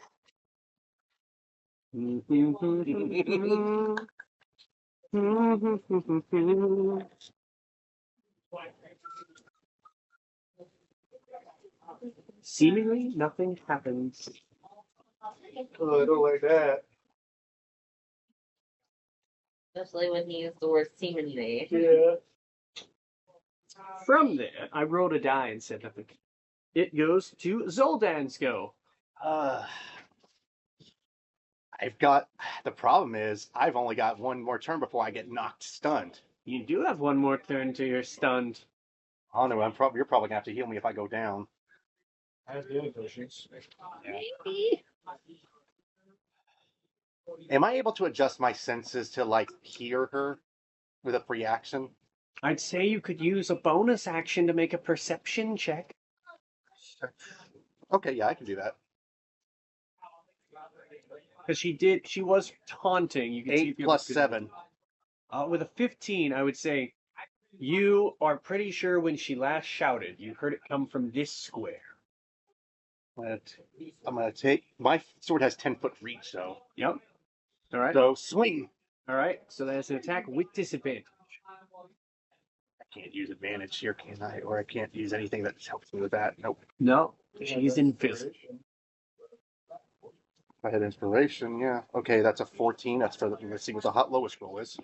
Speaker 2: Seemingly, nothing happens.
Speaker 3: Oh, I don't like that.
Speaker 5: Especially when he used the word seemingly.
Speaker 3: Yeah.
Speaker 2: From there, I rolled a die and said nothing. It goes to Zoldan's go.
Speaker 4: I've got. The problem is, I've only got one more turn before I get knocked stunned.
Speaker 2: You do have one more turn to your stunned.
Speaker 4: I don't know. You're probably gonna have to heal me if I go down.
Speaker 3: I have healing potions.
Speaker 2: Maybe.
Speaker 4: Am I able to adjust my senses to like hear her with a free action?
Speaker 2: I'd say you could use a bonus action to make a perception check.
Speaker 4: Okay, yeah, I can do that.
Speaker 2: Because she was taunting. You can see
Speaker 4: 8 plus 7.
Speaker 2: With a 15, I would say you are pretty sure when she last shouted, you heard it come from this square.
Speaker 4: I'm gonna take my sword has 10-foot reach, so
Speaker 2: Yep. All right.
Speaker 4: so swing.
Speaker 2: All right. So that's an attack with disadvantage.
Speaker 4: I can't use advantage here, can I? Or I can't use anything that helps me with that. Nope.
Speaker 2: No, she's invisible.
Speaker 4: If I had inspiration, yeah. Okay, that's a 14. That's for let's see what the hot lowest roll is.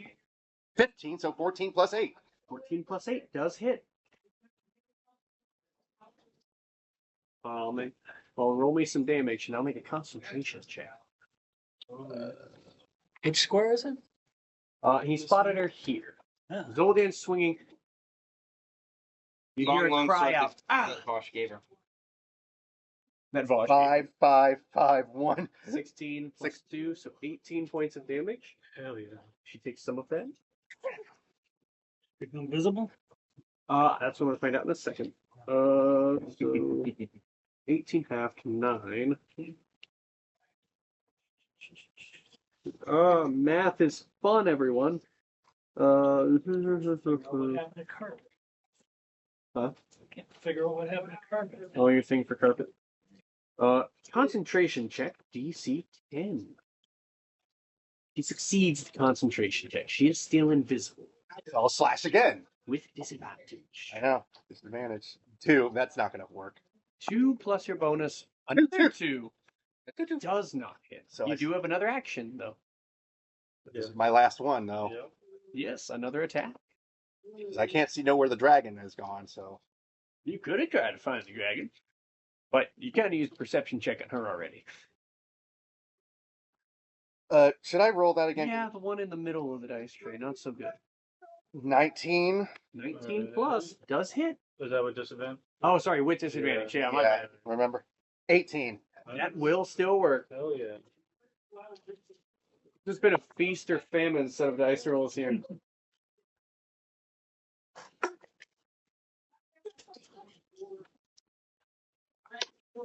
Speaker 4: 15, so 14 plus 8.
Speaker 2: 14 plus 8 does hit. Roll me some damage, and I'll make a concentration check.
Speaker 6: Which square is it?
Speaker 2: He spotted her here.
Speaker 6: Yeah.
Speaker 2: Zoldan's swinging. You hear a cry out.
Speaker 1: That Vosh gave her.
Speaker 2: That Vosh.
Speaker 4: 5, 5, 5, 1.
Speaker 2: 16 plus 2, so 18 points of damage.
Speaker 3: Hell yeah.
Speaker 2: She takes some of that.
Speaker 6: Become visible?
Speaker 2: That's what we'll find out in a second. So 18 half to 9. Math is fun, everyone.
Speaker 6: What happened to carpet?
Speaker 2: Huh?
Speaker 6: I can't figure out what happened to carpet.
Speaker 2: Oh, your thing for carpet. Concentration check, DC 10. She succeeds the concentration check. She is still invisible.
Speaker 4: I'll slash again.
Speaker 2: With disadvantage.
Speaker 4: I know. Disadvantage. 2. That's not going to work.
Speaker 2: 2 plus your bonus. Another 2. Does not hit.
Speaker 4: So
Speaker 2: you do have another action, though.
Speaker 4: This is my last one, though.
Speaker 3: Yep.
Speaker 2: Yes, another attack.
Speaker 4: 'Cause I can't know where the dragon has gone, so.
Speaker 2: You could have tried to find the dragon. But you kind of used perception check on her already.
Speaker 4: Should I roll that again?
Speaker 2: Yeah, the one in the middle of the dice tray. Not so good.
Speaker 4: 19.
Speaker 2: 19 plus does hit.
Speaker 3: Is that with disadvantage?
Speaker 2: Oh, sorry, with disadvantage. Yeah, my bad.
Speaker 4: Remember? 18.
Speaker 2: That will still work.
Speaker 3: Hell yeah.
Speaker 2: There's been a feast or famine set of dice rolls here.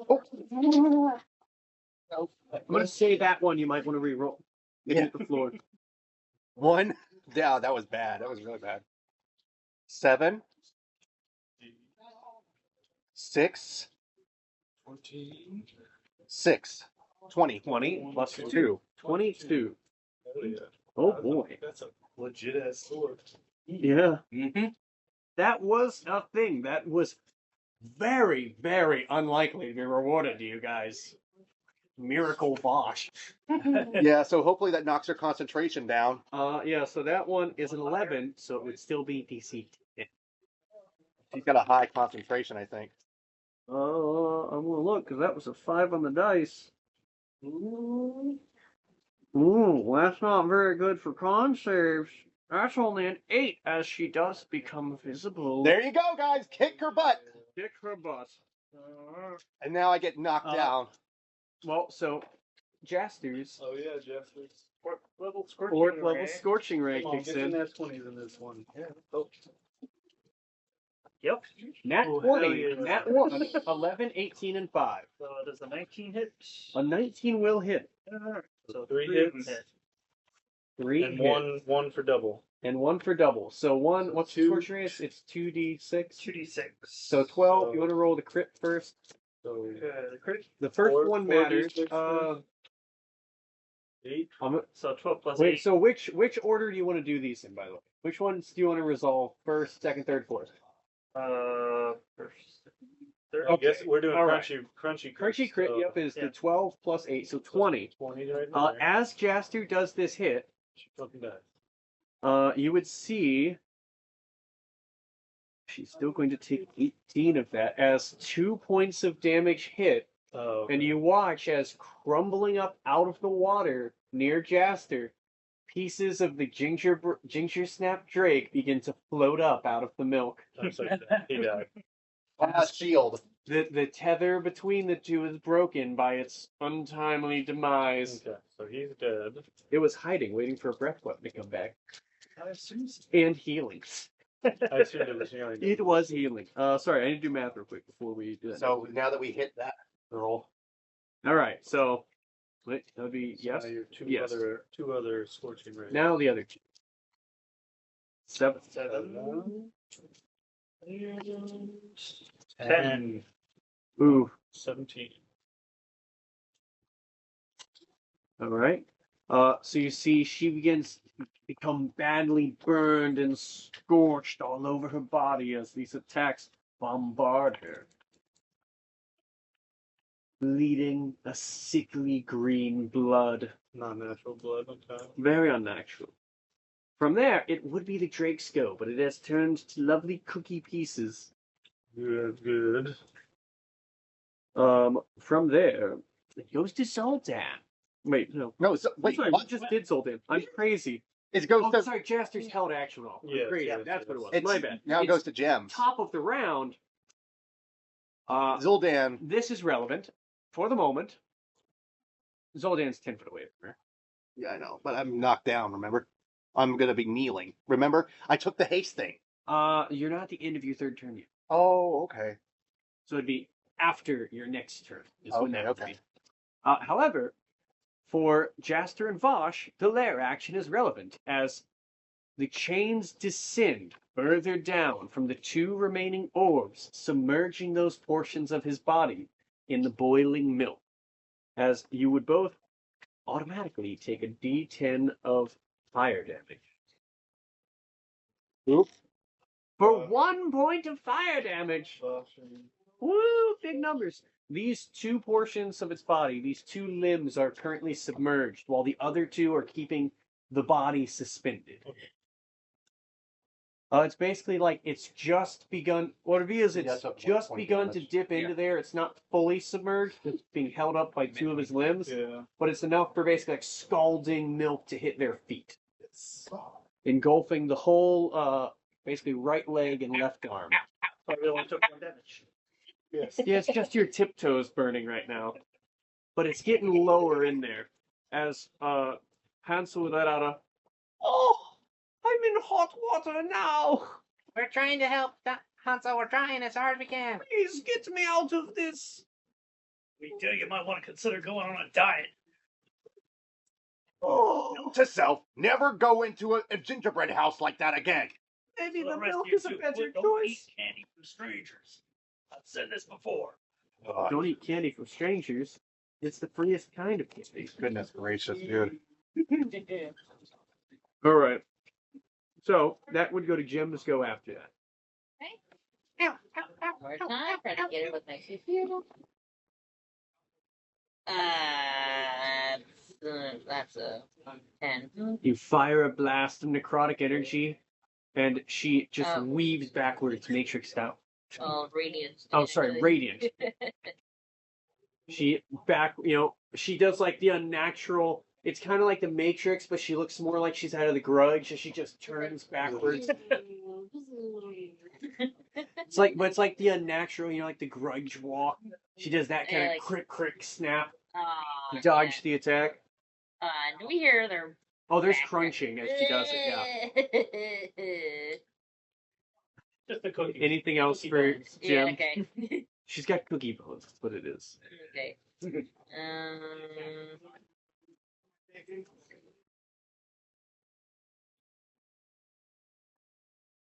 Speaker 4: Oh.
Speaker 2: I'm going to say that one you might want to re-roll.
Speaker 4: Yeah.
Speaker 2: Hit the floor.
Speaker 4: 1. Yeah, that was bad. That was really bad. 7. 6.
Speaker 3: 14.
Speaker 4: 6. 20.
Speaker 2: 20 plus
Speaker 4: 2.
Speaker 2: 22.
Speaker 3: Hell yeah.
Speaker 2: Oh, boy.
Speaker 3: That's a legit ass sword.
Speaker 2: Yeah.
Speaker 1: Mm-hmm.
Speaker 2: That was a thing. That was very, very unlikely to be rewarded to you guys. Miracle Bosch.
Speaker 4: Yeah, so hopefully that knocks her concentration down.
Speaker 2: Yeah, so that one is an 11, so it would still be DC 10.
Speaker 4: She's got a high concentration, I think.
Speaker 2: I'm gonna look, because that was a 5 on the dice. Ooh, that's not very good for con saves. That's only an 8, as she does become visible.
Speaker 4: There you go, guys. Kick her butt.
Speaker 2: Kick her butt.
Speaker 4: And now I get knocked down.
Speaker 2: Well, so, Jasters,
Speaker 3: Oh yeah, Jeffers. level scorching
Speaker 2: Fourth
Speaker 3: ray.
Speaker 2: level Scorching Ray
Speaker 3: Come on,
Speaker 2: kicks
Speaker 3: get your
Speaker 2: in.
Speaker 3: nat 20s in this one. Yeah. Oh.
Speaker 7: Yep.
Speaker 2: Nat
Speaker 3: Oh,
Speaker 2: 20,
Speaker 3: hell yeah.
Speaker 2: Nat 1, 11, 18, and 5.
Speaker 7: So does the 19 hit?
Speaker 2: A 19 will hit.
Speaker 7: Alright.
Speaker 3: So 3
Speaker 7: Three of them
Speaker 3: hits.
Speaker 7: hit.
Speaker 2: 3
Speaker 3: And
Speaker 2: hits.
Speaker 3: one for double.
Speaker 2: And 1 for double. So 1,
Speaker 3: So
Speaker 2: what's the
Speaker 3: two-
Speaker 2: Scorching Ray? It's 2d6.
Speaker 7: 2d6.
Speaker 2: So 12,
Speaker 3: So-
Speaker 2: you want to roll the crit first?
Speaker 3: So
Speaker 7: Okay, the crit.
Speaker 2: The first
Speaker 3: Four-
Speaker 2: one
Speaker 3: 4d6
Speaker 2: matters.
Speaker 3: first. 8.
Speaker 7: So 12 plus
Speaker 2: Wait,
Speaker 7: 8.
Speaker 2: so which order do you want to do these in, by the way? Which ones do you want to resolve first, second, third, fourth?
Speaker 7: First, third.
Speaker 3: I guess we're doing
Speaker 2: All right.
Speaker 3: crunchy
Speaker 2: Crunchy crit,
Speaker 3: so
Speaker 2: yep, is
Speaker 7: yeah.
Speaker 2: the 12 plus 8, so 20.
Speaker 3: 20 right
Speaker 2: Uh,
Speaker 3: there.
Speaker 2: as Jaster does this hit,
Speaker 3: Fucking die.
Speaker 2: you would see she's still going to take 18 of that as 2 points of damage hit,
Speaker 3: Oh, okay.
Speaker 2: and you watch as crumbling up out of the water near Jaster, pieces of the Gingersnap Drake begin to float up out of the milk.
Speaker 3: I'm sorry, he died.
Speaker 4: Shield.
Speaker 2: The tether between the two is broken by its untimely demise.
Speaker 3: Okay, so he's dead.
Speaker 2: It was hiding, waiting for a breath weapon to come back.
Speaker 7: I assume so.
Speaker 2: And healing.
Speaker 3: I assumed it was healing.
Speaker 2: It was healing. Sorry, I need to do math real quick before we do that.
Speaker 4: So now that we hit that roll,
Speaker 2: Alright, so wait, that would be
Speaker 3: So
Speaker 2: yes.
Speaker 3: now you're
Speaker 2: Yes.
Speaker 3: two other scorching rays.
Speaker 2: Now the other two. 7.
Speaker 7: 7.
Speaker 3: 10.
Speaker 2: Ooh.
Speaker 3: 17.
Speaker 2: Alright. So you see she begins to become badly burned and scorched all over her body as these attacks bombard her. Bleeding a sickly green blood.
Speaker 3: Non-natural blood. Okay.
Speaker 2: Very unnatural. From there, it would be the Drake's go, but it has turned to lovely cookie pieces.
Speaker 3: Good.
Speaker 2: From there, it goes to Zoltan. Wait, no.
Speaker 4: no. So,
Speaker 2: I'm
Speaker 4: wait,
Speaker 2: sorry,
Speaker 4: what?
Speaker 2: we just did Zoltan. I'm crazy.
Speaker 4: It goes
Speaker 2: Oh,
Speaker 4: to
Speaker 2: sorry, Jaster's held action off. I'm
Speaker 3: Yes,
Speaker 2: crazy.
Speaker 3: yes,
Speaker 2: That's what it
Speaker 3: yes.
Speaker 2: was.
Speaker 4: it's,
Speaker 2: My bad.
Speaker 4: now it
Speaker 2: It's
Speaker 4: goes to gems.
Speaker 2: top of the round.
Speaker 4: Zoldan.
Speaker 2: This is relevant for the moment. Zoldan's 10 foot away from her.
Speaker 4: Yeah, I know, but I'm knocked down. Remember, I'm gonna be kneeling. Remember, I took the haste thing.
Speaker 2: You're not at the end of your third turn yet.
Speaker 4: Oh, okay.
Speaker 2: So it'd be after your next turn. Is when
Speaker 4: Okay,
Speaker 2: that would
Speaker 4: okay.
Speaker 2: be. However, for Jaster and Vosh, the lair action is relevant as the chains descend further down from the 2 remaining orbs, submerging those portions of his body in the boiling milk, as you would both automatically take a d10 of fire damage.
Speaker 4: Oop.
Speaker 2: For 1 point of fire damage! Woo! Big numbers. These 2 portions of its body, these 2 limbs are currently submerged, while the other 2 are keeping the body suspended. It's basically like it's just begun. What it is,
Speaker 4: Yeah,
Speaker 2: it's
Speaker 4: so
Speaker 2: just
Speaker 4: 20
Speaker 2: begun to
Speaker 4: damage.
Speaker 2: dip into there. It's not fully submerged. It's being held up by 2 of his limbs,
Speaker 3: Yeah.
Speaker 2: but it's enough for basically like scalding milk to hit their feet, engulfing the whole, basically right leg and left arm.
Speaker 7: I really only took 1 damage.
Speaker 3: Yes.
Speaker 2: Yeah, it's just your tiptoes burning right now. But it's getting lower in there. As Hansel let out a, "Oh, I'm in hot water now.
Speaker 8: We're trying to help, Hansel. We're trying as hard as we can.
Speaker 2: Please get me out of this."
Speaker 6: We do. You might want to consider going on a diet.
Speaker 2: Oh,
Speaker 4: Note to self: never go into a gingerbread house like that again.
Speaker 2: maybe
Speaker 6: For
Speaker 2: the
Speaker 6: rest of
Speaker 2: milk
Speaker 6: you
Speaker 2: is a
Speaker 6: too.
Speaker 2: better
Speaker 6: Don't eat
Speaker 2: choice.
Speaker 6: candy from strangers. I've said this before.
Speaker 2: Don't eat candy from strangers. It's the freest kind of candy.
Speaker 4: Goodness gracious, dude.
Speaker 2: All right. So that would go to Jim's go after that.
Speaker 8: Ow, ow, ow,
Speaker 5: More
Speaker 8: ow,
Speaker 5: time.
Speaker 8: ow,
Speaker 5: Try to
Speaker 8: ow,
Speaker 5: get it with my computer. That's a 10.
Speaker 2: You fire a blast of necrotic energy, and she just
Speaker 5: Oh.
Speaker 2: weaves backwards, matrixed out.
Speaker 5: Oh, radiant.
Speaker 2: Oh, sorry, radiant. She she does like the unnatural. It's kind of like the Matrix, but she looks more like she's out of the Grudge, and she just turns backwards. But it's like the unnatural, like the Grudge walk. She does that kind
Speaker 5: Yeah,
Speaker 2: of
Speaker 5: like-
Speaker 2: crick, crick, snap
Speaker 5: Oh,
Speaker 2: to dodge the attack.
Speaker 5: Do we hear their
Speaker 2: Oh, there's crunching as she does it, yeah.
Speaker 6: Just a cookie.
Speaker 2: Anything else
Speaker 5: Cookie
Speaker 2: for
Speaker 5: bones.
Speaker 2: Jim?
Speaker 5: Yeah, okay.
Speaker 2: She's got cookie bones, that's what it is.
Speaker 5: Okay.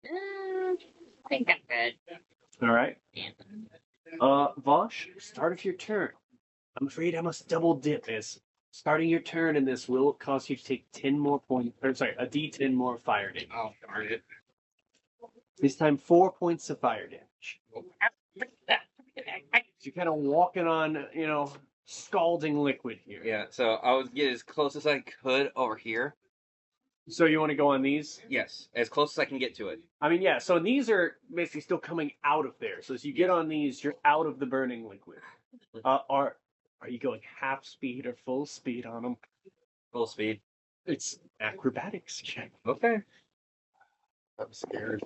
Speaker 5: I think I'm good.
Speaker 2: Alright.
Speaker 5: Yeah.
Speaker 2: Vosh, start of your turn. I'm afraid I must double dip as starting your turn in this will cause you to take 10 more points, or sorry, a d10 more fire damage.
Speaker 1: Oh, darn it.
Speaker 2: This time 4 points of fire damage. You're kind of walking on, scalding liquid here.
Speaker 1: Yeah, so I was get as close as I could over here.
Speaker 2: So you want to go on these?
Speaker 1: Yes, as close as I can get to it.
Speaker 2: I mean, yeah, so these are basically still coming out of there. So as you get on these, you're out of the burning liquid. Are you going half speed or full speed on them?
Speaker 1: Full speed.
Speaker 2: It's acrobatics check.
Speaker 1: Okay.
Speaker 4: I'm scared.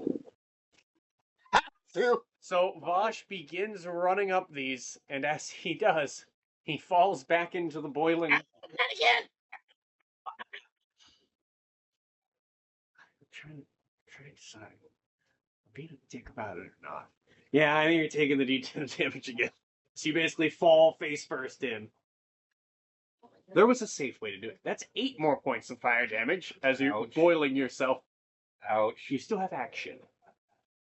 Speaker 2: So Vosh begins running up these, and as he does, he falls back into the boiling.
Speaker 5: Not again.
Speaker 2: I'm trying to decide. I'm being a dick about it or not. Yeah, I think you're taking the D10 damage again. So you basically fall face first in. There was a safe way to do it. That's 8 more points of fire damage as you're
Speaker 1: Ouch.
Speaker 2: boiling yourself.
Speaker 1: Ouch.
Speaker 2: You still have action.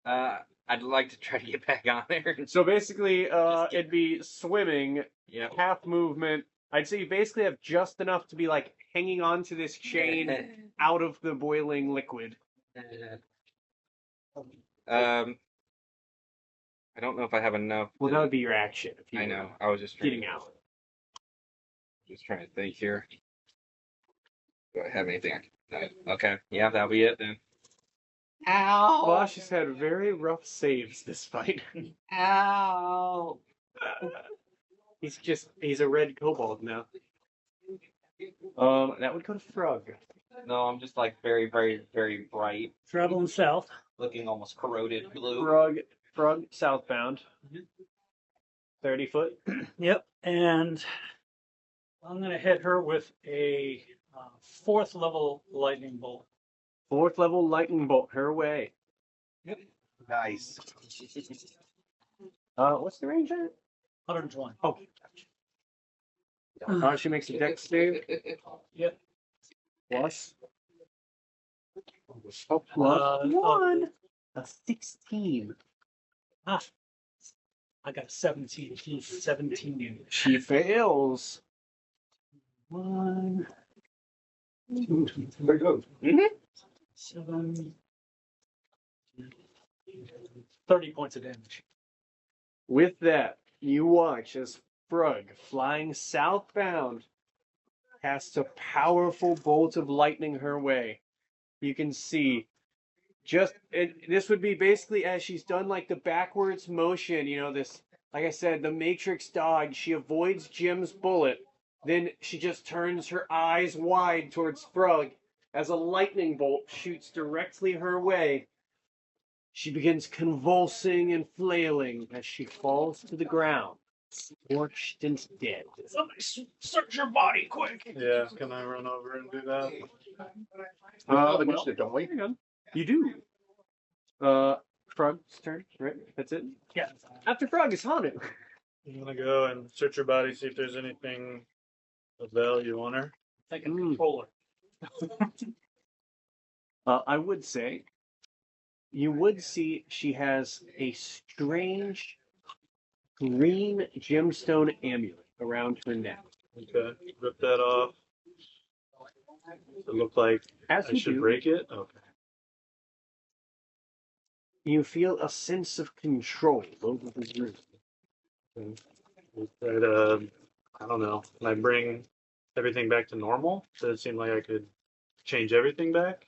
Speaker 1: I'd like to try to get back on there.
Speaker 2: So basically, it'd be swimming,
Speaker 1: Yep.
Speaker 2: half movement. I'd say you basically have just enough to be like hanging on to this chain out of the boiling liquid.
Speaker 1: I don't know if I have enough.
Speaker 2: Well, that would be your action if you
Speaker 1: I
Speaker 2: were
Speaker 1: know. I was just
Speaker 2: getting out.
Speaker 1: Just trying to think here. Do I have anything? No. Okay. Yeah, that'll be it then.
Speaker 8: Ow!
Speaker 2: Bosch has had very rough saves this fight.
Speaker 8: Ow!
Speaker 2: He's a red kobold now. That would go to Frog.
Speaker 1: No, I'm just like very, very, very bright,
Speaker 6: Traveling south.
Speaker 1: looking almost corroded blue.
Speaker 2: Frog southbound. 30 foot.
Speaker 6: Yep. And I'm going to hit her with a 4th level lightning bolt.
Speaker 2: 4th level lightning bolt her way.
Speaker 4: Nice.
Speaker 2: What's the range on it?
Speaker 6: 120.
Speaker 2: Oh. She makes a dex save.
Speaker 6: Yep.
Speaker 2: Plus.
Speaker 6: Uh,
Speaker 2: 1. A 16.
Speaker 6: Ah, I got a 17. 17.
Speaker 2: She fails. 1. 2.
Speaker 4: Very good.
Speaker 6: 7. 30 points of damage.
Speaker 2: With that, you watch as Frug, flying southbound, casts a powerful bolt of lightning her way. You can see this would be basically as she's done like the backwards motion, this, like I said, the Matrix dodge. She avoids Jim's bullet. Then she just turns her eyes wide towards Frug as a lightning bolt shoots directly her way. She begins convulsing and flailing as she falls to the ground, scorched and dead.
Speaker 6: Somebody search your body quick.
Speaker 3: Yeah, can I run over and do that?
Speaker 4: Well, initiative, don't we?
Speaker 2: Hang on. You do. Frog's turn, right? That's it?
Speaker 6: Yeah.
Speaker 2: After Frog is Hanu.
Speaker 3: I'm gonna go and search her body, see if there's anything of value on her.
Speaker 6: Take a controller.
Speaker 2: I would say you would see she has a strange green gemstone amulet around her neck.
Speaker 3: Okay, rip that off. Does it look like
Speaker 2: As
Speaker 3: I
Speaker 2: you
Speaker 3: should
Speaker 2: do,
Speaker 3: break it? Okay.
Speaker 2: you feel a sense of control over the room.
Speaker 3: That, I don't know. Can I bring everything back to normal? Does it seem like I could change everything back?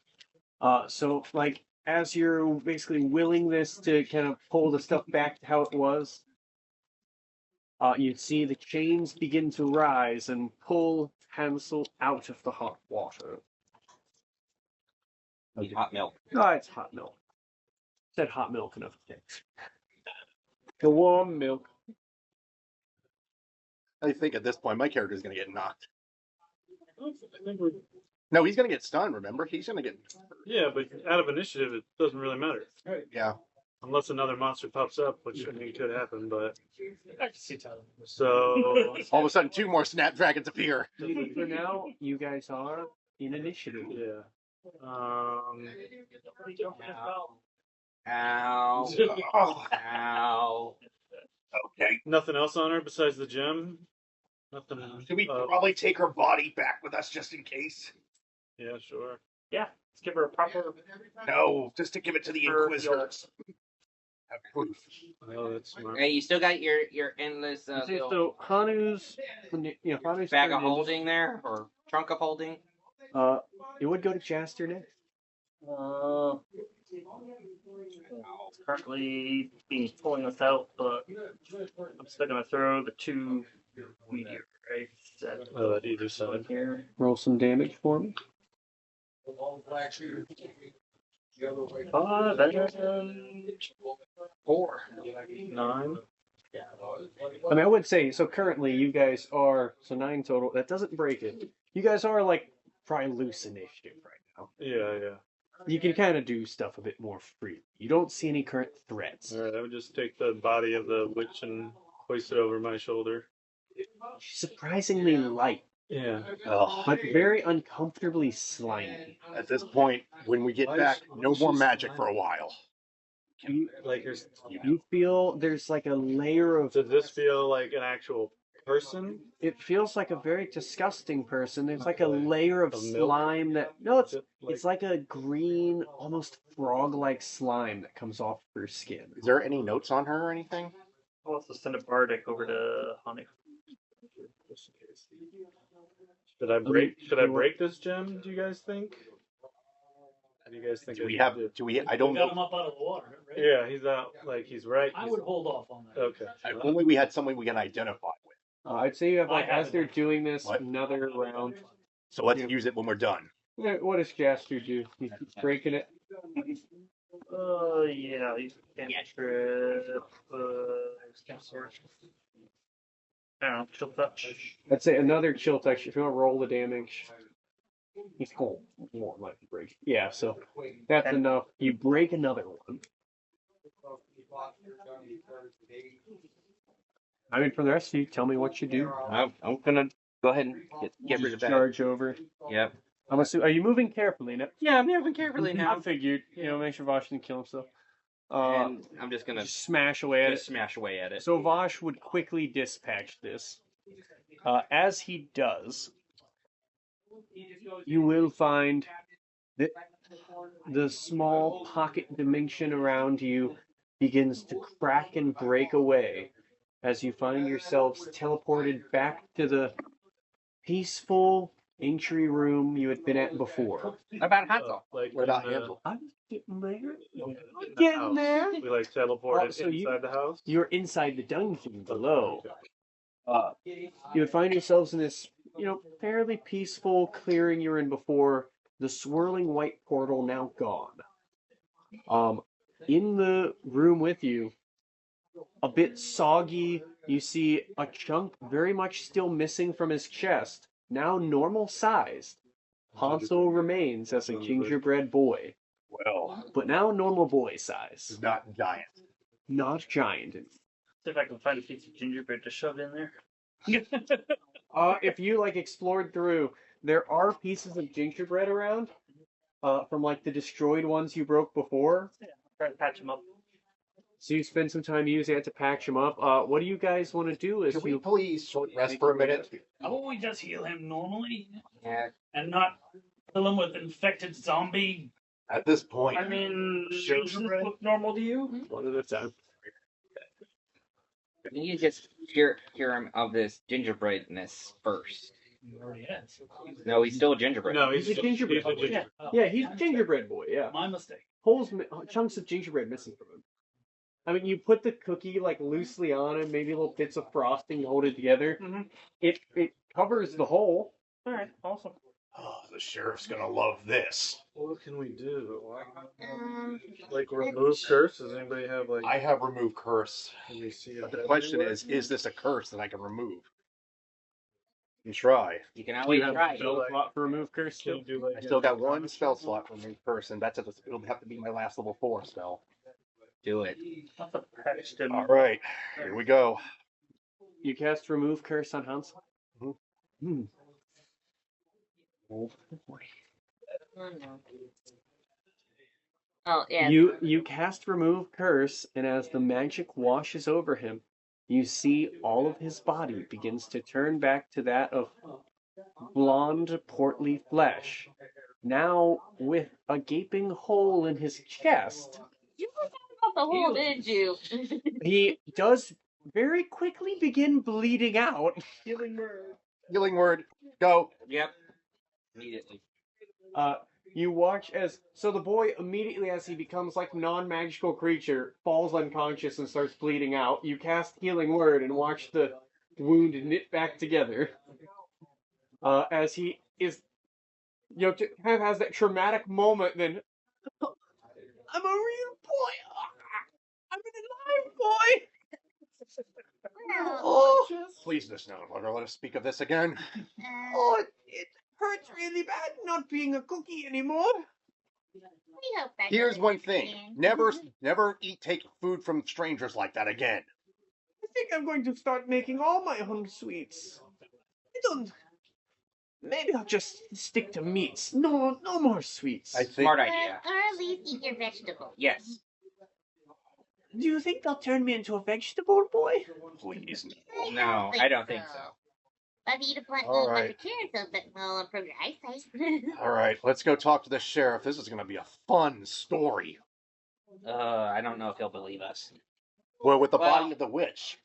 Speaker 2: So, like, as you're basically willing this to kind of pull the stuff back to how it was, you see the chains begin to rise and pull Hansel out of the hot water.
Speaker 1: Need hot milk.
Speaker 2: Oh, it's hot milk. Said hot milk enough things. The warm milk.
Speaker 4: I think at this point my character's going to get knocked.
Speaker 3: I think we're
Speaker 4: No, he's gonna get stunned. Remember, he's gonna get.
Speaker 3: Yeah, but out of initiative, it doesn't really matter.
Speaker 4: Yeah.
Speaker 3: Unless another monster pops up, which I mean could happen, but
Speaker 6: I can see Tyler.
Speaker 3: so
Speaker 4: All of a sudden, 2 more snapdragons appear.
Speaker 2: For now, you guys are in initiative.
Speaker 3: yeah.
Speaker 1: Ow.
Speaker 4: Oh,
Speaker 1: Ow.
Speaker 4: okay.
Speaker 3: Nothing else on her besides the gem. Nothing.
Speaker 4: Should we probably take her body back with us just in case?
Speaker 3: Yeah, sure.
Speaker 7: Yeah, let's give her a proper.
Speaker 4: No, just to give it to the Inquisitors. Have proof.
Speaker 3: Oh, that's smart.
Speaker 1: Hey, you still got your endless
Speaker 2: Okay,
Speaker 1: little
Speaker 2: so Hanu's, Hanu's
Speaker 1: bag
Speaker 2: turn
Speaker 1: of
Speaker 2: is-
Speaker 1: holding there, or trunk of holding?
Speaker 2: It would go to Jaster next.
Speaker 7: Currently being pulling this out, but I'm still gonna throw the 2 meteorites at
Speaker 3: Either side.
Speaker 7: here.
Speaker 2: Roll some damage for me.
Speaker 7: 5 and 4.
Speaker 3: 9.
Speaker 2: I mean, I would say, so currently you guys are, so 9 total, that doesn't break it. You guys are like probably loose initiative right now.
Speaker 3: Yeah.
Speaker 2: You can kind of do stuff a bit more free. You don't see any current threats.
Speaker 3: All right, I would just take the body of the witch and hoist it over my shoulder.
Speaker 2: She's surprisingly light,
Speaker 3: Yeah.
Speaker 2: but very uncomfortably slimy.
Speaker 4: At this point, when we get back, no more magic for a while.
Speaker 3: Like,
Speaker 2: You feel there's like a layer of.
Speaker 3: does this feel like an actual person?
Speaker 2: It feels like a very disgusting person. There's like a layer of
Speaker 3: Of milk?
Speaker 2: slime that. No,
Speaker 3: Is it
Speaker 2: it's like a green, almost frog-like slime that comes off her skin.
Speaker 4: Is there any notes on her or anything?
Speaker 7: I'll also send a bardic over to Honey.
Speaker 3: Should I break this gem? Do you guys think? How do you guys think?
Speaker 4: Do
Speaker 3: I
Speaker 4: we
Speaker 3: should
Speaker 4: have?
Speaker 3: do?
Speaker 4: Do we? I
Speaker 6: We
Speaker 4: don't
Speaker 6: got him
Speaker 4: know.
Speaker 6: up out of the water, right?
Speaker 3: Yeah, he's out. Like he's right.
Speaker 6: I would hold off on that.
Speaker 3: Okay.
Speaker 4: If only we had someone we can identify with.
Speaker 2: I'd say you have like
Speaker 6: I have
Speaker 2: as they're
Speaker 6: it.
Speaker 2: doing this
Speaker 4: What?
Speaker 2: another round.
Speaker 4: So let's use it when we're done.
Speaker 2: What does Jaster do? He keeps breaking it.
Speaker 7: Yeah, you can't trip. I don't know, chill touch.
Speaker 2: I'd say another chill touch. If you want to roll the damage, he's cool. Won't let you break it. Yeah, so that's
Speaker 7: And-
Speaker 2: enough. You break another one. I mean, for the rest of you, tell me what you do.
Speaker 1: I'm gonna go ahead and get rid of that.
Speaker 2: Charge over.
Speaker 1: Yep.
Speaker 2: I'm assuming. Are you moving carefully now?
Speaker 1: Yeah, I'm moving carefully
Speaker 2: I
Speaker 1: now.
Speaker 2: figured. Make sure Vosh didn't kill himself.
Speaker 1: And I'm just gonna
Speaker 2: Smash away at it.
Speaker 1: just smash away at it.
Speaker 2: So Vosh would quickly dispatch this. As he does, you will find that the small pocket dimension around you begins to crack and break away as you find yourselves teleported back to the peaceful entry room you had been at before.
Speaker 1: What about Hansel?
Speaker 3: Like
Speaker 4: We're not
Speaker 3: in the-
Speaker 4: handled.
Speaker 2: I'm getting there.
Speaker 3: in the
Speaker 2: Getting
Speaker 3: house.
Speaker 2: there.
Speaker 3: We like teleported
Speaker 2: Oh, so you-
Speaker 3: inside the house.
Speaker 2: You're inside the dungeon below.
Speaker 3: Okay.
Speaker 2: You would find yourselves in this, fairly peaceful clearing you were in before. The swirling white portal now gone. In the room with you, a bit soggy, you see a chunk very much still missing from his chest, now normal sized. Hansel remains as a gingerbread boy,
Speaker 4: Well,
Speaker 2: but now normal boy size,
Speaker 4: it's not giant.
Speaker 2: not giant.
Speaker 7: See if I can find a piece of gingerbread to shove in there.
Speaker 2: If you explored through, there are pieces of gingerbread around, from the destroyed ones you broke before.
Speaker 7: Try to patch them up.
Speaker 2: So you spend some time using it to patch them up. What do you guys want to do? As
Speaker 4: Can we
Speaker 2: you
Speaker 4: please short rest for a minute?
Speaker 6: How about we just heal him normally
Speaker 1: Yeah.
Speaker 6: and not kill him with infected zombie?
Speaker 4: At this point,
Speaker 7: I mean,
Speaker 6: Sure.
Speaker 7: does this look normal to you?
Speaker 2: one at a time.
Speaker 1: Can you just cure him of this gingerbreadness first?
Speaker 6: He already is.
Speaker 1: No, he's still a gingerbread.
Speaker 3: No,
Speaker 2: He's a gingerbread.
Speaker 3: He's a gingerbread.
Speaker 6: Oh,
Speaker 2: Yeah, he's a gingerbread boy. Yeah,
Speaker 6: My mistake.
Speaker 2: chunks of gingerbread missing from him. I mean, you put the cookie loosely on him, maybe little bits of frosting, hold it together.
Speaker 7: Mhm.
Speaker 2: It covers the hole.
Speaker 7: All right, awesome.
Speaker 4: oh, the sheriff's gonna love this.
Speaker 3: What can we do? Like remove curse? Does anybody have
Speaker 4: I have remove curse.
Speaker 3: Can we see
Speaker 4: But
Speaker 3: if
Speaker 4: the question
Speaker 3: anywhere?
Speaker 4: is this a curse that I can remove? You try.
Speaker 8: You can
Speaker 2: Do
Speaker 8: always
Speaker 2: you have
Speaker 8: try.
Speaker 2: a spell slot for remove curse
Speaker 3: Can
Speaker 2: still?
Speaker 3: you do like
Speaker 4: I still got one spell slot for me person. It'll have to be my last level 4 spell.
Speaker 8: Do it.
Speaker 7: That's a text him.
Speaker 4: All right, here we go.
Speaker 2: You cast remove curse on Hansel.
Speaker 4: Mhm.
Speaker 5: Oh, no. Oh, yeah.
Speaker 2: You cast remove curse, and as the magic washes over him, you see all of his body begins to turn back to that of blonde, portly flesh. Now with a gaping hole in his chest,
Speaker 5: You forgot about the hole, didn't you?
Speaker 2: he does very quickly begin bleeding out.
Speaker 4: Healing word. Healing word. Go.
Speaker 8: Yep. Immediately.
Speaker 2: You watch as the boy immediately, as he becomes like non-magical creature, falls unconscious and starts bleeding out. You cast healing word and watch the wound knit back together. As he is, kind of has that traumatic moment. Then I'm a real boy. I'm an alive boy.
Speaker 5: Oh,
Speaker 4: Please, this no longer let us speak of this again.
Speaker 2: It hurts really bad not being a cookie anymore.
Speaker 5: we hope that
Speaker 4: Here's
Speaker 5: doesn't
Speaker 4: one
Speaker 5: happen
Speaker 4: thing:
Speaker 5: again.
Speaker 4: never take food from strangers like that again.
Speaker 2: I think I'm going to start making all my own sweets. I don't. Maybe I'll just stick to meats. No more sweets.
Speaker 4: I think.
Speaker 8: Smart idea.
Speaker 5: Or at least eat your vegetables.
Speaker 8: Yes.
Speaker 2: Do you think they'll turn me into a vegetable boy?
Speaker 4: Please.
Speaker 8: No, I don't think so.
Speaker 5: But if you eat a bunch
Speaker 4: All
Speaker 5: of
Speaker 4: right.
Speaker 5: carrots, that will improve your eyesight.
Speaker 4: All right, let's go talk to the sheriff. This is going to be a fun story.
Speaker 8: I don't know if he'll believe us.
Speaker 4: Well, with the
Speaker 8: Well-
Speaker 4: body of the witch.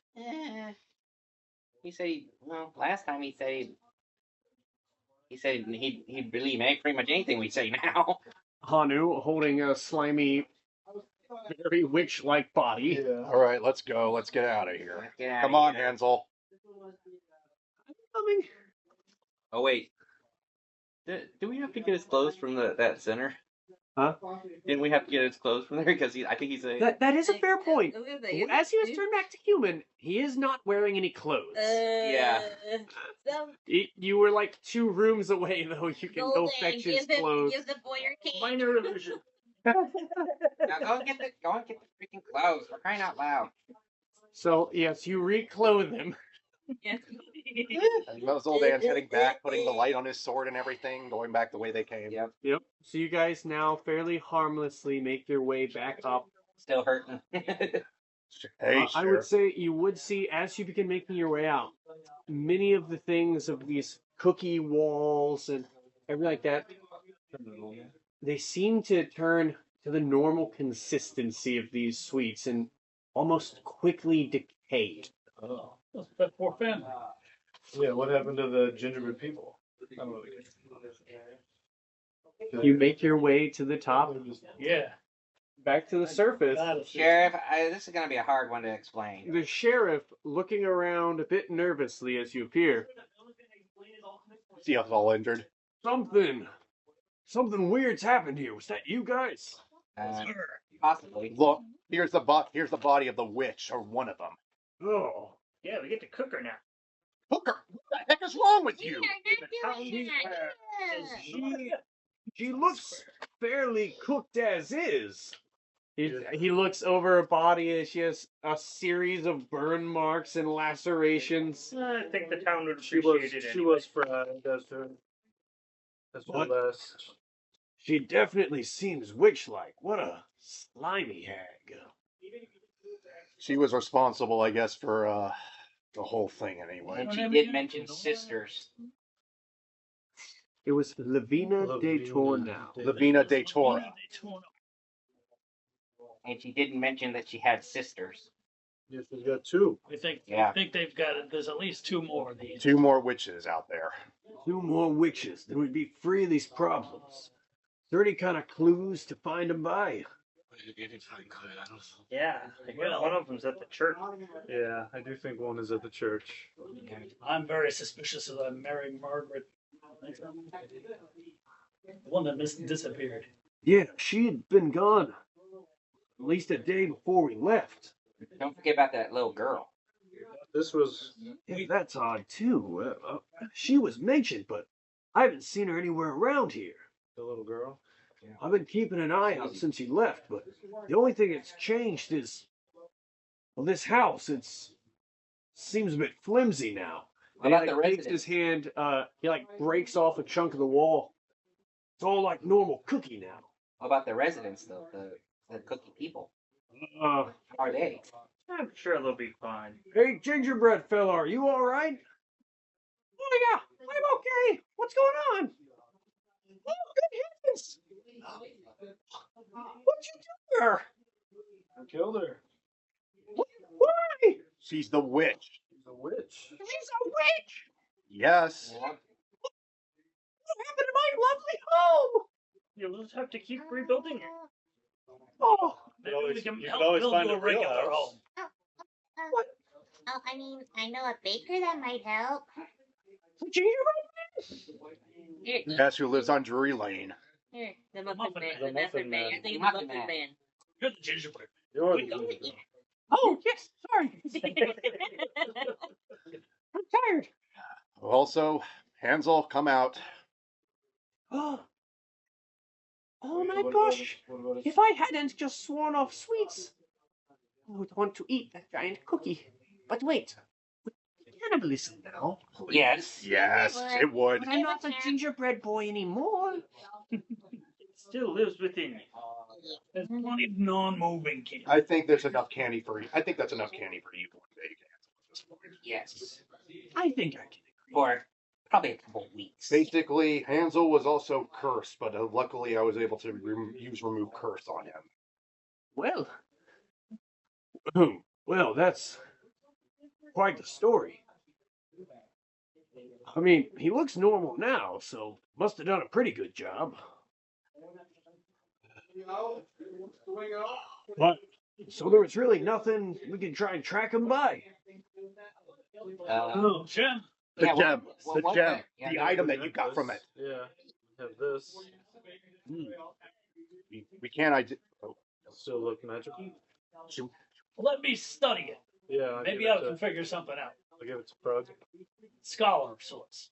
Speaker 8: He said, last time he said he'd believe pretty much anything we say now.
Speaker 2: Hanu holding a slimy, very witch-like body.
Speaker 4: All right, let's go. Let's get out of here.
Speaker 8: Let's get out
Speaker 4: Come
Speaker 8: of
Speaker 4: on,
Speaker 8: here.
Speaker 4: Hansel.
Speaker 2: Coming.
Speaker 1: Oh wait, do we have to get his clothes from that center?
Speaker 2: Huh?
Speaker 1: Didn't we have to get his clothes from there? Because I think he's a.
Speaker 2: That is a fair point. As he was
Speaker 5: turned.
Speaker 2: turned back to human, he is not wearing any clothes.
Speaker 1: Yeah.
Speaker 2: You were like 2 rooms away, though. You can go fetch his clothes.
Speaker 5: Give the boy your cake.
Speaker 7: Minor illusion.
Speaker 8: Now go and get the freaking clothes. We're crying out loud.
Speaker 2: So yes, you reclothe him.
Speaker 5: Yes.
Speaker 4: And those old ants heading back, putting the light on his sword and everything, going back the way they came.
Speaker 8: Yep.
Speaker 2: Yep. So you guys now fairly harmlessly make your way back up.
Speaker 8: Still hurting.
Speaker 4: Hey,
Speaker 2: I would say you would see, as you begin making your way out, many of the things of these cookie walls and everything like that, they seem to turn to the normal consistency of these sweets and almost quickly decay.
Speaker 6: Oh, that's that poor family.
Speaker 3: Yeah, what happened to the gingerbread people? I don't know.
Speaker 2: You make your way to the top,
Speaker 6: Yeah.
Speaker 2: back to the surface.
Speaker 8: Sheriff, this is going to be a hard one to explain.
Speaker 2: The sheriff, looking around a bit nervously as you appear.
Speaker 4: See us all injured.
Speaker 2: Something weird's happened here. Was that you guys?
Speaker 8: Possibly.
Speaker 4: Look, here's the body of the witch, or one of them.
Speaker 2: Oh.
Speaker 7: Yeah, we get to cook her now.
Speaker 4: Hooker, what the heck is wrong with
Speaker 5: We
Speaker 4: you?
Speaker 5: are not doing that.
Speaker 2: She looks fairly cooked as is. He looks over her body as she has a series of burn marks and lacerations.
Speaker 7: I think the town would
Speaker 3: She
Speaker 7: appreciate
Speaker 3: was
Speaker 7: it
Speaker 3: she
Speaker 7: anyway.
Speaker 3: was fried. That's her. That's her
Speaker 2: What?
Speaker 3: last.
Speaker 2: She definitely seems witch-like. What a slimy hag.
Speaker 4: She was responsible, I guess, for the whole thing anyway.
Speaker 8: And she did mention sisters.
Speaker 2: It was Lavina de Torneau.
Speaker 4: Lavina de Tora.
Speaker 8: And she didn't mention that she had sisters.
Speaker 3: Yes, we've got 2.
Speaker 6: I think they've got it. There's at least 2 more of these.
Speaker 4: 2 more witches out there.
Speaker 2: 2 more witches, then we'd be free of these problems. Is there any kind of clues to find them by?
Speaker 7: Yeah, I guess one of them's at the church.
Speaker 3: Yeah, I do think one is at the church.
Speaker 6: I'm very suspicious of that Mary Margaret. The one that disappeared.
Speaker 2: Yeah, she had been gone at least a day before we left.
Speaker 8: Don't forget about that little girl.
Speaker 3: This was.
Speaker 2: Yeah, that's odd too. She was mentioned, but I haven't seen her anywhere around here.
Speaker 3: The little girl.
Speaker 2: I've been keeping an eye out since you left, but the only thing that's changed is, well, this house. It's seems a bit flimsy now.
Speaker 8: What about
Speaker 2: He,
Speaker 8: the
Speaker 2: takes
Speaker 8: residents?
Speaker 2: his hand. He breaks off a chunk of the wall. It's all like normal cookie now.
Speaker 8: What about the residents, though? The cookie people.
Speaker 2: Uh,
Speaker 8: How are they?
Speaker 7: I'm sure they'll be fine.
Speaker 2: Hey, gingerbread fella, are you all right? Oh yeah, I'm okay. What's going on? Oh, good heavens! What'd you do there?
Speaker 3: I killed her.
Speaker 2: Why?
Speaker 4: She's the witch.
Speaker 3: She's a witch.
Speaker 2: She's a witch!
Speaker 4: Yes.
Speaker 8: Yeah.
Speaker 2: What happened to my lovely home?
Speaker 7: You'll just have to keep rebuilding it.
Speaker 2: Oh,
Speaker 7: Maybe we can
Speaker 3: you could
Speaker 7: help
Speaker 3: always
Speaker 7: build
Speaker 3: find
Speaker 7: you
Speaker 3: a
Speaker 7: a
Speaker 3: real
Speaker 7: regular
Speaker 3: house.
Speaker 7: home.
Speaker 2: what?
Speaker 5: Oh, I mean, I know a baker that might help.
Speaker 2: The gingerbread
Speaker 5: Here,
Speaker 4: Yes, who lives on Drury Lane.
Speaker 5: here, the
Speaker 7: Muffin
Speaker 5: muffin man.
Speaker 3: Man.
Speaker 5: The muffin man. I think
Speaker 8: The
Speaker 5: it's the
Speaker 8: Muffin
Speaker 5: muffin man.
Speaker 7: You're the gingerbread.
Speaker 3: You're
Speaker 7: We
Speaker 3: the
Speaker 7: know.
Speaker 3: gingerbread.
Speaker 2: Oh, yes, sorry. I'm tired.
Speaker 4: Also, Hansel, come out.
Speaker 2: Oh, oh
Speaker 3: What
Speaker 2: my
Speaker 3: about
Speaker 2: gosh.
Speaker 3: What about
Speaker 2: If I hadn't just sworn off sweets, I would want to eat that giant cookie. But wait, cannibalism now.
Speaker 8: Yes.
Speaker 4: Yes, it would.
Speaker 2: But I'm not a gingerbread boy anymore.
Speaker 7: It still lives within you. There's plenty of non-moving candy.
Speaker 4: I think there's enough candy for you. I think that's enough candy for you one day, Hansel, at this point.
Speaker 8: Yes.
Speaker 2: I think I can.
Speaker 8: For probably a couple weeks.
Speaker 4: Basically, Hansel was also cursed, but luckily I was able to use remove curse on him.
Speaker 2: Well, well, that's quite the story. I mean, he looks normal now, so must have done a pretty good job. But so there was really nothing we could try and track him by.
Speaker 7: Oh, Jim.
Speaker 4: The
Speaker 8: Yeah,
Speaker 4: gem,
Speaker 8: what
Speaker 4: the
Speaker 8: was
Speaker 4: gem,
Speaker 8: it? Yeah,
Speaker 4: the
Speaker 8: no,
Speaker 4: item
Speaker 3: The
Speaker 4: that you got from it.
Speaker 3: necklace. Yeah. Have this.
Speaker 4: We can't. Oh,
Speaker 3: Still look magical.
Speaker 7: Let me study it.
Speaker 3: Yeah.
Speaker 7: Maybe
Speaker 3: give
Speaker 7: I
Speaker 3: it
Speaker 7: can figure something out.
Speaker 3: I'll give it to Prug.
Speaker 7: Scholar of sorts.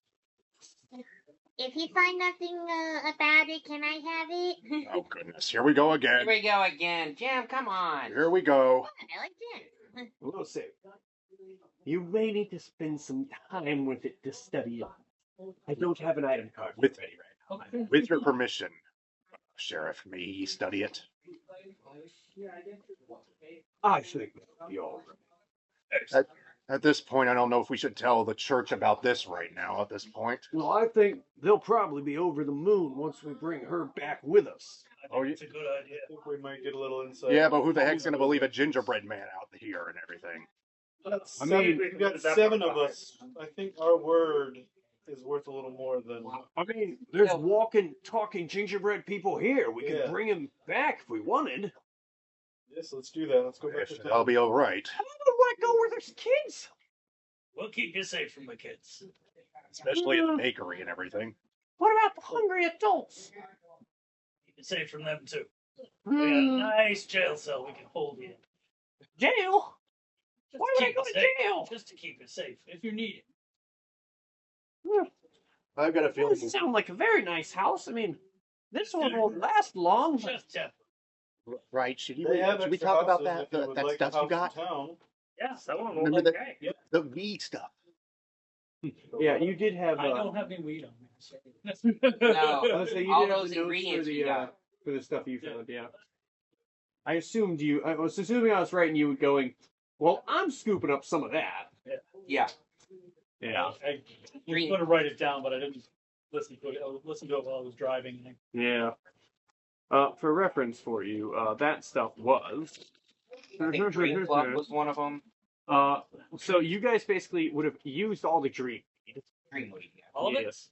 Speaker 5: If you find nothing about it, can I have it?
Speaker 4: oh goodness, here we go
Speaker 8: Here
Speaker 4: again.
Speaker 8: we go again. Jim, come on.
Speaker 4: Here we go.
Speaker 5: I like gin.
Speaker 2: We'll see. You may need to spend some time with it to study it. I don't have an item card
Speaker 4: With-
Speaker 2: ready right now.
Speaker 7: Okay.
Speaker 4: With your permission, Sheriff, may he study it?
Speaker 2: I think that'll be all right.
Speaker 4: At this point, I don't know if we should tell the church about this right now. At this point,
Speaker 2: Well, I think they'll probably be over the moon once we bring her back with us.
Speaker 7: I think it's a good idea.
Speaker 3: I think we might get a little insight.
Speaker 4: yeah, but who the heck's gonna believe a gingerbread man out here and everything?
Speaker 3: I
Speaker 2: mean,
Speaker 3: mean, we've got 7 of us. I think our word is worth a little more than.
Speaker 2: I mean, there's
Speaker 8: Yeah.
Speaker 2: walking, talking gingerbread people here. We
Speaker 3: Yeah.
Speaker 2: could bring him back if we wanted.
Speaker 3: Yes, let's do that. Let's go back to
Speaker 4: That'll
Speaker 3: town.
Speaker 4: be all right,
Speaker 2: I don't want to go where there's kids.
Speaker 7: We'll keep you safe from the kids.
Speaker 4: especially at the bakery and everything.
Speaker 2: What about the hungry adults?
Speaker 7: Keep you safe from them too. We got a nice jail cell we can hold you in.
Speaker 2: Jail?
Speaker 7: Just
Speaker 2: Why
Speaker 7: to
Speaker 2: would I
Speaker 7: keep
Speaker 2: go
Speaker 7: you
Speaker 2: to
Speaker 7: safe.
Speaker 2: jail?
Speaker 7: Just to keep you safe if you need it.
Speaker 4: I've got a
Speaker 2: That
Speaker 4: feeling.
Speaker 2: doesn't sound like a very nice house. I mean, this one won't last long. But
Speaker 7: Just temporary.
Speaker 4: Right? Should
Speaker 3: They have
Speaker 4: we
Speaker 3: extra
Speaker 4: talk about
Speaker 3: houses
Speaker 4: that?
Speaker 3: if you would
Speaker 4: That
Speaker 3: like
Speaker 4: stuff
Speaker 3: a
Speaker 4: you
Speaker 3: house
Speaker 4: got?
Speaker 3: in town.
Speaker 7: Yes, that one will
Speaker 4: Remember
Speaker 7: look
Speaker 4: that-
Speaker 7: great.
Speaker 4: The weed stuff.
Speaker 2: yeah, you did have.
Speaker 7: I don't have any weed on me. So.
Speaker 8: No.
Speaker 2: So you
Speaker 8: All
Speaker 2: did have
Speaker 8: those
Speaker 2: the notes
Speaker 8: ingredients
Speaker 2: for
Speaker 8: you
Speaker 2: the
Speaker 8: got.
Speaker 2: for the stuff you found. Yeah. I assumed you. I was assuming I was right, and you were going. Well, I'm scooping up some of that.
Speaker 8: Yeah.
Speaker 2: Yeah.
Speaker 6: I was going to write it down, but I didn't listen to it. I listened to it while I was driving.
Speaker 2: Yeah. For reference for you, that stuff was.
Speaker 1: I think Green Club was one of them.
Speaker 2: So you guys basically would have used all the dream.
Speaker 8: Greenwood. Yeah.
Speaker 7: All of it?
Speaker 2: Yes.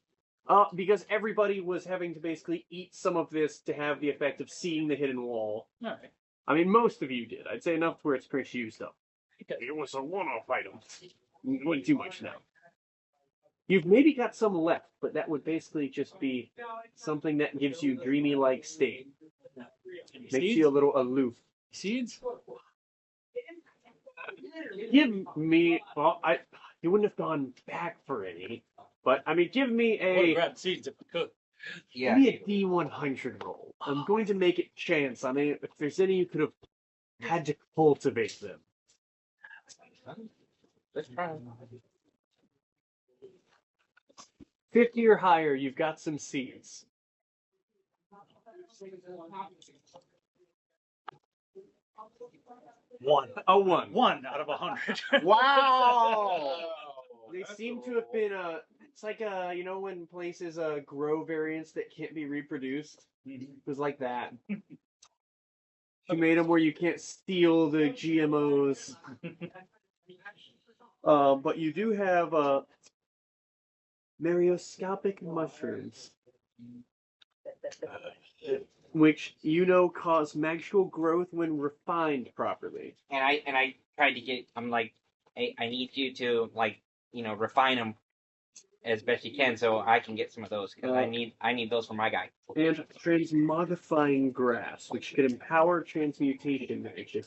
Speaker 2: Because everybody was having to basically eat some of this to have the effect of seeing the hidden wall.
Speaker 7: All right.
Speaker 2: I mean, most of you did. I'd say enough to where it's pretty used up.
Speaker 7: Okay.
Speaker 2: It was a one-off item. It wasn't too much now. You've maybe got some left, but that would basically just be something that gives you dreamy-like state.
Speaker 6: Any
Speaker 2: Makes
Speaker 6: seeds?
Speaker 2: you a little aloof.
Speaker 6: Seeds?
Speaker 2: Give me. Well, you wouldn't have gone back for any, but I mean, give me
Speaker 6: I would
Speaker 2: a.
Speaker 6: have grabbed seeds if I could.
Speaker 1: Yeah.
Speaker 2: Give me a D100 roll. I'm going to make it chance. I mean, if there's any, you could have had to cultivate them.
Speaker 1: Let's try.
Speaker 2: 50 or higher, you've got some seeds.
Speaker 6: One.
Speaker 2: A 1.
Speaker 6: 1 out of 100.
Speaker 4: Wow!
Speaker 2: They seem to have been it's like you know when places grow variants that can't be reproduced. It was like that. You made them where you can't steal the GMOs. But you do have Marioscopic mushrooms, which you know cause magical growth when refined properly.
Speaker 8: And I tried to get. I'm like, hey, I need you to refine them as best you can, so I can get some of those because I need those for my guy.
Speaker 2: And transmogifying grass, which can empower transmutation magic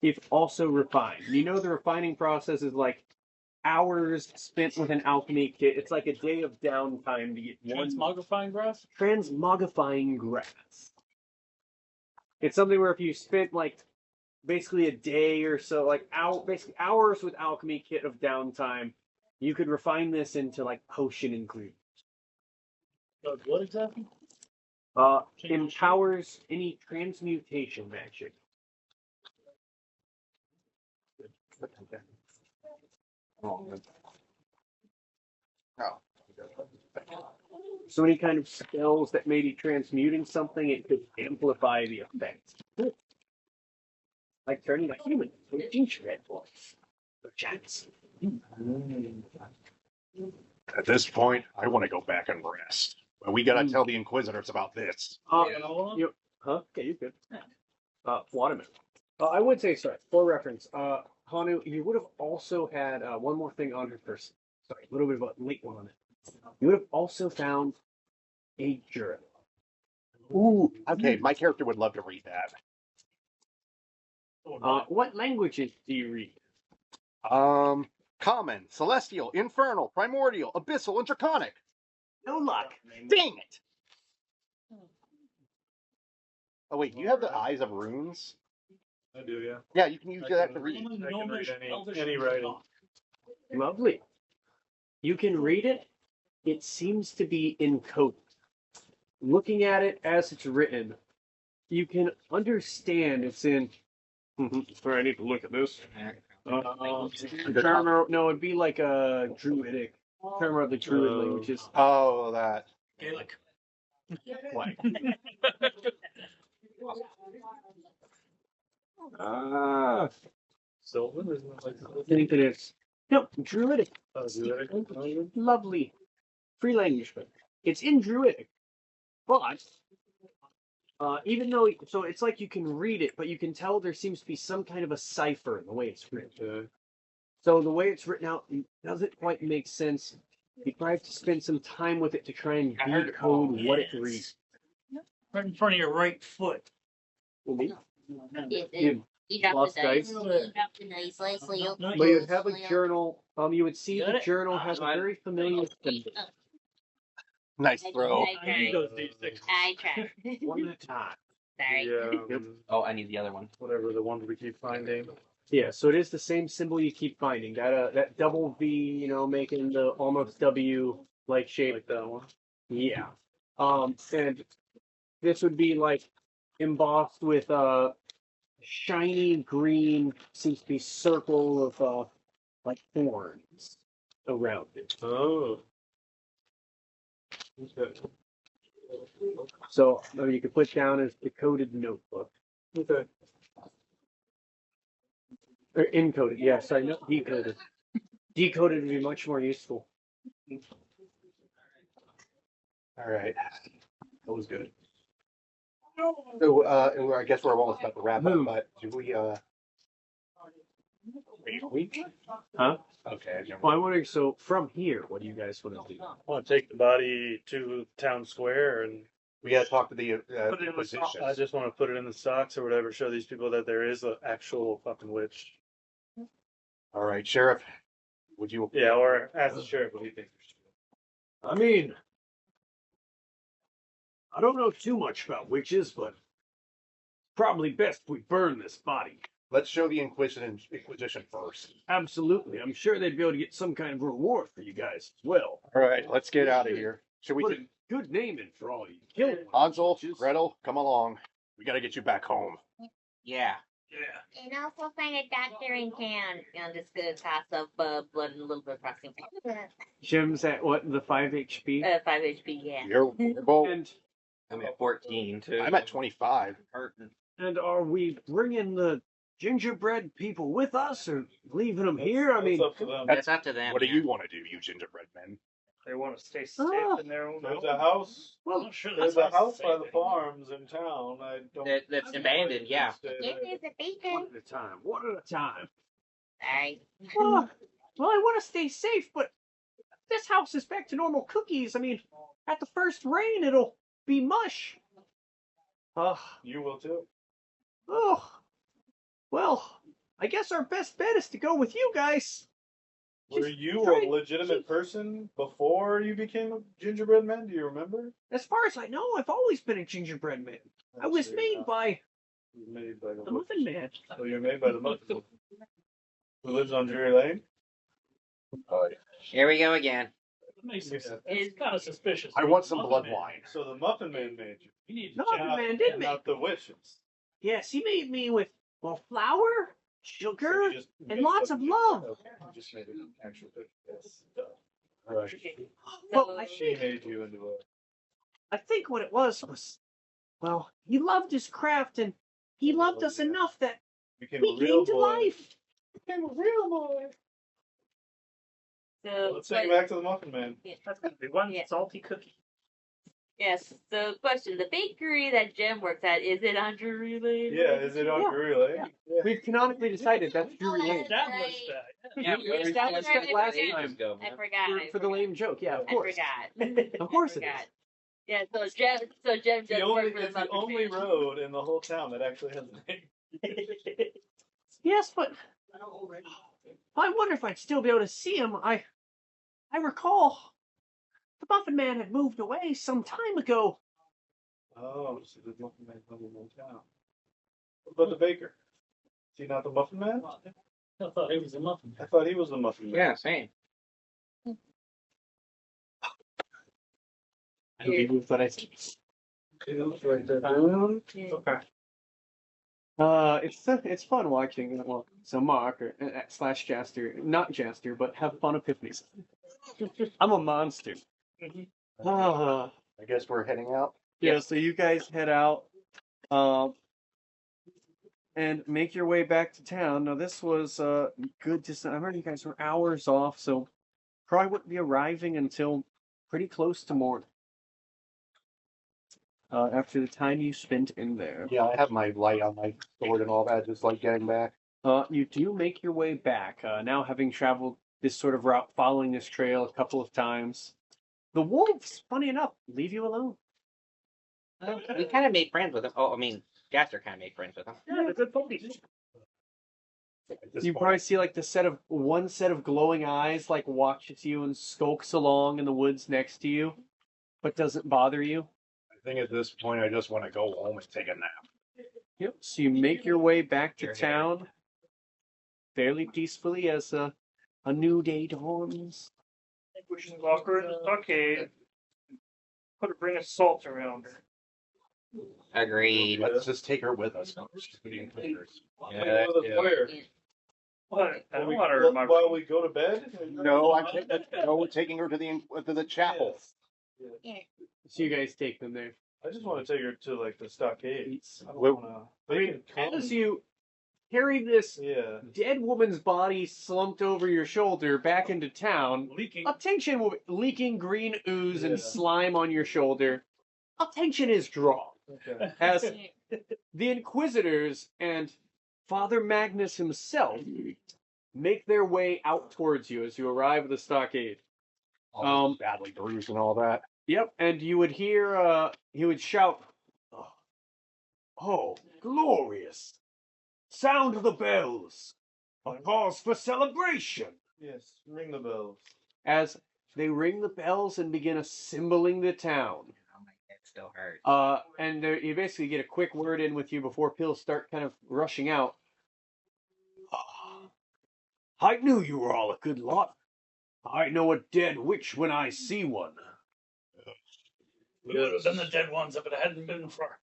Speaker 2: if also refined. You know the refining process is like hours spent with an alchemy kit. It's like a day of downtime to get one
Speaker 6: Transmogrifying grass?
Speaker 2: transmogifying grass. It's something where if you spent like basically a day or so, like basically hours with alchemy kit of downtime, you could refine this into like potion ingredients.
Speaker 6: What exactly?
Speaker 2: Empowers any transmutation magic. So any kind of spells that may be transmuting something, it could amplify the effect. Like turning a human into a gingerbread boy. Chance.
Speaker 4: At this point, I want to go back and rest. But we gotta tell the Inquisitors about this.
Speaker 2: Okay, you could. Watermelon. I would say, sorry, for reference, Hanu, you would have also had one more thing on your person. Sorry, a little bit of a late one on it. You would have also found a journal.
Speaker 4: Ooh, okay, my character would love to read that.
Speaker 2: What languages do you read?
Speaker 4: Common, Celestial, Infernal, Primordial, Abyssal, and Draconic.
Speaker 2: No luck.
Speaker 4: Dang it! Oh wait, you have the Eyes of Runes?
Speaker 3: I do, yeah.
Speaker 4: Yeah, you can use that to read.
Speaker 3: I can read any writing.
Speaker 2: Lovely. You can read it. It seems to be encoded. Looking at it as it's written, you can understand it's in. Sorry, I need to look at this. I'm trying to remember, no, it'd be like a druidic. I'm trying to remember the druid languages.
Speaker 4: Oh, that.
Speaker 6: Gaelic.
Speaker 2: What?
Speaker 3: Sylvan, isn't it like
Speaker 2: I think it is. No, druidic.
Speaker 3: Druidic?
Speaker 2: Lovely. Free language, but it's in druidic. But even though, so it's like you can read it, but you can tell there seems to be some kind of a cipher in the way it's written. So the way it's written out doesn't quite make sense. You probably have to spend some time with it to try and decode what it reads.
Speaker 6: Right in front of your right foot.
Speaker 5: You dropped
Speaker 2: Lost
Speaker 5: the dice.
Speaker 2: dice.
Speaker 5: You dropped the dice. Leslie,
Speaker 2: But you have a journal. You would see
Speaker 6: Got
Speaker 2: the
Speaker 6: it?
Speaker 2: journal has a very familiar symbol.
Speaker 4: Nice throw.
Speaker 6: I need those D6.
Speaker 5: I tried.
Speaker 2: One at a time.
Speaker 5: Sorry.
Speaker 3: Yeah,
Speaker 1: Oh, I need the other one.
Speaker 3: whatever the ones we keep finding.
Speaker 2: Yeah, so it is the same symbol you keep finding. That double V, you know, making the almost W like shape.
Speaker 3: Like that one.
Speaker 2: Yeah. And this would be like embossed with shiny green, seems to be circle of like thorns around it.
Speaker 3: Oh. Okay.
Speaker 2: So you could put down as decoded notebook.
Speaker 3: Okay.
Speaker 2: Or encoded, yeah, sorry, not decoded. Decoded would be much more useful.
Speaker 4: All right. That was good. So, I guess we're almost about to wrap up, but do we,
Speaker 2: Huh?
Speaker 4: Okay.
Speaker 2: Well, I'm wondering, so from here, what do you guys want to do?
Speaker 3: I want to take the body to town square and
Speaker 4: We got to talk to the
Speaker 7: Put it in the
Speaker 4: Inquisition.
Speaker 3: I just want to put it in the stocks or whatever. Show these people that there is an actual fucking witch.
Speaker 4: All right, Sheriff. Would you?
Speaker 3: Yeah, or ask the sheriff what he thinks.
Speaker 2: I mean, I don't know too much about witches, but probably best we burn this body.
Speaker 4: Let's show the Inquisition first.
Speaker 2: Absolutely. I'm sure they'd be able to get some kind of reward for you guys as well.
Speaker 4: All right, let's get out of here. Should we?
Speaker 2: Put a good name in for all you killed.
Speaker 4: Hansel, Gretel, come along. We got to get you back home.
Speaker 8: Yeah.
Speaker 6: Yeah.
Speaker 5: And also find a doctor in town. I'm just gonna toss up blood and a little bit of frosting.
Speaker 2: Jim's at what, the 5 HP?
Speaker 5: 5 HP, yeah.
Speaker 4: You're both.
Speaker 2: And
Speaker 1: I'm at 14 too.
Speaker 4: I'm at 25.
Speaker 1: Hurting.
Speaker 2: and are we bringing the gingerbread people with us or leaving them here? I mean,
Speaker 3: That's up to them.
Speaker 8: That's up to them.
Speaker 4: What do
Speaker 8: yeah.
Speaker 4: you want to do, you gingerbread men?
Speaker 7: They want to stay safe
Speaker 2: Ah.
Speaker 7: in their own
Speaker 3: There's
Speaker 7: home.
Speaker 3: a house.
Speaker 2: well,
Speaker 6: I'm sure
Speaker 3: There's
Speaker 6: that's
Speaker 3: a house by
Speaker 6: safe
Speaker 3: the
Speaker 6: anyway.
Speaker 3: farms in town. I don't.
Speaker 8: That's abandoned, yeah.
Speaker 5: Yeah, there's a bacon.
Speaker 2: one at a time. One at a time.
Speaker 5: Sorry.
Speaker 2: Well, I want to stay safe, but this house is back to normal cookies. I mean, at the first rain, it'll be mush.
Speaker 3: You will too.
Speaker 2: Oh, well, I guess our best bet is to go with you guys.
Speaker 3: Were
Speaker 2: Just
Speaker 3: you
Speaker 2: try-
Speaker 3: a legitimate person before you became a gingerbread man? Do you remember?
Speaker 2: As far as I know, I've always been a gingerbread man. I was
Speaker 3: Actually,
Speaker 2: made by
Speaker 3: Made by
Speaker 2: the Muffin Man.
Speaker 3: Oh, you're made by the muffin. Who lives on Drury Lane?
Speaker 8: Here we go again.
Speaker 6: It makes
Speaker 3: Yes.
Speaker 6: sense. It's kind of suspicious.
Speaker 4: I want some
Speaker 6: Muffin
Speaker 4: blood
Speaker 6: Man.
Speaker 4: wine.
Speaker 3: So the Muffin Man made you.
Speaker 6: You need to
Speaker 2: No,
Speaker 6: check
Speaker 2: Muffin
Speaker 6: out.
Speaker 2: Man did
Speaker 3: and
Speaker 2: make.
Speaker 3: not the witches.
Speaker 2: Yes, he made me with flour,
Speaker 3: So
Speaker 2: sugar,
Speaker 3: you just
Speaker 2: and
Speaker 3: made
Speaker 2: lots of
Speaker 3: something-
Speaker 2: love.
Speaker 3: Okay, you just made an actual cookie. Yes. Right.
Speaker 2: Well, I
Speaker 3: She
Speaker 2: think
Speaker 3: made you into a.
Speaker 2: what it was, well, he loved his craft and he loved us enough that
Speaker 3: Became
Speaker 2: we
Speaker 3: a real
Speaker 2: came to
Speaker 3: boy.
Speaker 2: life.
Speaker 3: Became a real boy.
Speaker 5: So,
Speaker 3: Let's take it back to the Muffin Man.
Speaker 7: That's gonna be one
Speaker 5: Yeah.
Speaker 7: salty cookie.
Speaker 5: yes. So, question: the bakery that Jem works at, is it on Drury Lane?
Speaker 3: Yeah, is it on
Speaker 2: Yeah.
Speaker 3: Drury Lane? Yeah.
Speaker 2: We've canonically decided that's Drury Lane.
Speaker 6: Established that.
Speaker 1: Yeah,
Speaker 5: You
Speaker 1: we
Speaker 5: established
Speaker 1: established
Speaker 5: that
Speaker 1: last
Speaker 5: ages
Speaker 1: time. Ago,
Speaker 5: I
Speaker 1: man.
Speaker 5: forgot.
Speaker 2: For the lame joke, yeah, of
Speaker 5: I
Speaker 2: course.
Speaker 5: forgot.
Speaker 2: Of course
Speaker 5: I
Speaker 2: it is.
Speaker 5: forgot. Yeah. So Jem
Speaker 3: It's
Speaker 5: does work for the
Speaker 3: it's the
Speaker 5: Muffin
Speaker 3: only
Speaker 5: Man.
Speaker 3: road in the whole town that actually has a name.
Speaker 2: Yes, but I wonder if I'd still be able to see him. I recall the Muffin Man had moved away some time ago.
Speaker 3: Oh, so the Muffin Man's not in the town. What about the baker? Is he not the Muffin Man?
Speaker 6: I thought it was a muffin.
Speaker 3: I thought he was the Muffin Man.
Speaker 1: Yeah, same.
Speaker 3: Okay, let's write that down.
Speaker 7: Okay.
Speaker 2: It's fun watching. Well, so Mark or slash Jaster, not Jaster, but have fun epiphanies. I'm a monster. Ah,
Speaker 4: I guess we're heading out.
Speaker 2: yeah. So you guys head out, and make your way back to town. Now this was good distance. I heard you guys were hours off, so probably wouldn't be arriving until pretty close to morning. After the time you spent in there.
Speaker 4: Yeah, I have my light on my sword and all that, just like getting back.
Speaker 2: You do make your way back, now having traveled this sort of route, following this trail a couple of times. The wolves, funny enough, leave you alone.
Speaker 8: We kind of made friends with them. Oh, I mean, Gaster kind of made friends with them.
Speaker 7: Yeah, they're good folkies.
Speaker 4: At this
Speaker 2: You
Speaker 4: point.
Speaker 2: probably see like one set of glowing eyes like watches you and skulks along in the woods next to you, but doesn't bother you.
Speaker 4: I think at this point, I just want to go home and take a nap.
Speaker 2: Yep. So you make your way back to
Speaker 8: Your hair.
Speaker 2: town fairly peacefully as a new day dawns.
Speaker 7: I think we should lock her in the stockade. Bring a salt around her.
Speaker 8: Agreed.
Speaker 4: Let's just take her with us. Just put it in pictures.
Speaker 3: Yeah, where?
Speaker 7: What? I don't
Speaker 3: While
Speaker 7: want her in my
Speaker 3: while
Speaker 7: room.
Speaker 3: we go to bed?
Speaker 4: No, we're taking her to the chapel.
Speaker 2: So you guys take them there.
Speaker 3: I just want to take her to like the stockades. I don't
Speaker 4: Well,
Speaker 3: want to. They can come.
Speaker 2: As you carry this
Speaker 3: Yeah.
Speaker 2: dead woman's body slumped over your shoulder back into town,
Speaker 6: Leaking.
Speaker 2: attention will leaking green ooze and
Speaker 3: Yeah.
Speaker 2: slime on your shoulder. Attention is drawn
Speaker 3: Okay.
Speaker 2: as the Inquisitors and Father Magnus himself make their way out towards you as you arrive at the stockade.
Speaker 4: All badly bruised and all that.
Speaker 2: Yep, and you would hear, he would shout, "Oh, glorious! Sound the bells! A cause for celebration!"
Speaker 3: Yes, ring the bells.
Speaker 2: As they ring the bells and begin assembling the town.
Speaker 8: Oh, my head still hurts.
Speaker 2: And you basically get a quick word in with you before pills start kind of rushing out. I knew you were all a good lot. I know a dead witch when I see one.
Speaker 6: We would have been the dead ones if it hadn't been for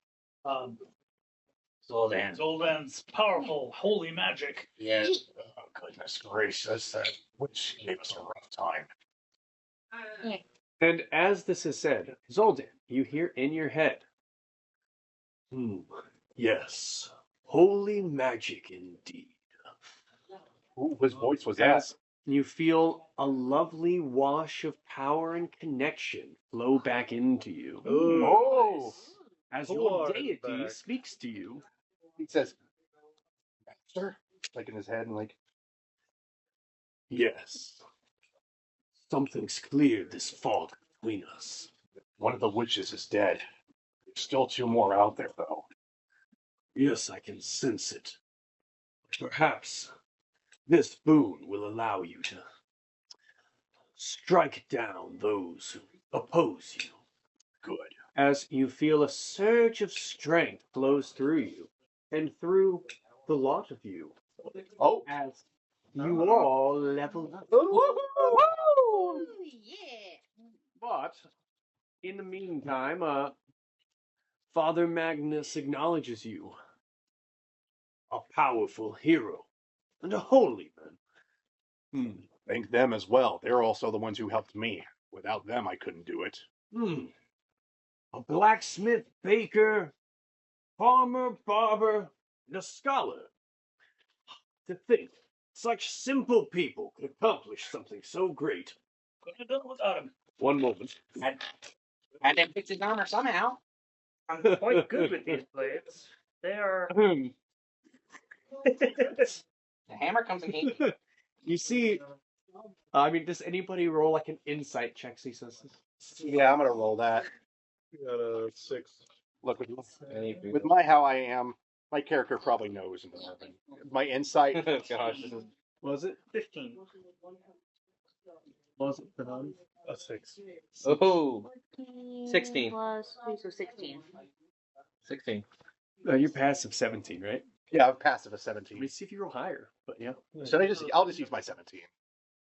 Speaker 6: Zoldan's powerful holy magic.
Speaker 8: Yes.
Speaker 4: Oh, goodness gracious, that witch gave us a rough time.
Speaker 2: And as this is said, Zoldan, you hear in your head, yes, holy magic indeed.
Speaker 4: Whose voice was that?
Speaker 2: As you feel a lovely wash of power and connection flow back into you.
Speaker 4: Oh!
Speaker 2: As
Speaker 3: Who
Speaker 2: your
Speaker 3: are
Speaker 2: deity
Speaker 3: back?
Speaker 2: speaks to you.
Speaker 4: He says, Master? Like in his head, and like,
Speaker 2: Yes. Something's cleared this fog between us.
Speaker 4: one of the witches is dead. There's still two more out there, though.
Speaker 2: Yes, I can sense it. Perhaps this boon will allow you to strike down those who oppose you.
Speaker 4: Good.
Speaker 2: As you feel a surge of strength flows through you and through the lot of you.
Speaker 4: Oh!
Speaker 2: As you all level up.
Speaker 5: Ooh, yeah.
Speaker 2: But in the meantime, Father Magnus acknowledges you. A powerful hero and a holy man.
Speaker 4: Thank them as well. They're also the ones who helped me. Without them, I couldn't do it.
Speaker 2: A blacksmith, baker, farmer, barber, and a scholar. To think such simple people could accomplish something so great.
Speaker 6: Couldn't have done it without him.
Speaker 2: One moment.
Speaker 8: Had to fix his armor somehow.
Speaker 7: I'm quite good with these blades. They are.
Speaker 8: The hammer comes in handy.
Speaker 2: You see, I mean, does anybody roll like an insight check, he says?
Speaker 4: Yeah, I'm gonna roll that.
Speaker 3: You got a 6.
Speaker 4: Look, with my how I am, my character probably knows more. But my insight,
Speaker 1: Oh gosh, this is
Speaker 2: Was it?
Speaker 7: 15.
Speaker 2: Was it the
Speaker 3: A 6.
Speaker 1: oh 16.
Speaker 5: Plus 2, so 16.
Speaker 1: 16.
Speaker 2: You're passive 17, right?
Speaker 4: yeah, I'm passive a
Speaker 2: Let
Speaker 4: 17.
Speaker 2: me see if you roll higher, but yeah.
Speaker 4: Should I just? I'll just use my 17.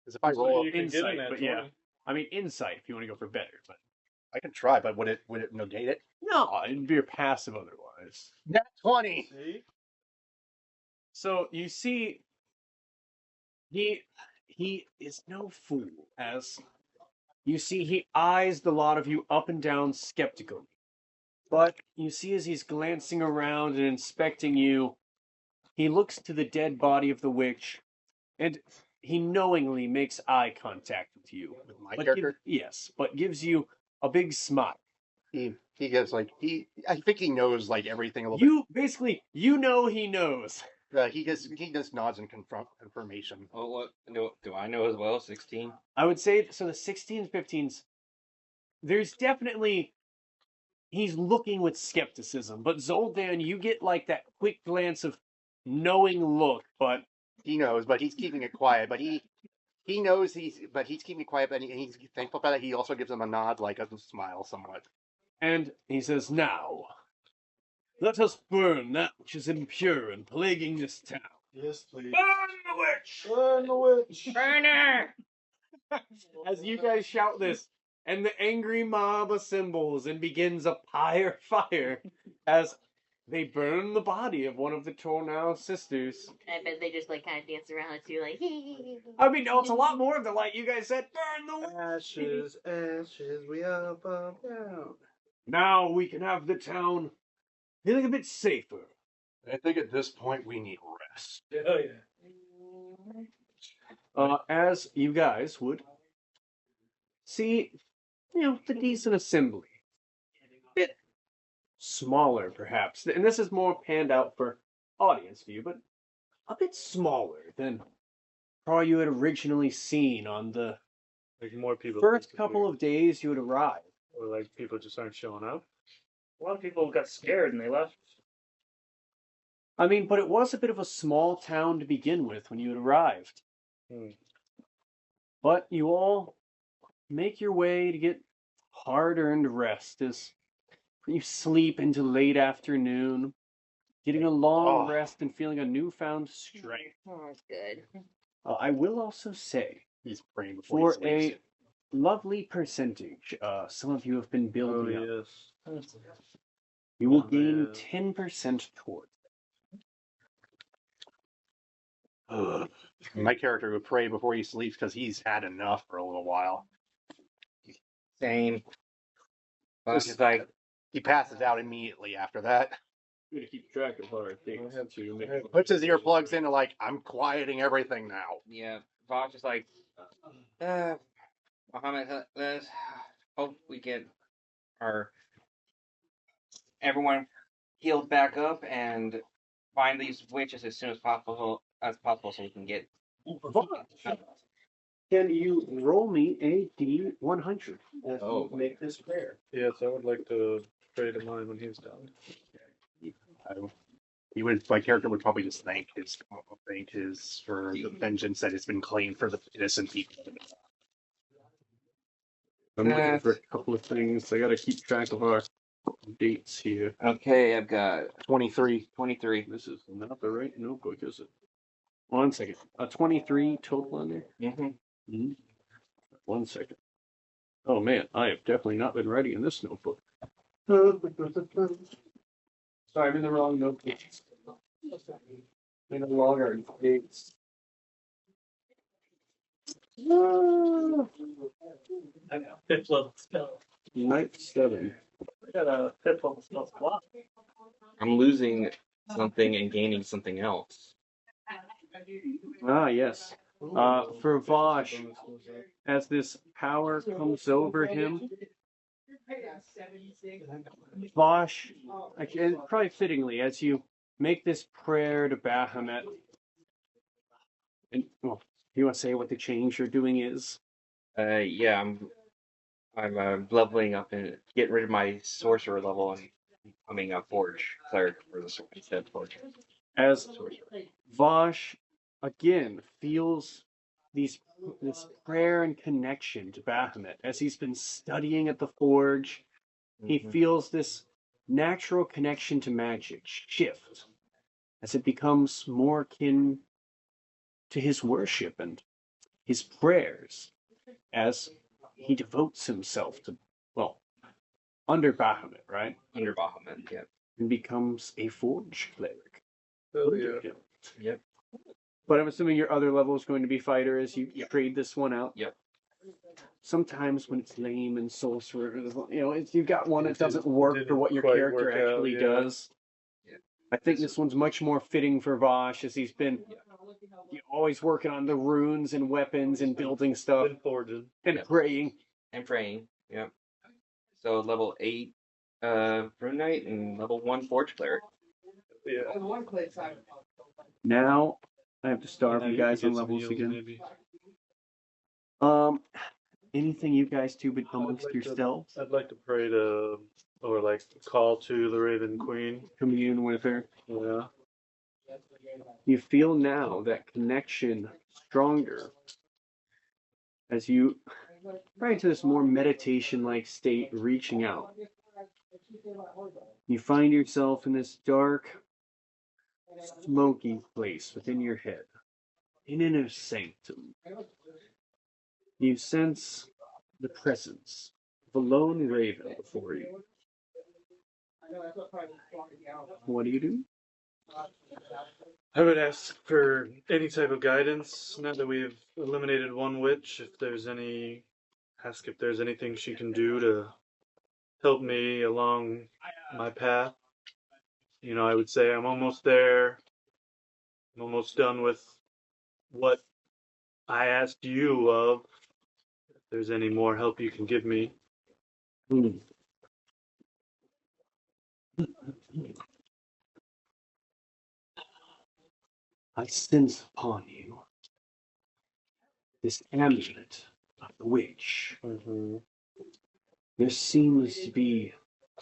Speaker 4: Because if I roll,
Speaker 3: You can get
Speaker 2: Insight,
Speaker 3: in at
Speaker 2: but
Speaker 3: 20.
Speaker 2: yeah. I mean, insight if you want to go for better, but
Speaker 4: I can try. But would it negate it?
Speaker 2: no, it'd be your passive otherwise.
Speaker 4: Nat 20.
Speaker 3: See?
Speaker 2: So you see, he is no fool. As you see, he eyes the lot of you up and down skeptically. But you see, as he's glancing around and inspecting you, he looks to the dead body of the witch, and he knowingly makes eye contact with you.
Speaker 4: With my
Speaker 2: But
Speaker 4: character,
Speaker 2: yes, but gives you a big smile.
Speaker 4: he gives like I think he knows like everything a little
Speaker 2: You basically, you know, he knows.
Speaker 4: bit. He just nods in confirmation.
Speaker 1: Oh, what do I know as well? 16.
Speaker 2: I would say so. The 16s, 15s, there's definitely he's looking with skepticism. But Zoldan, you get like that quick glance of knowing look, but
Speaker 4: He knows, but he's keeping it quiet. But he knows he's keeping it quiet. But he's thankful for that. He also gives him a nod, like a smile, somewhat.
Speaker 2: and he says, "Now, let us burn that which is impure and plaguing this town."
Speaker 3: Yes, please.
Speaker 2: Burn the witch!
Speaker 3: Burn the witch!
Speaker 8: Burner!
Speaker 2: As you guys shout this, and the angry mob assembles and begins a pyre fire as they burn the body of one of the Torneau sisters.
Speaker 5: I bet they just like kind of dance around it too, like.
Speaker 2: I mean, no, it's a lot more of the like you guys said, burn the witch!
Speaker 3: Ashes, ashes, we up, down.
Speaker 2: Now we can have the town feeling a bit safer.
Speaker 4: I think at this point we need rest.
Speaker 6: Oh, yeah.
Speaker 2: As you guys would see, the decent assembly. A bit smaller, perhaps. And this is more panned out for audience view, but a bit smaller than probably you had originally seen on the
Speaker 3: Like more people.
Speaker 2: first couple of days you had arrived.
Speaker 3: Or like people just aren't showing up?
Speaker 7: A lot of people got scared and they left.
Speaker 2: I mean, but it was a bit of a small town to begin with when you had arrived.
Speaker 3: Hmm.
Speaker 2: But you all make your way to get hard-earned rest as you sleep into late afternoon, getting a long
Speaker 4: Oh.
Speaker 2: rest and feeling a newfound strength.
Speaker 5: Oh, that's good.
Speaker 2: I will also say,
Speaker 4: He's praying before
Speaker 2: for
Speaker 4: he sleeps.
Speaker 2: a lovely percentage, some of you have been
Speaker 3: Oh,
Speaker 2: building up.
Speaker 3: yes.
Speaker 2: You will
Speaker 3: Oh,
Speaker 2: gain
Speaker 3: yeah.
Speaker 2: 10% towards.
Speaker 4: Ugh. My character would pray before he sleeps because he's had enough for a little while.
Speaker 8: Same. But it's like,
Speaker 4: He passes out immediately after that.
Speaker 2: I'm gonna keep track of our things too.
Speaker 4: Puts his earplugs in and like, I'm quieting everything now.
Speaker 8: yeah, Vosh is like, Muhammad, let's hope we get our everyone healed back up and find these witches as soon as possible so we can get.
Speaker 2: Can you roll me a D100 as
Speaker 8: Oh.
Speaker 2: you make this prayer?
Speaker 3: Yes, I would like to pray to mine when he's done.
Speaker 4: My character would probably just thank his for the vengeance that has been claimed for the innocent people.
Speaker 2: I'm looking for a couple of things. I gotta keep track of our dates here.
Speaker 8: Okay, I've got
Speaker 4: 23.
Speaker 8: 23.
Speaker 2: This is not the right notebook, is it? 1 second. 23 total on there?
Speaker 8: Mm-hmm.
Speaker 2: 1 second. Oh man, I have definitely not been writing in this notebook. Sorry, I'm in the wrong notebook. In the longer dates.
Speaker 6: I got a 5th level spell.
Speaker 2: Night 7.
Speaker 6: I got a 5th level spell slot.
Speaker 1: I'm losing something and gaining something else.
Speaker 2: Ah, yes. For Vosh, as this power comes over him, Vosh, and probably fittingly, as you make this prayer to Bahamut, and well, you want to say what the change you're doing is?
Speaker 1: Yeah, I'm leveling up and getting rid of my sorcerer level and becoming a forge cleric for the sword instead of forge.
Speaker 2: As
Speaker 1: Sorcerer.
Speaker 2: Vosh again feels this prayer and connection to Bahamut as he's been studying at the forge. He
Speaker 1: Mhm.
Speaker 2: feels this natural connection to magic shift as it becomes more akin to his worship and his prayers as he devotes himself to, well, under Bahamut, right?
Speaker 1: Under Bahamut, yeah.
Speaker 2: And becomes a forge cleric.
Speaker 3: Oh,
Speaker 2: Under
Speaker 3: yeah.
Speaker 2: him.
Speaker 1: Yep.
Speaker 2: But I'm assuming your other level is going to be fighter as you trade this one out.
Speaker 1: Yep.
Speaker 2: Sometimes when it's lame and sorcerer, you've got one that
Speaker 3: It
Speaker 2: doesn't
Speaker 3: didn't-
Speaker 2: work for
Speaker 3: didn't
Speaker 2: what your
Speaker 3: quite
Speaker 2: character
Speaker 3: work out,
Speaker 2: actually
Speaker 3: yeah.
Speaker 2: does.
Speaker 1: Yeah.
Speaker 2: I think this one's much more fitting for Vosh as he's been always working on the runes and weapons and building stuff
Speaker 3: Been forging.
Speaker 2: and
Speaker 1: Yeah.
Speaker 2: praying.
Speaker 1: And praying, yep. So level 8 Rune Knight and level 1 Forge Cleric.
Speaker 3: Yeah.
Speaker 2: Now I have to starve
Speaker 3: Now
Speaker 2: you
Speaker 3: can
Speaker 2: guys
Speaker 3: get
Speaker 2: on
Speaker 3: some
Speaker 2: levels
Speaker 3: heals,
Speaker 2: again.
Speaker 3: maybe.
Speaker 2: Anything you guys do but amongst
Speaker 3: I'd like to-
Speaker 2: yourselves?
Speaker 3: I'd like to pray to, or like call to the Raven Queen.
Speaker 2: Commune with her.
Speaker 3: Yeah.
Speaker 2: You feel now that connection stronger as you right into this more meditation-like state, reaching out. You find yourself in this dark, smoky place within your head, an inner sanctum. You sense the presence of a lone raven before you. What do you do?
Speaker 3: I would ask for any type of guidance now that we've eliminated one witch. Ask if there's anything she can do to help me along my path. I would say I'm almost there. I'm almost done with what I asked you of. If there's any more help you can give me.
Speaker 2: I sense upon you this amulet of the witch.
Speaker 3: Mm-hmm.
Speaker 2: There seems to be a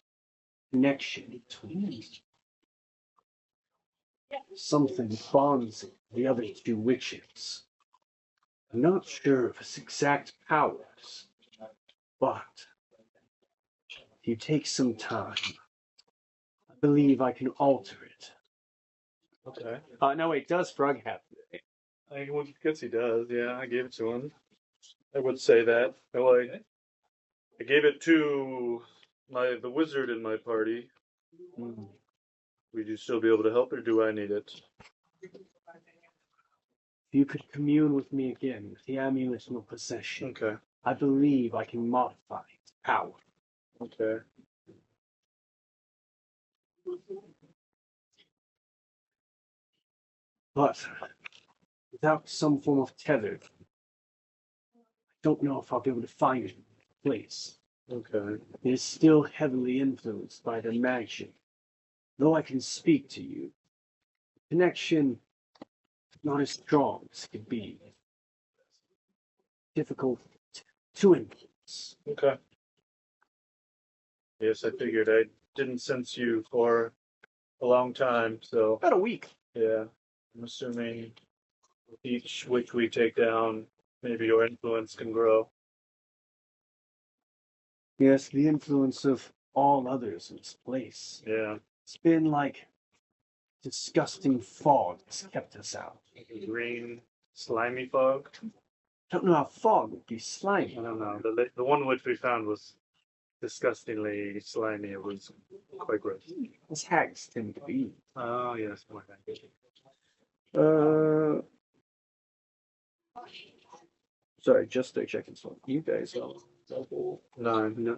Speaker 2: connection between something bonds the other two witches. I'm not sure of its exact powers, but if you take some time, I believe I can alter it.
Speaker 3: Okay.
Speaker 2: No, wait, does Frog have it?
Speaker 3: I guess he does. Yeah, I gave it to him. I would say that. I gave it to the wizard in my party. Would you still be able to help, or do I need it?
Speaker 2: If you could commune with me again with the amulet of possession,
Speaker 3: Okay.
Speaker 2: I believe I can modify its power.
Speaker 3: Okay.
Speaker 2: But without some form of tether, I don't know if I'll be able to find it in place.
Speaker 3: Okay.
Speaker 2: It is still heavily influenced by the magic. Though I can speak to you, the connection is not as strong as it could be. Difficult to influence.
Speaker 3: Okay. Yes, I figured. I didn't sense you for a long time, so
Speaker 2: About a week.
Speaker 3: yeah. I'm assuming with each witch we take down, maybe your influence can grow.
Speaker 2: Yes, the influence of all others in this place.
Speaker 3: Yeah.
Speaker 2: It's been like disgusting fog that's kept us out.
Speaker 3: Green, slimy fog.
Speaker 2: I don't know how fog would be
Speaker 3: I
Speaker 2: slimy.
Speaker 3: don't know. The one witch we found was disgustingly slimy. It was quite gross.
Speaker 2: As hags tend to be.
Speaker 3: Oh yes, more than
Speaker 2: Sorry, just checking something. You guys are level
Speaker 3: 9. No,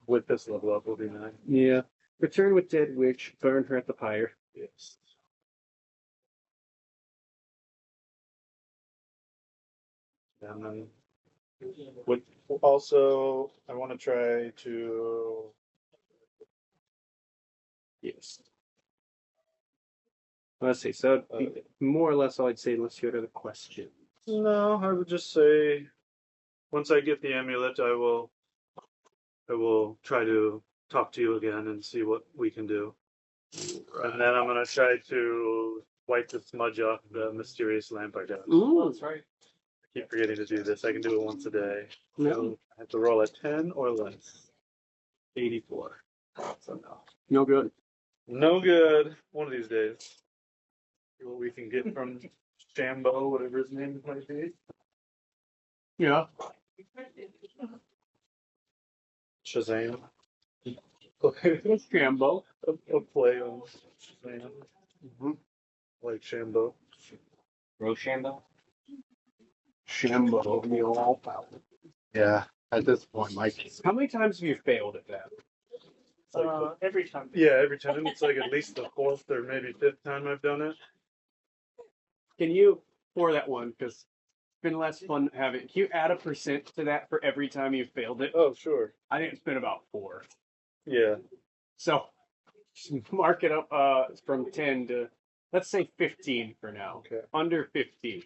Speaker 3: with this level up will be 9.
Speaker 2: Yeah. Return with dead witch, burn her at the pyre.
Speaker 3: Yes. And then with also I want to try to
Speaker 2: Yes. Let's see. So it'd be more or less all I'd say unless you had other questions.
Speaker 3: no, I would just say once I get the amulet I will try to talk to you again and see what we can do. And then I'm gonna try to wipe the smudge off the mysterious lamp I got.
Speaker 2: Ooh,
Speaker 3: That's right. I keep forgetting to do this. I can do it once a day.
Speaker 2: No.
Speaker 3: So I have to roll a 10 or less. 84. So no.
Speaker 2: No good.
Speaker 3: No good. One of these days. See what we can get from Shambo, whatever his name might be.
Speaker 2: Yeah.
Speaker 3: Shazam.
Speaker 2: Shambo.
Speaker 3: A play on Shazam. Like Shambo.
Speaker 8: Rochambeau?
Speaker 2: Shambo, the all power.
Speaker 4: Yeah, at this point, Mike.
Speaker 2: How many times have you failed at that?
Speaker 7: Every time.
Speaker 3: Yeah, every time. It's like at least the 4th or maybe 5th time I've done it.
Speaker 2: Can you, for that one, because it's been less fun having, can you add a percent to that for every time you've failed it?
Speaker 3: Oh, sure.
Speaker 2: I think it's been about 4.
Speaker 3: Yeah.
Speaker 2: So, just mark it up from 10 to, let's say 15 for now.
Speaker 3: Okay.
Speaker 2: Under 15.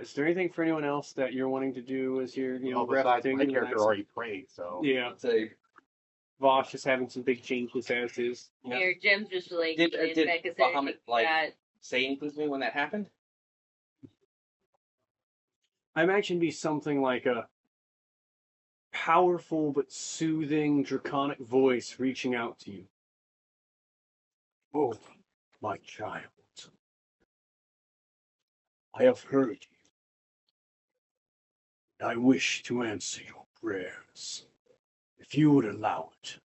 Speaker 2: Is there anything for anyone else that you're wanting to do as you're,
Speaker 4: Well, besides my character already prayed, so
Speaker 2: Yeah.
Speaker 1: Say,
Speaker 2: Vosh is having some big changes as is.
Speaker 1: Yeah.
Speaker 5: Here, Jim's just like
Speaker 1: Did
Speaker 5: back his
Speaker 1: Bahamut like
Speaker 5: that.
Speaker 1: say anything to me when that happened?
Speaker 2: I imagine it'd be something like a powerful but soothing draconic voice reaching out to you. Oh, my child. I have heard you. And I wish to answer your prayers. If you would allow it,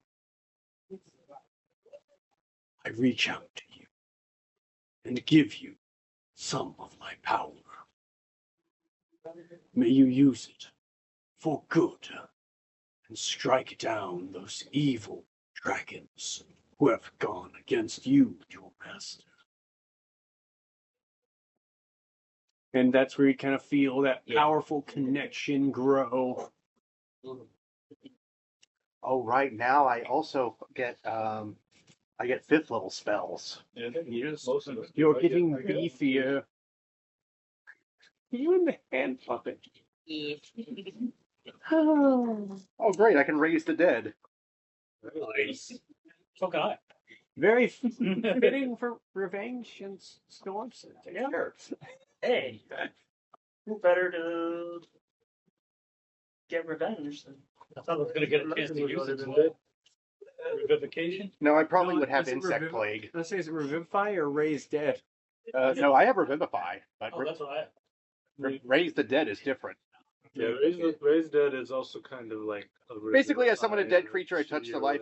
Speaker 2: I reach out to you and give you some of my power. May you use it for good and strike down those evil dragons who have gone against you and your master. And that's where you kind of feel that powerful connection grow.
Speaker 4: oh, right now I also get I get 5th level spells.
Speaker 3: Yeah,
Speaker 2: Yes.
Speaker 3: most of us do,
Speaker 2: You're
Speaker 3: right?
Speaker 2: getting
Speaker 3: Yeah, I guess.
Speaker 2: beefier. You and the hand puppet.
Speaker 5: Yes.
Speaker 2: Oh,
Speaker 4: Oh, great! I can raise the dead.
Speaker 6: Nice. So can I.
Speaker 2: very fitting for revenge and storms.
Speaker 6: Yeah.
Speaker 2: Sure.
Speaker 7: Hey, who better to get revenge than
Speaker 6: I thought I was going to get a chance to use it in revivification.
Speaker 4: No, I probably
Speaker 2: No,
Speaker 4: would have
Speaker 2: is it
Speaker 4: insect plague.
Speaker 2: Let's say, is it revivify or raise dead?
Speaker 4: No, I have revivify, but
Speaker 6: Oh, that's what I have.
Speaker 4: raise the dead is different.
Speaker 3: Yeah, raise dead is also kind of like
Speaker 4: Basically, as someone a dead creature, I
Speaker 3: touch
Speaker 4: touch to life,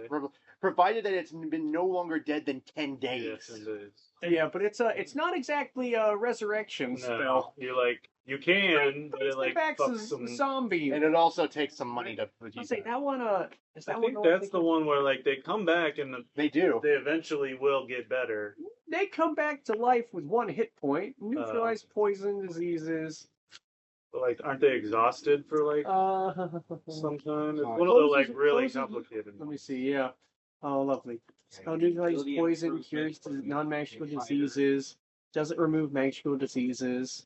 Speaker 4: provided that it's been no longer dead than 10 days.
Speaker 3: Yes, 10 days.
Speaker 2: Yeah, but it's not exactly a resurrection spell.
Speaker 3: You can, but it like
Speaker 2: back
Speaker 3: fucks
Speaker 2: some
Speaker 3: some.
Speaker 2: zombie.
Speaker 4: And it also takes some money to
Speaker 2: I'll
Speaker 4: produce
Speaker 2: say
Speaker 4: that.
Speaker 2: that one. Is
Speaker 3: I
Speaker 2: that
Speaker 3: think
Speaker 2: one
Speaker 3: that's the one where like they come back and
Speaker 4: They do.
Speaker 3: they eventually will get better.
Speaker 2: They come back to life with one hit point, neutralize poison, diseases.
Speaker 3: But like, aren't they exhausted for like some time? It's one of the like really complicated
Speaker 2: Let me
Speaker 3: ones.
Speaker 2: see. Yeah. Oh, lovely. Neutralize poison, cures non-magical diseases, doesn't remove magical diseases.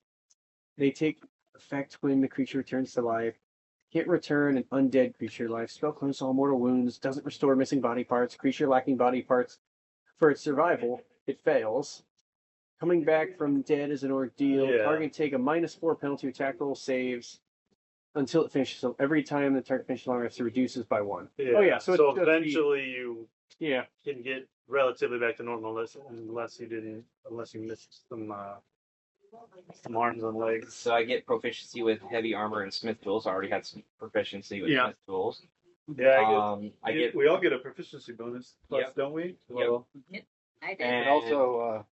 Speaker 2: They take effect when the creature returns to life. Can't return an undead creature to life. Spell cleanses all mortal wounds. Doesn't restore missing body parts. Creature lacking body parts for its survival. It fails. Coming back from dead is an ordeal.
Speaker 3: Yeah.
Speaker 2: Target take a -4 penalty to attack roll saves until it finishes. So every time the target finishes long rest, it reduces by 1.
Speaker 3: Yeah.
Speaker 2: Oh yeah. So it's just
Speaker 3: eventually you
Speaker 2: yeah.
Speaker 3: can get relatively back to normal unless you missed some arms and legs.
Speaker 1: So I get proficiency with heavy armor and smith tools. I already had some proficiency with
Speaker 2: Yeah.
Speaker 1: smith tools.
Speaker 3: Yeah,
Speaker 1: I get
Speaker 3: we all get a proficiency bonus, plus,
Speaker 1: Yep.
Speaker 3: don't we?
Speaker 1: Yep.
Speaker 3: Well,
Speaker 5: I did.
Speaker 1: And
Speaker 4: And also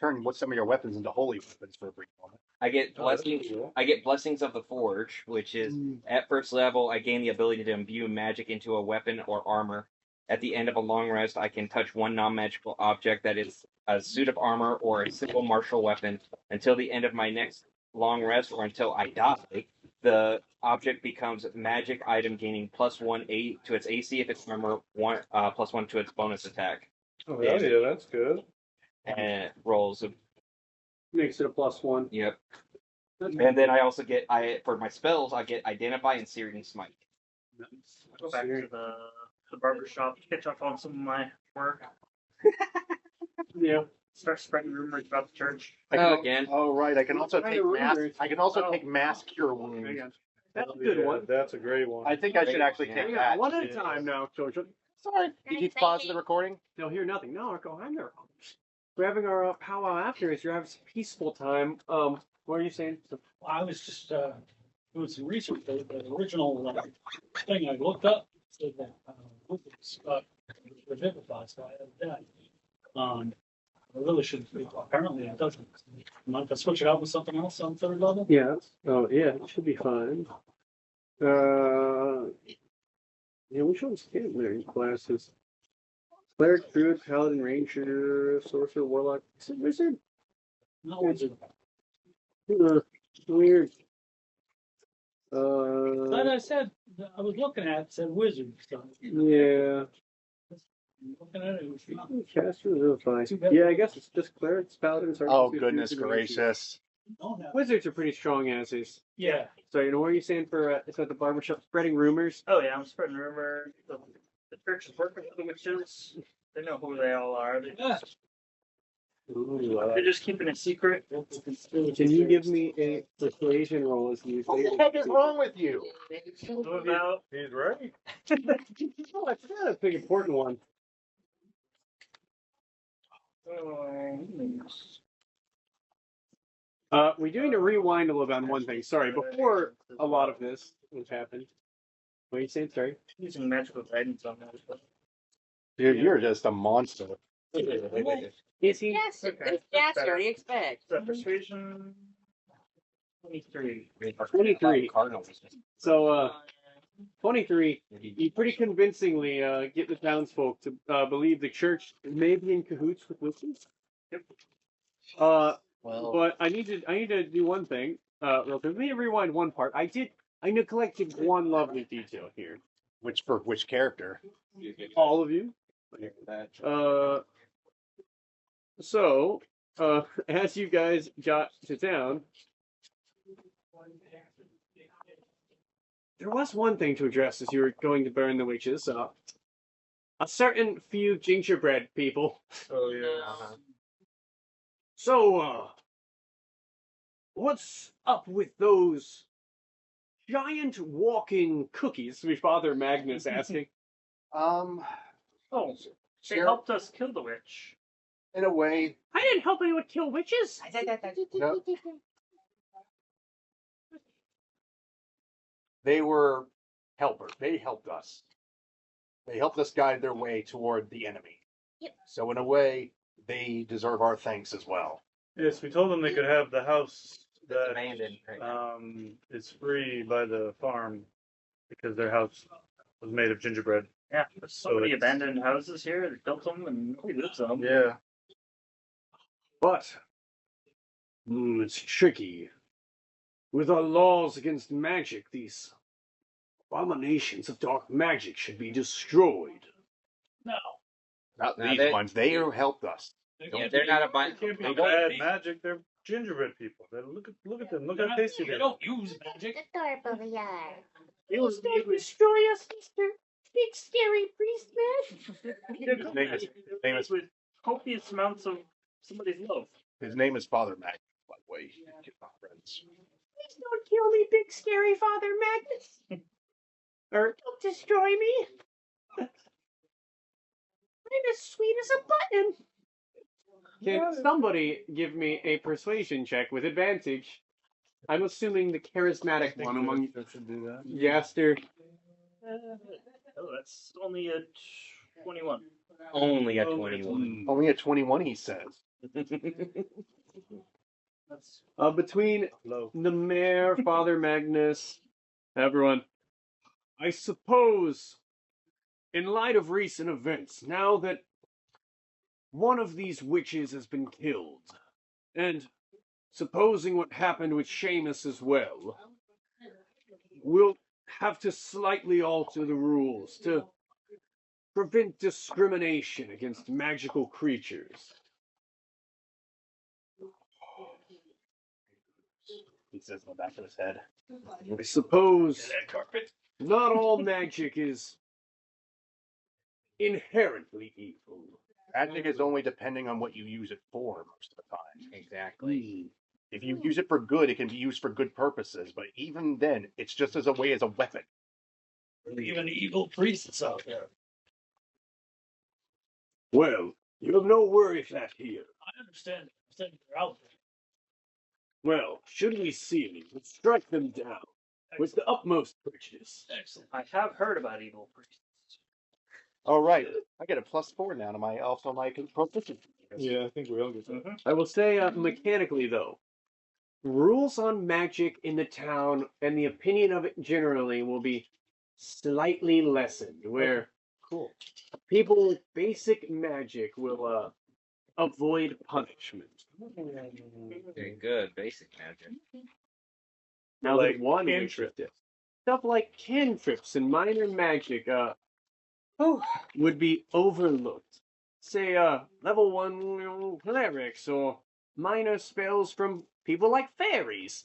Speaker 4: turn some of your weapons into holy weapons for a brief moment.
Speaker 1: I get
Speaker 3: Oh, that's
Speaker 1: blessings.
Speaker 3: cool.
Speaker 1: I get blessings of the forge, which is at first level. I gain the ability to imbue magic into a weapon or armor. At the end of a long rest, I can touch one non-magical object that is a suit of armor or a simple martial weapon until the end of my next long rest or until I die. The object becomes magic item, gaining +1 to its AC if it's armor, +1 to its bonus attack,
Speaker 3: Oh, yeah, that's good.
Speaker 1: and it rolls.
Speaker 2: Makes it a +1.
Speaker 1: Yep. And then I also get for my spells I get identify and searing smite.
Speaker 7: go back to the barber shop to catch up on some of my work.
Speaker 2: Yeah.
Speaker 7: Start spreading rumors about the church.
Speaker 1: Again.
Speaker 4: Oh right, I can also
Speaker 2: Right,
Speaker 4: take mass.
Speaker 2: rumors.
Speaker 4: I can also
Speaker 2: Oh.
Speaker 4: take mass cure wounds.
Speaker 2: That's a good one.
Speaker 3: That's a great one.
Speaker 4: I think I should actually
Speaker 1: Yeah.
Speaker 4: take
Speaker 2: Yeah,
Speaker 4: that.
Speaker 2: one at a time now, Georgia.
Speaker 4: Sorry. Did you pause the recording?
Speaker 2: They'll hear nothing. No, I'm there. We're having our powwow after. You're having some peaceful time. What are you saying?
Speaker 6: I was just doing some research. The original thing I looked up said that wizards revivify, so I have that. I really shouldn't be. Apparently, it doesn't. Am I going to switch it out with something else on 3rd level?
Speaker 2: Yeah. Oh, yeah. It should be fine. Yeah, which ones can't wear classes? Cleric, Druid, Paladin, Ranger, Sorcerer, Warlock, Wizard.
Speaker 6: No, wizard.
Speaker 2: Weird.
Speaker 6: Like I said, I was looking at it, said wizard. So
Speaker 2: Yeah.
Speaker 6: looking at it, it was not.
Speaker 2: Caster Revivify.
Speaker 6: Too bad.
Speaker 2: Yeah, I guess it's just clerics, paladins.
Speaker 4: Oh
Speaker 2: archers,
Speaker 4: goodness
Speaker 2: druids, and rangers.
Speaker 4: gracious!
Speaker 6: Oh, no.
Speaker 2: Wizards are pretty strong as is.
Speaker 6: Yeah.
Speaker 2: So, you know, what are you saying for it's at the barbershop spreading rumors?
Speaker 7: Oh yeah, I'm spreading rumor. The church is working with the witches. They know who they all are. They're just keeping it secret.
Speaker 2: Can you give me a persuasion roll as you
Speaker 4: What the heck is wrong with you?
Speaker 7: What about
Speaker 3: He's right.
Speaker 2: Oh, I forgot a big important one. We do need to rewind a little bit on one thing. Sorry, before a lot of this has happened. What are you saying? Sorry.
Speaker 7: using magical guidance on that?
Speaker 4: Dude, you're just a monster.
Speaker 2: Is he?
Speaker 5: Yes,
Speaker 7: Okay.
Speaker 5: it's Jasper. What do you expect?
Speaker 7: Is that persuasion? 23.
Speaker 2: 23.
Speaker 1: Cardinals.
Speaker 2: So, 23. You pretty convincingly get the townsfolk to believe the church may be in cahoots with witches.
Speaker 7: Yep.
Speaker 4: Well,
Speaker 2: But I need to do one thing. Real quick. Let me rewind one part. I neglected one lovely detail here.
Speaker 4: which character?
Speaker 2: All of you. So, as you guys got to town, there was one thing to address as you were going to burn the witches. A certain few gingerbread people.
Speaker 3: Oh yeah.
Speaker 8: Uh-huh.
Speaker 2: So, what's up with those giant walking cookies? My Father Magnus asking.
Speaker 4: Um,
Speaker 7: Oh, they
Speaker 4: Sure.
Speaker 7: helped us kill the witch.
Speaker 4: in a way,
Speaker 2: I didn't help anyone kill witches.
Speaker 4: no. They were helpers. They helped us. They helped us guide their way toward the enemy.
Speaker 5: Yep.
Speaker 4: So in a way, they deserve our thanks as well.
Speaker 3: Yes, we told them they could have the house
Speaker 8: That's
Speaker 3: that
Speaker 8: abandoned right now.
Speaker 3: is free by the farm because their house was made of gingerbread.
Speaker 7: Yeah, there's so
Speaker 3: So
Speaker 7: many
Speaker 3: it's-
Speaker 7: abandoned houses here. They built them and nobody lives in them.
Speaker 3: Yeah.
Speaker 2: But it's tricky. With our laws against magic, these abominations of dark magic should be destroyed.
Speaker 6: No.
Speaker 4: Not
Speaker 8: Now
Speaker 4: these
Speaker 8: they-
Speaker 4: ones. They helped us.
Speaker 8: Yeah, they're not a
Speaker 3: They
Speaker 8: bunch.
Speaker 3: can't be
Speaker 8: They
Speaker 3: bad
Speaker 8: don't.
Speaker 3: magic. They're gingerbread people. Look at them. Look
Speaker 6: They're
Speaker 3: how
Speaker 6: not-
Speaker 3: tasty
Speaker 6: they
Speaker 3: they are.
Speaker 6: don't use magic.
Speaker 5: Adorable they are.
Speaker 2: Please don't destroy us, Mr. Big Scary Priest Man.
Speaker 7: They're
Speaker 4: name is-
Speaker 7: with copious amounts of somebody's love.
Speaker 4: His name is Father Magnus, by the way. He's my friends.
Speaker 2: Please don't kill me, Big Scary Father Magnus. Or don't destroy me. I'm as sweet as a button. Can somebody give me a persuasion check with advantage? I'm assuming the charismatic one among
Speaker 3: should do that.
Speaker 2: Yaster.
Speaker 7: Oh, that's only a 21.
Speaker 1: Only a
Speaker 3: Oh,
Speaker 1: 21.
Speaker 4: Only at 21, he says.
Speaker 7: That's
Speaker 2: Between
Speaker 3: Low.
Speaker 2: the mayor, Father Magnus, everyone, I suppose, in light of recent events, now that one of these witches has been killed, and supposing what happened with Seamus as well, we'll have to slightly alter the rules to prevent discrimination against magical creatures.
Speaker 4: He says in the back of his head.
Speaker 2: I suppose
Speaker 6: That carpet.
Speaker 2: not all magic is inherently evil.
Speaker 4: Magic is only depending on what you use it for most of the time.
Speaker 1: Exactly.
Speaker 4: If you use it for good, it can be used for good purposes. But even then, it's just as a way as a weapon.
Speaker 6: Even evil priests out there.
Speaker 2: Well, you have no worry of that here.
Speaker 6: I understand. They're out there.
Speaker 2: Well, should we see any, we'll strike them down with the utmost prejudice.
Speaker 6: Excellent.
Speaker 7: I have heard about evil priests.
Speaker 4: All right, I get a +4 now to my proficiency.
Speaker 3: Yeah, I think we all get that.
Speaker 2: I will say, mechanically though, rules on magic in the town and the opinion of it generally will be slightly lessened, where
Speaker 4: Cool.
Speaker 2: people with basic magic will avoid punishment.
Speaker 1: Very good. Basic magic.
Speaker 2: Now
Speaker 3: Like
Speaker 2: that one
Speaker 3: cantrips.
Speaker 2: wishes to- stuff like cantrips and minor magic would be overlooked. Say level 1 clerics or minor spells from people like fairies.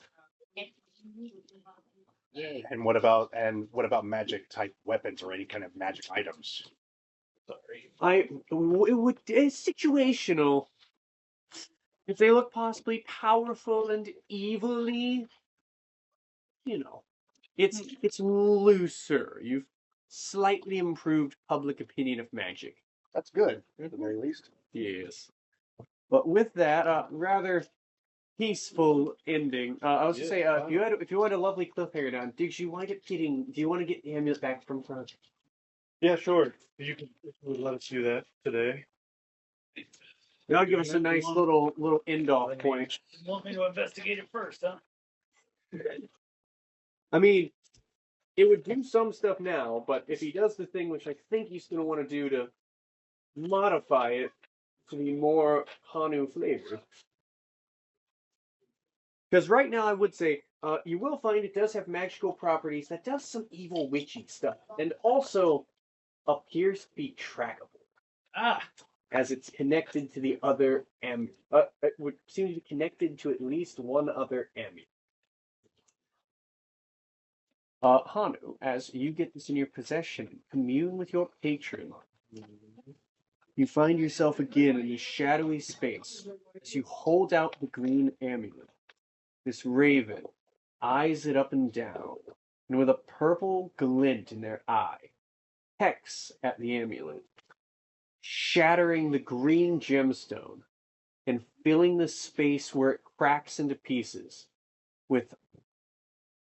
Speaker 4: And what about magic type weapons or any kind of magic items?
Speaker 2: It's situational. If they look possibly powerful and evilly, it's looser. You've slightly improved public opinion of magic.
Speaker 4: That's good, at the very least.
Speaker 2: Yes. But with that, rather peaceful ending. I was to say, if you want a lovely cliffhanger down, do you want to get the amulet back from front?
Speaker 3: Yeah, sure. You would let us do that today.
Speaker 2: That'll give us a nice little end off point.
Speaker 6: You want me to investigate it first, huh?
Speaker 2: I mean, it would do some stuff now, but if he does the thing which I think he's going to want to do to modify it to be more Hanu flavored. Because right now I would say, you will find it does have magical properties that does some evil witchy stuff, and also appears to be trackable, as it's connected to the other amulet. It would seem to be connected to at least one other amulet. Hanu, as you get this in your possession and commune with your patron, you find yourself again in this shadowy space as you hold out the green amulet. This raven eyes it up and down, and with a purple glint in their eye, pecks at the amulet, shattering the green gemstone and filling the space where it cracks into pieces with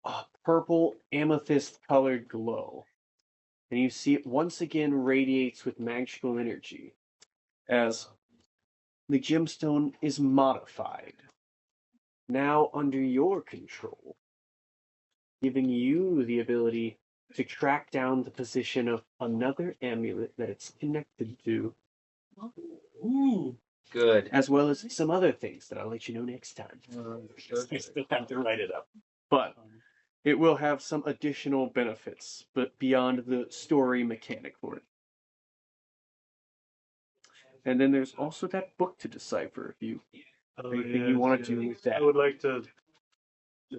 Speaker 2: a purple amethyst colored glow. And you see it once again radiates with magical energy as the gemstone is modified, now under your control, giving you the ability to track down the position of another amulet that it's connected to,
Speaker 6: Ooh.
Speaker 1: Good.
Speaker 2: as well as some other things that I'll let you know next time. I still have to write it up. But it will have some additional benefits, but beyond the story mechanic for it. And then there's also that book to decipher if you anything you want to do with that.
Speaker 3: I would like to.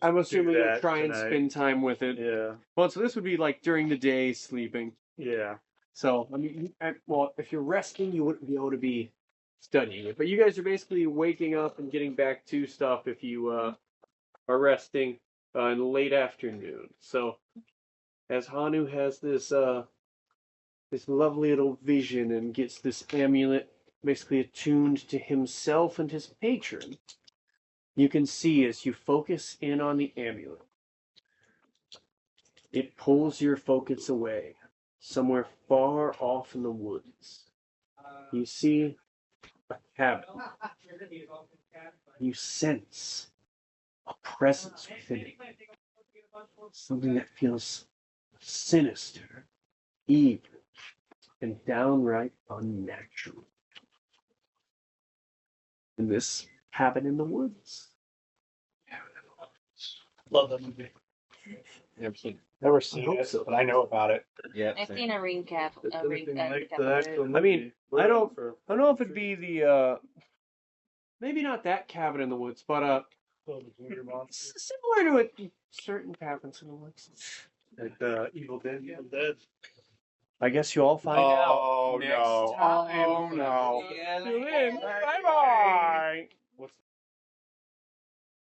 Speaker 2: I'm assuming
Speaker 3: do
Speaker 2: you'll
Speaker 3: that
Speaker 2: try and
Speaker 3: tonight.
Speaker 2: spend time with it.
Speaker 3: Yeah.
Speaker 2: Well, so this would be like during the day sleeping.
Speaker 3: Yeah.
Speaker 2: So, I mean, well, if you're resting, you wouldn't be able to be studying it. But you guys are basically waking up and getting back to stuff if you are resting in the late afternoon. So, as Hanu has this this lovely little vision and gets this amulet basically attuned to himself and his patron, you can see as you focus in on the amulet, it pulls your focus away, somewhere far off in the woods. You see a cabin. You sense a presence within it. Something that feels sinister, evil, and downright unnatural. In this cabin in the woods.
Speaker 6: Love that movie.
Speaker 1: Never seen it.
Speaker 4: Never seen
Speaker 2: hope
Speaker 4: it,
Speaker 2: so.
Speaker 4: but I know about it.
Speaker 1: Yeah.
Speaker 5: I've seen a recap.
Speaker 3: It's
Speaker 5: A
Speaker 3: anything like
Speaker 5: recap
Speaker 3: the
Speaker 5: of
Speaker 3: actual
Speaker 5: it.
Speaker 3: movie.
Speaker 2: I mean,
Speaker 3: We're
Speaker 2: I don't-
Speaker 3: in for-
Speaker 2: I don't know if it'd be the maybe not that cabin in the woods, but
Speaker 3: Oh, the Junior Monster.
Speaker 2: similar to a certain cabins in the woods.
Speaker 3: Like Evil Dead.
Speaker 6: Evil Dead.
Speaker 2: I guess you all find out.
Speaker 4: Oh
Speaker 1: Next
Speaker 4: no!
Speaker 1: time.
Speaker 4: Oh no!
Speaker 1: Yeah.
Speaker 2: Till then, bye bye.
Speaker 4: What's